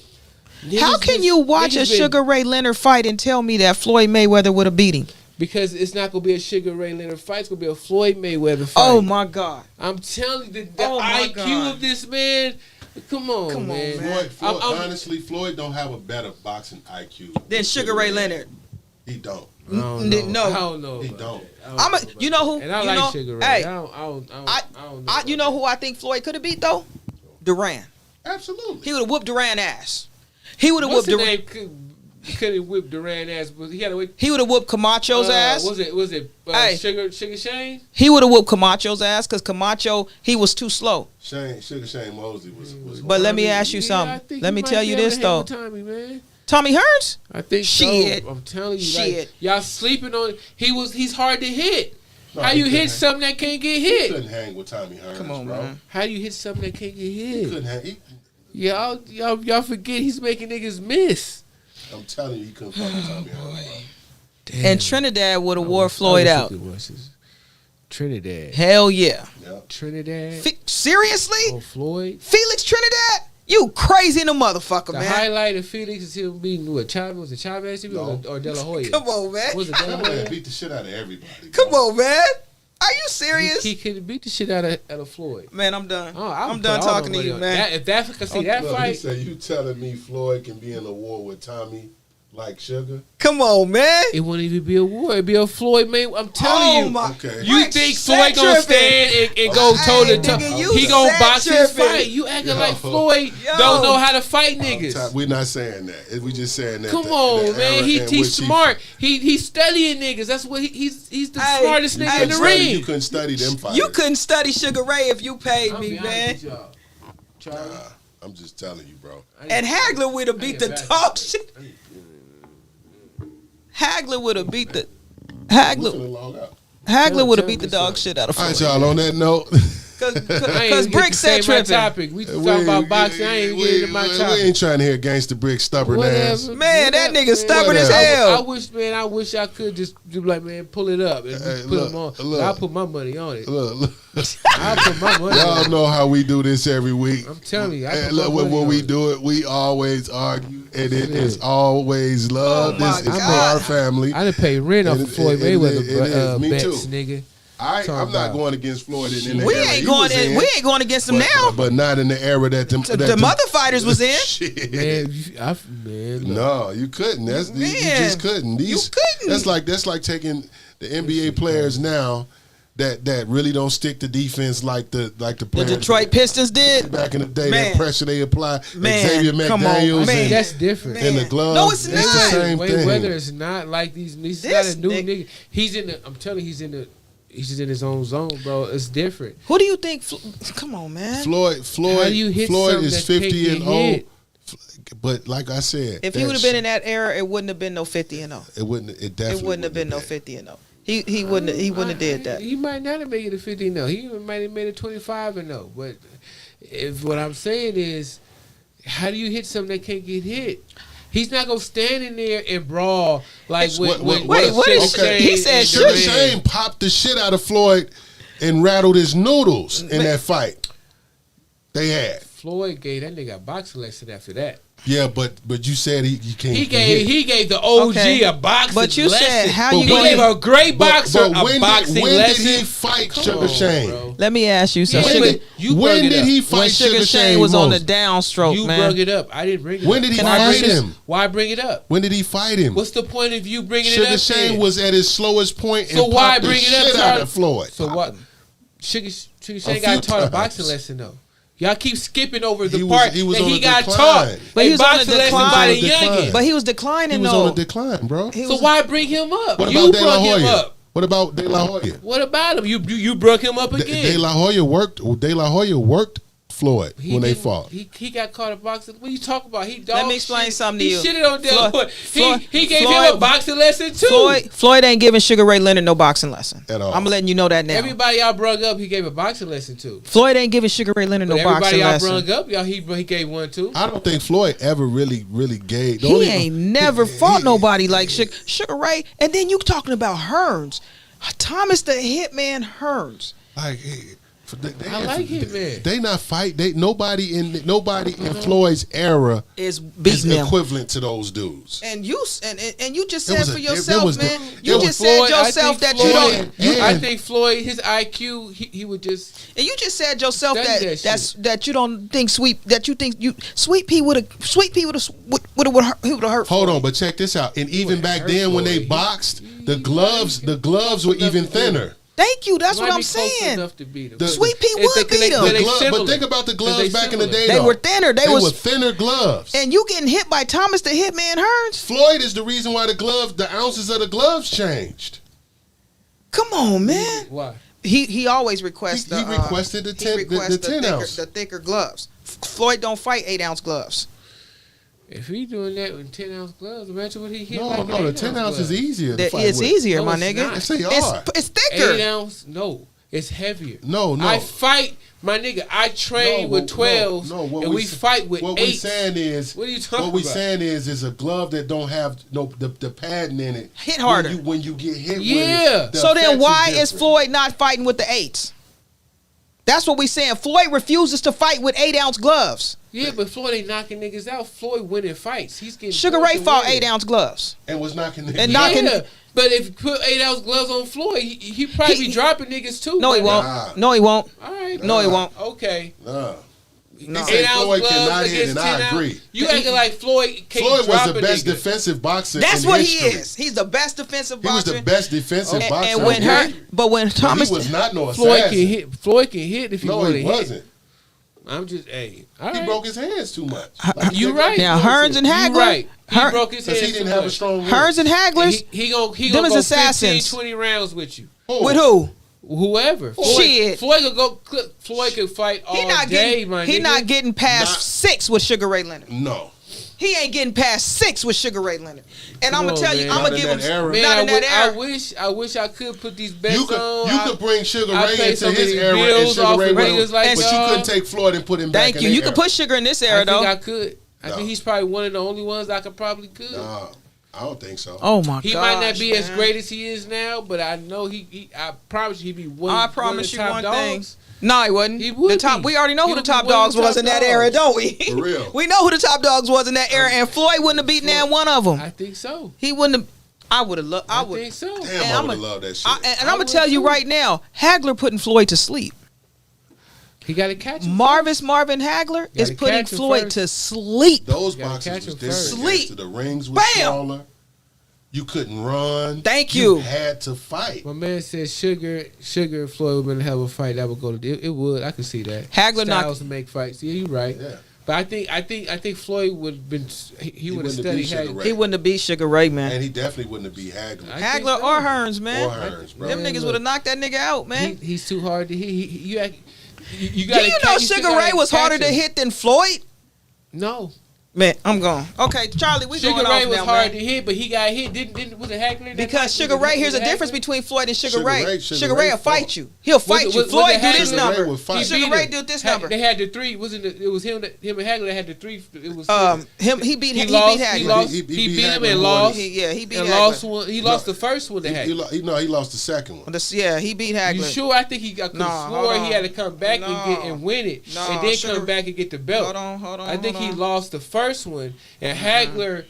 how can you watch a Sugar Ray Leonard fight and tell me that Floyd Mayweather would have beat him? Because it's not gonna be a Sugar Ray Leonard fight. It's gonna be a Floyd Mayweather fight. Oh my God! I'm telling you, the IQ of this man. Come on, man. Floyd, honestly, Floyd don't have a better boxing IQ than Sugar Ray Leonard. He don't. No, I don't know. He don't. You know who? And I like Sugar Ray. Hey, I don't know. You know who I think Floyd could have beat though? Duran. Absolutely. He would have whooped Duran ass. He would have whooped Duran. Couldn't whip Duran ass, but he would have whooped Camacho's ass. Was it Sugar Shane? He would have whooped Camacho's ass because Camacho, he was too slow. Sugar Shane Mosley was. But let me ask you something. Let me tell you this though. Tommy Hearns? I think shit. So. I'm telling you, shit. Like, y'all sleeping on. He's hard to hit. No, how you hit something that can't get hit? He couldn't hang with Tommy Hearns. Come on, bro. How you hit something that can't get hit? He couldn't hang. Y'all forget he's making niggas miss. I'm telling you, he couldn't fuck with Tommy Hearns. And Trinidad would have wore Floyd out. Trinidad. Hell yeah. Yep. Trinidad. Seriously? Oh, Floyd. Felix Trinidad? You crazy in the motherfucker, man. The highlight of Felix is him beating what? Chavez? Was it Chavez or De La Hoya? Come on, man. Was it De La Hoya? Beat the shit out of everybody. Come on, man. Are you serious? He could beat the shit out of Floyd. Man, I'm done. Oh, I'm done talking to you, man. If that fight. He said, you telling me Floyd can be in a war with Tommy Like Sugar? Come on, man. It wouldn't even be a war. It'd be a Floyd Mayweather. I'm telling you. My. Okay. You think Floyd gonna stand and go toe to toe? He gonna box his fight. You acting like Floyd don't know how to fight niggas. We're not saying that. We just saying that. Come on, man. He's smart. He's studying niggas. That's what he's the smartest nigga in the ring. You couldn't study them fighters. You couldn't study Sugar Ray if you paid me, man. I'm just telling you, bro. And Hagler would have beat the dog shit. Hagler would have beat the Hagler would have beat the dog shit out of Floyd. All right, y'all. On that note, because Brick said tripping. Topic. We talking about boxing. I ain't getting to my topic. We ain't trying to hear Gangsta Brick stubborn ass. Man, that nigga stubborn as hell. I wish I could just do like, man, pull it up and put him on. I'll put my money on it. Look. I'll put my money on Y'all it. know how we do this every week. I'm telling you. When we do it, we always argue, and it is always love. This is our family. I done pay rent off of Floyd Mayweather bets, too. nigga. I'm not going against Floyd in the We era ain't he going was in, we ain't going against him now. But not in the era that the other fighters was in. Shit. Man, no, you couldn't. You just couldn't. You couldn't. That's like taking the NBA players now that really don't stick to defense like the Detroit Pistons did back in the day. Man. That pressure they apply. Man, Xavier McDaniels. man. That's different. And the gloves. No, it's It's not. the same thing. Whether it's not like these, he's not a new nigga. He's in the. I'm telling you, he's just in his own zone, bro. It's different. Who do you think? Come on, man. Floyd How do you hit is 50 and 0. hit? But like I said, If he would have been in that era, it wouldn't have been no 50 and 0. It wouldn't. It definitely wouldn't have been no 50 and 0. He wouldn't have did that. He might not have made it a 50 and 0. He might have made it 25 and 0. But if what I'm saying is, how do you hit something that can't get hit? He's not gonna stand in there and brawl like when he said Sugar Shane popped the shit out of Floyd and rattled his noodles in that fight. They had Floyd gave that nigga a boxing lesson after that. Yeah, but you said he can't. He gave the OG a boxing lesson. But you said how you he gave a great boxer a boxing lesson. When did he fight Sugar Shane? Bro. Let me ask you something. When did he fight when Sugar Shane was on the downstroke, you man? You brought it up. I didn't bring it up. When did he fight him? Why bring it up? When did he fight him? What's the point of you bringing it up? Sugar Shane was at his slowest point so and why popped bring the it up? shit out of Floyd. So what? Sugar Shane got taught a boxing lesson though. Y'all keep skipping over the part that he got taught. But he was on a decline. But he was declining He was though. on a decline, bro. So why bring him up? What You about De La brought him Hoya? up. What about De La Hoya? What about him? You brought him up again. De La Hoya worked Floyd when they fought. He got caught in boxing. What are you talking about? Let me explain something to you. He shitted on De La Hoya. He gave him a boxing lesson too. Floyd ain't giving Sugar Ray Leonard no boxing lesson at all. I'm letting you know that now. Everybody y'all brung up, he gave a boxing lesson to. Floyd ain't giving Sugar Ray Leonard no boxing lesson. Everybody y'all brung up, he gave one too. I don't think Floyd ever really gave. He ain't never fought nobody like Sugar Ray. And then you talking about Hearns, Thomas the Hitman Hearns. Like, I like Hitman. They not fight. Nobody in Floyd's era is beating him. Equivalent to those dudes. And you just said for yourself, man. You just said Floyd, yourself that Floyd, you don't. I think Floyd, his IQ, he would just. And you just said yourself that you don't think Sweet Pea would have hurt. Hold on, but check this out. And even back then when they boxed, the gloves were even thinner. Thank you. That's what I'm saying. Sweet Pea would beat him. But think about the gloves back in the day. They were thinner. They were thinner gloves. And you getting hit by Thomas the Hitman Hearns. Floyd is the reason why the ounces of the gloves changed. Come on, man. Why? He always requests. He requested the 10 ounce, the thicker gloves. Floyd don't fight 8-ounce gloves. If he doing that with 10-ounce gloves, imagine what he hit. No, the 10 ounce is easier. It's easier, my nigga. It's thicker. 8 ounce, no, it's heavier. No. I fight, my nigga. I train with 12s, and we fight with 8s. What we saying is, what are you talking about? What we saying is a glove that don't have the padding in it. Hit harder when you get hit. Yeah. With it, so then why is Floyd not fighting with the 8s? That's what we saying. Floyd refuses to fight with 8-ounce gloves. Yeah, but Floyd ain't knocking niggas out. Floyd winning fights. He's getting Sugar Ray fought 8-ounce gloves and was knocking niggas out. Yeah, but if you put 8-ounce gloves on Floyd, he probably be dropping niggas too. No, he won't. No, he won't. All right. No, he won't. Okay. He said Floyd cannot hit, and I agree. You acting like Floyd can't Floyd was drop the a best nigga. defensive boxer That's in what history. he is. He's the best defensive He was boxer. the best defensive boxer. And when when Thomas he was not no Floyd assassin. can hit. Floyd can hit if he No, want to he hit. wasn't. I'm just He He broke his hands too much. You right. Now Hearns and Hagler. You right. He broke his hands Because he didn't too have a much. strong Hearns and Hagler's. He gonna Them is go assassins. 15, 20 rounds with you. With who? Whoever. Shit. Floyd could go. Floyd could fight all day, my He nigga. not getting past 6 with Sugar Ray Leonard. No. He ain't getting past 6 with Sugar Ray Leonard. And I'm Come gonna on, tell you, man. I'm Not gonna in give him that era. Man, not in that era. I wish I could put these bets You could on. you could bring Sugar I Ray pay into some of his these era, and bills Sugar off Ray of would, niggas like but you y'all. couldn't take Floyd and put him back Thank in you. that You could era. put Sugar in this era I think though. I could. I No. think he's probably one of the only ones I probably could. Nah, I don't think so. Oh my god. He might not be as great as he is now, but I know I promise you he'd be one. I one promise of the you top one dogs. thing. No, he wasn't. He would the top. be. We already know He who the would be top one of dogs the was top in that dogs. era, don't we? For real. We know who the top dogs was in that era, and Floyd wouldn't have beaten that one of them. I think so. He wouldn't have. I would have loved. I I would. think so. Damn, I would have loved that shit. And I'm gonna tell you right now, Hagler putting Floyd to sleep. He got to catch him. Marvin Hagler is Gotta putting catch him Floyd first. to sleep. Those Gotta boxes catch was him different. first. Sleep. The rings was Bam. smaller. You couldn't run. Thank you. You had to fight. My man said Sugar and Floyd would have been a hell of a fight. That would go to it would. I could see that. Hagler Styles to make fights. Yeah, you're right. Yeah. But I think Floyd would have been. He would have wouldn't have beat studied Sugar Hagler. Ray. He wouldn't have beat Sugar Ray, man. And he definitely wouldn't have beat Hagler. I think Hagler so. or Hearns, man. Or Hearns, bro. Them Man, niggas look. would have knocked that nigga out, man. He's too hard to hit. You Do gotta you know still Sugar gotta Ray was catch harder to him. hit than Floyd? No. Man, I'm gone. Okay, Charlie, we Sugar going Ray off was now, hard man. to hit, but he got hit. Didn't was it Hagler? Because Sugar Ray, here's the difference between Floyd and Sugar Ray. Sugar Sugar Ray Ray will fight fought. you. He'll fight you. was Floyd it do this Hagler? number. Sugar Ray would fight. Sugar Ray do this number. They had the three. It was him and Hagler that had the three. It was He beat He Hagler. lost. He He beat beat him Hagler and one. lost. He beat and Hagler. lost one. He lost the first one to Hagler. He lost the second one. Yeah, he beat Hagler. You sure? I think he got Nah, swore hold he on. had to come back and win it, Nah, and then Sugar- come back and get the belt. Hold on. I think hold he on. lost the first one, and Hagler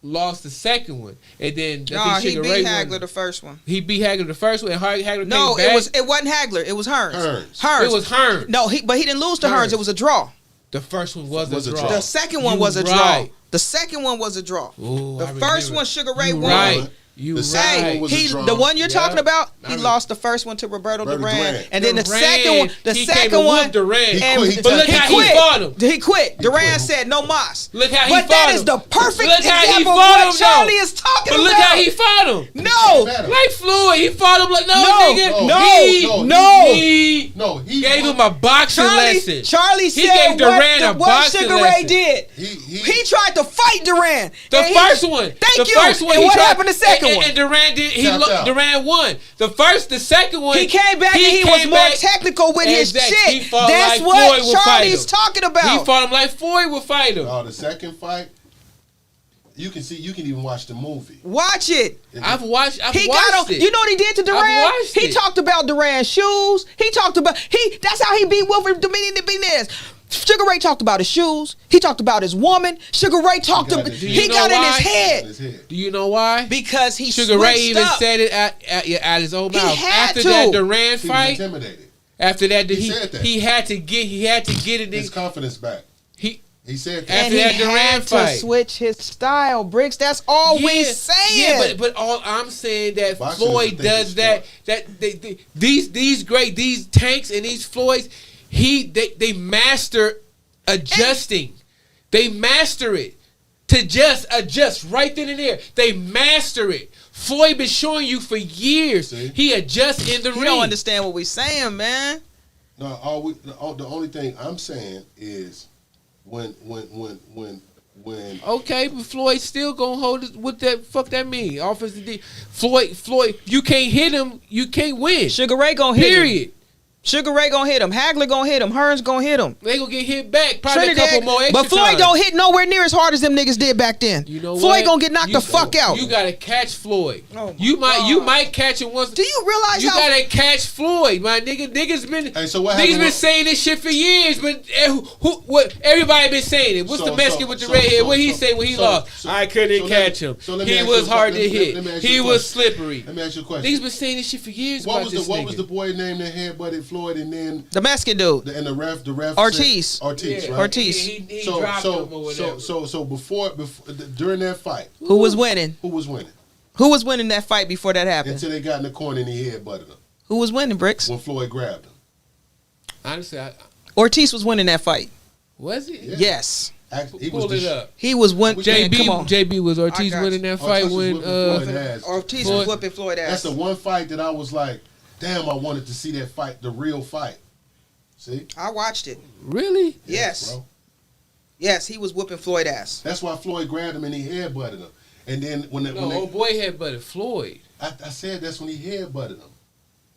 lost the second one, and then I Nah, think he Sugar beat Ray Hagler won. the first one. He beat Hagler the first one, and Hagler No, came back. it wasn't Hagler. It was Hearns. Hearns. It was Hearns. No, but he didn't lose to Hearns. It was a draw. The first one was Was a a draw. draw. The second one You was a draw. right. The second one was a draw. Ooh, The I first remember. one, Sugar Ray You won. right. You The second right. one was a draw. The one you're Yeah. talking about, he remember. lost the first one to Roberto Roberto Duran, Duran. and then the Duran, second one, he came and whooped Duran. He and quit. But look how he fought him. He quit. Duran quit. said no mas. Look how he But fought that him. is the perfect Look how he example of fought what him, Charlie though. is talking But about. look how he fought him. No, Like Floyd, he fought him like No, nigga. no, He gave him a boxing lesson. Charlie He said gave Duran a what boxing Sugar Ray lesson. did. He tried to fight Duran. The And he- first one. Thank the you. First one, And he what tried- happened the second and, one? And Duran did. Tapped out. Duran won. The second one. He came back and he was came more back- technical with his Exactly. shit. He fought That's like what Floyd would fight Charlie's him. talking about. He fought him like Floyd would fight him. Oh, the second fight, you can even watch the movie. Watch it. I've watched He got it. him. You know what he did to Duran? watched He it. talked about Duran's shoes. He talked about That's how he beat Wilfred Dominguez. Sugar Ray talked about his shoes. He talked about his woman. Sugar Ray talked about. He got in his head Do you know why? because he Sugar Ray switched even up. said it at his own He mouth. had After to. that Duran He was fight, intimidated. after that He said that. he had to get it. His confidence back. He said that. And After he that Duran had fight. to switch his style, Bricks. That's all we saying. Yeah, but all I'm saying that Boxing is Floyd a thinking does that. These tanks and these Floyds, they master adjusting. They master it to just adjust right then and there. They master it. Floyd been showing you for years. See? He adjusts in the ring. You don't understand what we saying, man. No, the only thing I'm saying is when Okay, but Floyd still gonna hold it. What that fuck that mean? Offensive D. Floyd, you can't hit him. You can't win. Sugar Ray gonna hit him. Period. Sugar Ray gonna hit him. Hagler gonna hit him. Hearns gonna hit him. They gonna get hit back. Probably a couple more extra but Floyd times. don't hit nowhere near as hard as them niggas did back then. You know Floyd what? gonna get knocked the fuck out. You gotta catch Floyd. Oh my you God. might catch him once. Do you realize You how gotta catch Floyd, my nigga. Niggas been saying this shit for years, but what everybody been saying it. What's the Mexican with the red hair? What he say when he lost? I couldn't catch him. He was hard to hit. He was slippery. Let me ask you a question. Niggas been saying this shit for years. What about was this what nigga. was the boy name that headbutted Floyd, and then the Mexican dude, and the ref Ortiz, said, Ortiz, yeah. right? Ortiz. He dropped him or whatever. So before during that fight, who was winning? Who was winning? Who was winning that fight before that happened? Until they got in the corner and he headbutted him. Who was winning, Bricks? When Floyd grabbed him. Honestly, Ortiz was winning that fight. Was he? Yeah. Yes. He Pull was it up. He was winning. JB was Ortiz I got winning you. that fight when Ortiz was whooping Floyd ass. That's the one fight that I was like, damn, I wanted to see that fight, the real fight. See? I watched it. Really? Yes. Bro. Yes, he was whooping Floyd ass. That's why Floyd grabbed him and he headbutted him. And then when old boy headbutted Floyd. I said that's when he headbutted him.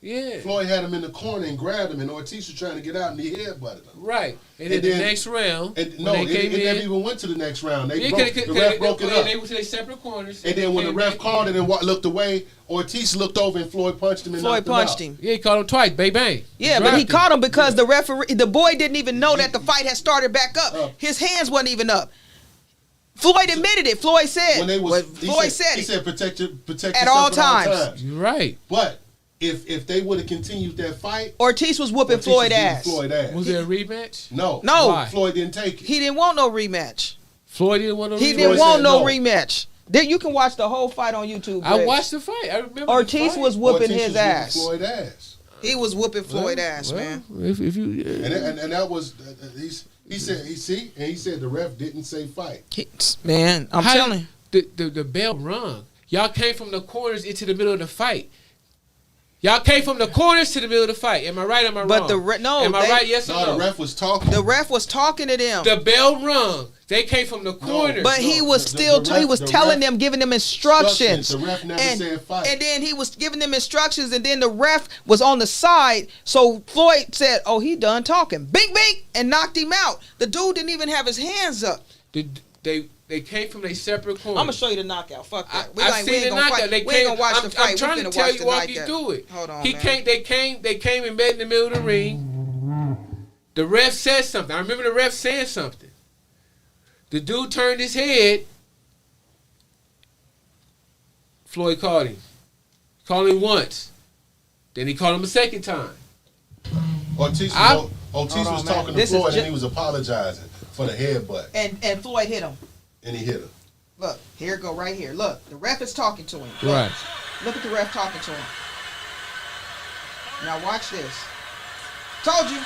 Yeah. Floyd had him in the corner and grabbed him, and Ortiz was trying to get out, and he headbutted him. Right. And then the next round, it never even went to the next round. The ref broke it up. They went to their separate corners. And then when the ref called it and looked away, Ortiz looked over and Floyd punched him and Floyd punched him. Yeah, he caught him twice, bang. Yeah, but he caught him because the referee, the boy didn't even know that the fight had started back up. His hands wasn't even up. Floyd admitted it. Floyd said. He said protect at all times. You're right. But if they would have continued that fight, Ortiz was whooping Floyd ass. Was there a rematch? No. No. Floyd didn't take it. He didn't want no rematch. Floyd didn't want no rematch? He didn't want no rematch. You can watch the whole fight on YouTube. I watched the fight. I remember Ortiz was whooping his ass. Floyd ass. He was whooping Floyd ass, man. If you and that was he said the ref didn't say fight. Man, I'm telling you, the bell rung. Y'all came from the corners into the middle of the fight. Y'all came from the corners to the middle of the fight. Am I right? Am I wrong? Am I right? Yes or no? The ref was talking. The ref was talking to them. The bell rung. They came from the corners. But he was he was telling them, giving them instructions. The ref never said fight. And then he was giving them instructions, and then the ref was on the side. So Floyd said, "Oh, he done talking." Bing, bing, and knocked him out. The dude didn't even have his hands up. They came from their separate corners. I'm gonna show you the knockout. Fuck that. I seen the knockout. We ain't gonna watch the fight. I'm trying to tell you, walk you through it. Hold on, They came and met in the middle of the ring. The ref said something. I remember the ref saying something. The dude turned his head. Floyd called him. Called him once. Then he called him a second time. Ortiz was talking to Floyd and he was apologizing for the headbutt. And Floyd hit him. And he hit him. Look, here it go right here. Look, the ref is talking to him. Look, right. Look at the ref talking to him. Now watch this. Told you.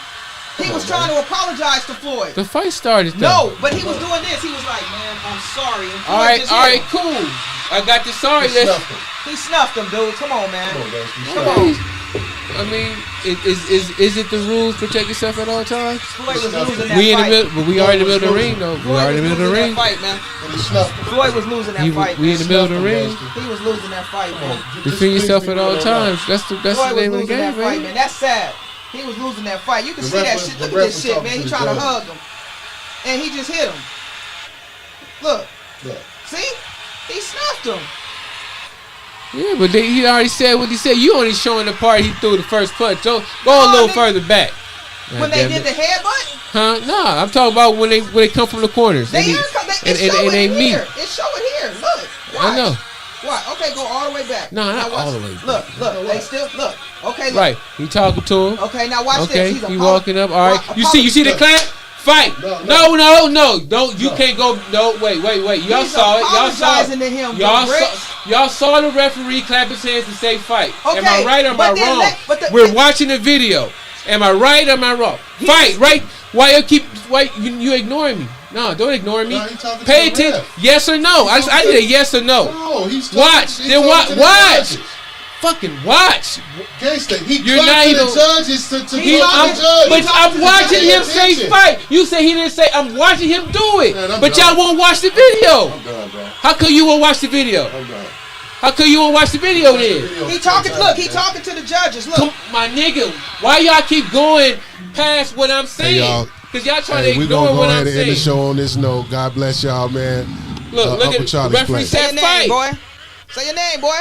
He was trying to apologize to Floyd. The fight started though. No, but he was doing this. He was like, man, I'm sorry. And all right, cool. I got the sorry list. He snuffed him, dude. Come on, man. Come on. I mean, is it the rules protect yourself at all times? Floyd was losing that we in the fight. middle, but we are in the middle of the ring though. We are in the middle of the ring. Fight, man. Floyd was losing that fight. We in the middle of the ring. He was losing that fight, man. Defend yourself at all times. That's the name of the game, man. That's sad. He was losing that fight. You can see that shit. Look at this shit, man. He trying to hug him, and he just hit him. Look. See? He snuffed him. Yeah, but he already said what he said. You only showing the part he threw the first punch. So go a little further back. When they did the headbutt? Huh? No, I'm talking about when they come from the corners. They meet. It show it here. Look. Watch. I know. What? Okay, go all the way back. No, not all the way back. Look. They still look. Okay. Look. Right. He talking to him. Okay, now watch this. He's he walking up. All right. You see the clap? Fight. No. Don't. You can't go. No. Wait. Y'all saw it. Y'all saw it. To him, y'all saw the referee clap his hands and say fight. Okay, am I right or am I wrong? We're watching the video. Am I right or am I wrong? Fight. Right. Why you ignoring me? No, don't ignore me. Pay attention. Yes or no? I did a yes or no. No, he's watch. Then watch. Fucking watch. Gangsta, You're not even. But I'm watching him say fight. You say he didn't say. I'm watching him do it. Man, but y'all won't watch the video. I'm done, bro. How come you won't watch the video? I'm done. How come you won't watch the video then? He talking. Look, he talking to the judges. Look, my nigga. Why y'all keep going past what I'm saying? Because y'all trying to ignore what I'm saying. We're going to go ahead and end the show on this note. God bless y'all, man. Look at the referee said fight. Boy. Say your name, boy.